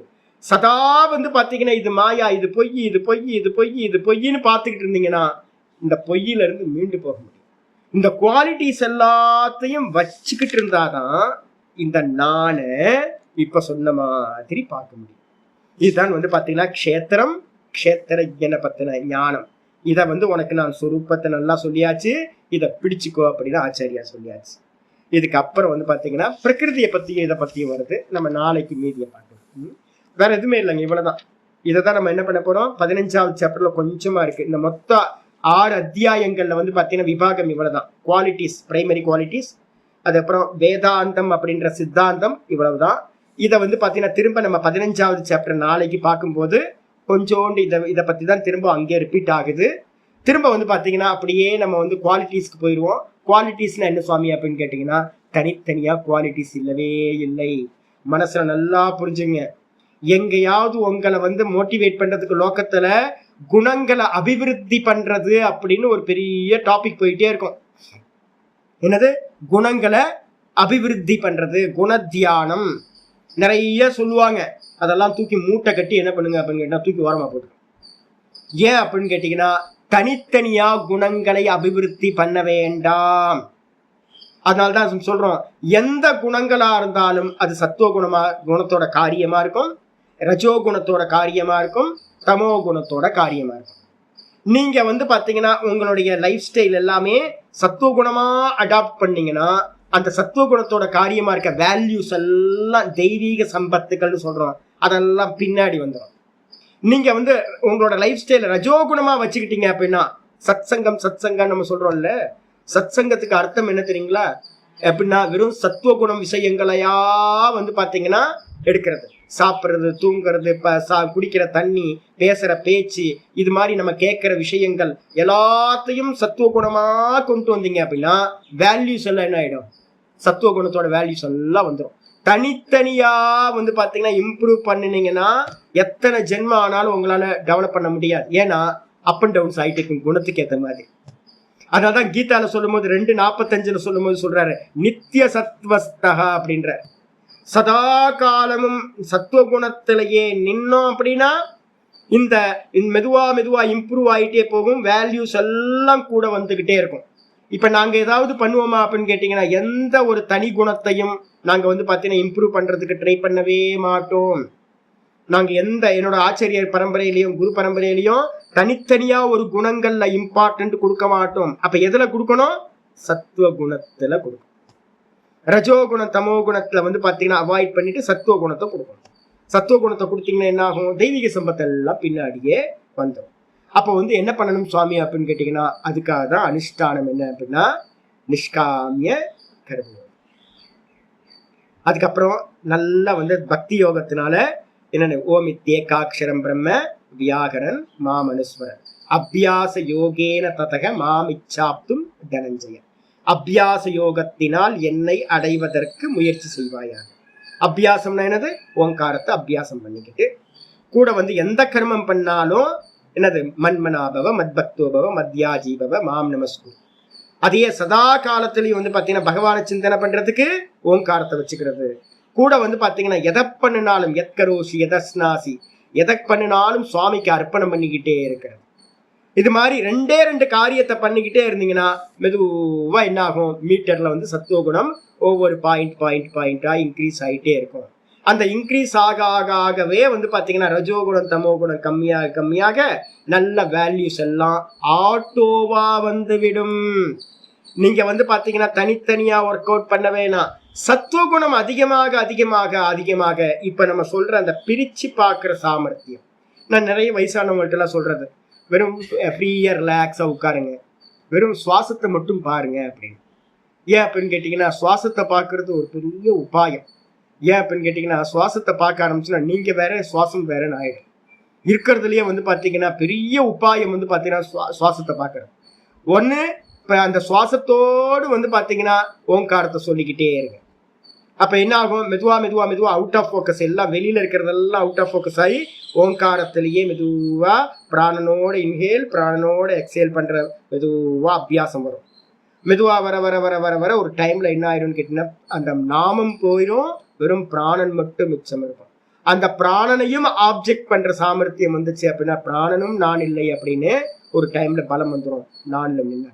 சதா வந்து பாத்தீங்கன்னா இது மாயா, இது பொய், இது பொய், இது பொய், இது பொய்ன்னு பார்த்துக்கிட்டு இருந்தீங்கன்னா இந்த பொய்யில இருந்து மீண்டு போக முடியும். இந்த குவாலிட்டிஸ் எல்லாத்தையும் வச்சுக்கிட்டு இருந்தாதான் இந்த நானு இப்ப சொன்ன மாதிரி பார்க்க முடியும். இதுதான் வந்து பாத்தீங்கன்னா க்ஷேத்திரம், க்ஷேத்திரஜனை பத்தின ஞானம். இதை வந்து உனக்கு நான் சொரூபத்தை நல்லா சொல்லியாச்சு, இதை பிடிச்சிக்கோ அப்படின்னு ஆச்சாரியா சொல்லியாச்சு. இதுக்கப்புறம் வந்து பாத்தீங்கன்னா பிரகிருதியை பத்தியும் இதை பத்தியும் வருது. நம்ம நாளைக்கு மீதியை பார்க்கணும். வேற எதுவுமே இல்லைங்க, இவ்வளவுதான். இதை தான் நம்ம என்ன பண்ண போறோம். 15வது சாப்டர்ல கொஞ்சமா இருக்கு. இந்த மொத்த 6 அத்தியாயங்கள்ல வந்து பாத்தீங்கன்னா விபாகம் இவ்வளவுதான். குவாலிட்டிஸ், பிரைமரி குவாலிட்டிஸ், அதுக்கப்புறம் வேதாந்தம் அப்படின்ற சித்தாந்தம், இவ்வளவுதான். இதை வந்து பாத்தீங்கன்னா திரும்ப நம்ம 15வது சாப்டர் நாளைக்கு பார்க்கும்போது கொஞ்சோண்டு இதை பத்தி தான் திரும்ப அங்கே ரிப்பீட் ஆகுது. திரும்ப வந்து பாத்தீங்கன்னா அப்படியே நம்ம வந்து குவாலிட்டிஸ்க்கு போயிடுவோம். குவாலிட்டிஸ்னா என்ன சுவாமி அப்படின்னு கேட்டீங்கன்னா தனித்தனியா குவாலிட்டிஸ் இல்லவே இல்லை. மனசுல நல்லா புரிஞ்சுங்க. எங்கேயாவது உங்களை வந்து மோட்டிவேட் பண்றதுக்கு லோக்கத்துல குணங்களை அபிவிருத்தி பண்றது அப்படின்னு ஒரு பெரிய டாபிக் போயிட்டே இருக்கும். என்னது? குணங்களை அபிவிருத்தி பண்றது, குண தியானம் நிறைய சொல்லுவாங்க. அதெல்லாம் தூக்கி மூட்டை கட்டி என்ன பண்ணுங்க அப்படின்னு கேட்டா தூக்கி ஓரமா போட்டு. ஏன் அப்படின்னு கேட்டீங்கன்னா தனித்தனியா குணங்களை அபிவிருத்தி பண்ண வேண்டாம். அதனால்தான் சொல்றோம், எந்த குணங்களா இருந்தாலும் அது சத்துவ குணத்தோட காரியமா இருக்கும், ரஜோ குணத்தோட காரியமா இருக்கும், தமோ குணத்தோட காரியமா இருக்கும். நீங்க வந்து பாத்தீங்கன்னா உங்களுடைய லைஃப் ஸ்டைல் எல்லாமே சத்துவ குணமா அடாப்ட் பண்ணீங்கன்னா அந்த சத்துவ குணத்தோட காரியமா இருக்க வேல்யூஸ் எல்லாம் தெய்வீக சம்பத்துக்கள்னு சொல்றோம், அதெல்லாம் பின்னாடி வந்துடும். நீங்க வந்து உங்களோட லைஃப் ஸ்டைல ரஜோகுணமா வச்சுக்கிட்டீங்க அப்படின்னா சத்சங்கம் நம்ம சொல்றோம்ல, சத்சங்கத்துக்கு அர்த்தம் என்ன தெரியுங்களா? எப்படின்னா வெறும் சத்துவ குணம் விஷயங்களையா வந்து பாத்தீங்கன்னா எடுக்கிறது, சாப்பிட்றது, தூங்குறது, குடிக்கிற தண்ணி, பேசுற பேச்சு, இது மாதிரி நம்ம கேட்கிற விஷயங்கள் எல்லாத்தையும் சத்துவ குணமா கொண்டு வந்தீங்க அப்படின்னா வேல்யூஸ் எல்லாம் என்ன ஆயிடும்? சத்துவ குணத்தோட வேல்யூஸ் எல்லாம் வந்துடும். தனித்தனியா வந்து பாத்தீங்கன்னா இம்ப்ரூவ் பண்ணினீங்கன்னா எத்தனை ஜென்மம் ஆனாலும் உங்களால டெவலப் பண்ண முடியாது. ஏன்னா அப் அண்ட் டவுன்ஸ் ஆயிட்டு இருக்கும் குணத்துக்கு ஏற்ற மாதிரி. அதனால்தான் கீதால சொல்லும் போது 2:45 சொல்லும் போது சொல்றாரு நித்திய சத்வஸ்தகா அப்படின்ற. சதா காலமும் சத்துவகுணத்திலேயே நின்னோம் அப்படின்னா இந்த மெதுவா மெதுவா இம்ப்ரூவ் ஆகிட்டே போகும். வேல்யூஸ் எல்லாம் கூட வந்துகிட்டே இருக்கும். இப்ப நாங்க ஏதாவது பண்ணுவோமா அப்படின்னு கேட்டீங்கன்னா எந்த ஒரு தனி குணத்தையும் நாங்க வந்து பாத்தீங்கன்னா இம்ப்ரூவ் பண்றதுக்கு ட்ரை பண்ணவே மாட்டோம். நாங்க என்னோட ஆச்சரியர் பரம்பரையிலையும் குரு பரம்பரையிலையும் தனித்தனியா ஒரு குணங்கள்ல இம்பார்ட்டன்ட் கொடுக்க மாட்டோம். அப்ப எதுல கொடுக்கணும்? சத்துவ குணத்துல கொடுக்கணும். ரஜோகுணம் தமோ குணத்துல வந்து பாத்தீங்கன்னா அவாய்ட் பண்ணிட்டு சத்துவ குணத்தை கொடுக்கணும். சத்துவ குணத்தை கொடுத்தீங்கன்னா என்ன ஆகும்? தெய்வீக சம்பத்தை எல்லாம் பின்னாடியே வந்துடும். அப்போ வந்து என்ன பண்ணணும் சுவாமி அப்படின்னு கேட்டீங்கன்னா அதுக்காக தான் அனுஷ்டானம் என்ன அப்படின்னா நிஷ்காமிய கர்மம். அதுக்கப்புறம் நல்லா வந்து பக்தி யோகத்தினால என்னென்ன ஓமித்யேகாட்சரம் பிரம்ம வியாகரன் மாமனுஸ்வரன் அபியாச யோகேன ததக மாம் இச்சாப்தும் தனஞ்சய. அபியாச யோகத்தினால் என்னை அடைவதற்கு முயற்சி செய்வாயாக. அபியாசம்னா என்னது? ஓங்காரத்தை அபியாசம் பண்ணிக்கிட்டு கூட வந்து எந்த கர்மம் பண்ணாலும் என்னது? மன்மனாபவ மத்பக்தோபவ மத்யாஜீபவ மாம் நமஸ்கு. அதையே சதா காலத்திலையும் வந்து பாத்தீங்கன்னா பகவானை சிந்தனை பண்றதுக்கு ஓங்காரத்தை வச்சுக்கிறது. கூட வந்து பாத்தீங்கன்னா எதை பண்ணினாலும் எத்கரோஷி எதஸ்னாசி, எதை பண்ணினாலும் சுவாமிக்கு அர்ப்பணம் பண்ணிக்கிட்டே இருக்கிறது. இது மாதிரி ரெண்டு காரியத்தை பண்ணிக்கிட்டே இருந்தீங்கன்னா மெதுவா என்ன ஆகும்? மீட்டர்ல வந்து சத்துவகுணம் ஒவ்வொரு பாயிண்டா இன்க்ரீஸ் ஆகிட்டே இருக்கும். அந்த இன்க்ரீஸ் ஆகவே வந்து பாத்தீங்கன்னா ரஜோகுணம் தமோ குணம் கம்மியாக நல்ல வேல்யூஸ் எல்லாம் ஆட்டோவா வந்துவிடும். நீங்க வந்து பாத்தீங்கன்னா தனித்தனியா ஒர்க் அவுட் பண்ண வேணாம். சத்துவகுணம் அதிகமாக இப்ப நம்ம சொல்ற அந்த பிரிச்சு பாக்குற சாமர்த்தியம். நான் நிறைய வயசானவங்கள்ட்ட எல்லாம் சொல்றது, வெறும் ஃப்ரீயா ரிலாக்ஸா உட்காருங்க, வெறும் சுவாசத்தை மட்டும் பாருங்க அப்படின்னு. ஏன் அப்படின்னு கேட்டீங்கன்னா சுவாசத்தை பார்க்கறது ஒரு பெரிய உபாயம். ஏன் அப்படின்னு கேட்டீங்கன்னா சுவாசத்தை பார்க்க ஆரம்பிச்சுன்னா நீங்க வேற சுவாசம் வேறன்னு ஆயிடும். இருக்கிறதுலயே வந்து பாத்தீங்கன்னா பெரிய உபாயம் வந்து பாத்தீங்கன்னா சுவாசத்தை பார்க்கறது. ஒண்ணு இப்ப அந்த சுவாசத்தோடு வந்து பாத்தீங்கன்னா ஓங்காரத்தை சொல்லிக்கிட்டே இருங்க. அப்ப என்ன ஆகும்? மெதுவா அவுட் ஆஃப் ஃபோக்கஸ், எல்லாம் வெளியில இருக்கிறதெல்லாம் அவுட் ஆஃப் ஃபோக்கஸ் ஆகி ஓங்காரத்திலேயே மெதுவா பிராணனோட இன்ஹேல் பிராணனோட எக்ஸேல் பண்ற மெதுவா அபியாசம் வரும். மெதுவா வர வர வர வர வர ஒரு டைம்ல என்ன ஆயிடும்னு கேட்டீங்கன்னா அந்த நாமம் போயிடும், வெறும் பிராணன் மட்டும் மிச்சம் இருக்கும். அந்த பிராணனையும் ஆப்ஜெக்ட் பண்ற சாமர்த்தியம் வந்துச்சு அப்படின்னா பிராணனும் நான் இல்லை அப்படின்னு ஒரு டைம்ல பலம் வந்துடும், நான்ல நின்று.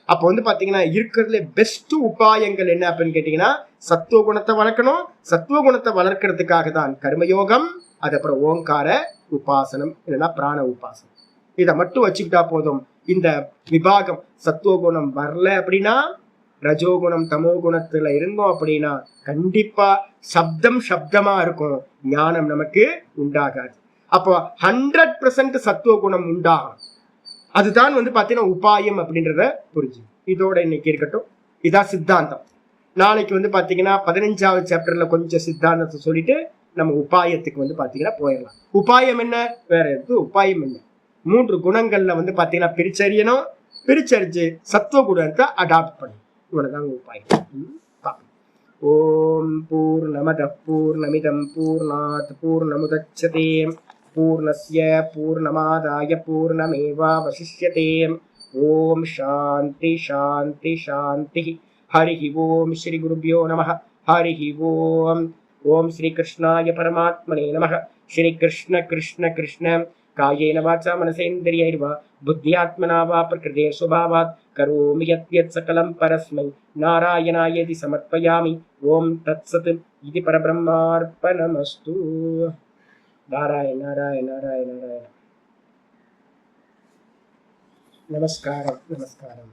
அப்போ வந்து பாத்தீங்கன்னா இருக்கிறதுல பெஸ்ட் உபாயங்கள் என்ன அப்படின்னு கேட்டீங்கன்னா சத்துவ குணத்தை வளர்க்கணும். சத்துவ குணத்தை வளர்க்கறதுக்காக தான் கர்மயோகம், அது அப்புறம் ஓங்கார உபாசனம் இல்லைன்னா பிராண உபாசனம். இதை மட்டும் வச்சுக்கிட்டா போதும். இந்த விபாகம் சத்துவகுணம் வரல அப்படின்னா ரஜோகுணம் தமோ குணத்துல இருந்தோம் அப்படின்னா கண்டிப்பா சப்தமா இருக்கும், ஞானம் நமக்கு உண்டாகாது. அப்போ 100% சத்துவ குணம் உண்டாகும். அதுதான் வந்து பாத்தீங்கன்னா உபாயம் அப்படின்றத புரிஞ்சு. இதோட இன்னைக்கு இருக்கட்டும். இதான் சித்தாந்தம். நாளைக்கு வந்து பாத்தீங்கன்னா 15வது சாப்டர்ல கொஞ்சம் சித்தாந்தத்தை சொல்லிட்டு நம்ம உபாயத்துக்கு வந்து பாத்தீங்கன்னா போயிடலாம். உபாயம் என்ன? வேற எது உபாயம் என்ன? 3 குணங்கள்ல வந்து பாத்தீங்கன்னா பிரிச்சறியணும். பிரிச்சறிஞ்சு சத்துவ குணத்தை அடாப்ட் பண்ணும். இவ்வளவுதாங்க உபாயம். ஓம் பூர்ணமத பூர்ணமிதம் பூர்ணாத் பூர்ணமுதச்யதே பூர்ணஸ்ய பூர்ணமாதாய பூர்ணமேவாவசிஷ்யதே. ஓம் சாந்தி சாந்தி சாந்தி. ஹரி ஓம் ஸ்ரீ குருப்யோ நமः. ஹரி ஓம். ஓம் ஸ்ரீ கிருஷ்ணாய பரமாத்மனே நமः. ஸ்ரீ கிருஷ்ண கிருஷ்ண கிருஷ்ண காயேன வாச்சா மனசேந்திரியைர்வா புத்தியாத்மனா வா பிரகிருதே சுபாவாத் கரோமி யத்யத் சகலம் பரஸ்மை நாராயணாயேதி சமர்ப்பயாமி. ஓம் தத்சத் இதி பரபிரம்மார்ப்பணமஸ்து. நாராயண நாராயண நாராயண நாராயண. நமஸ்காரம் நமஸ்காரம்.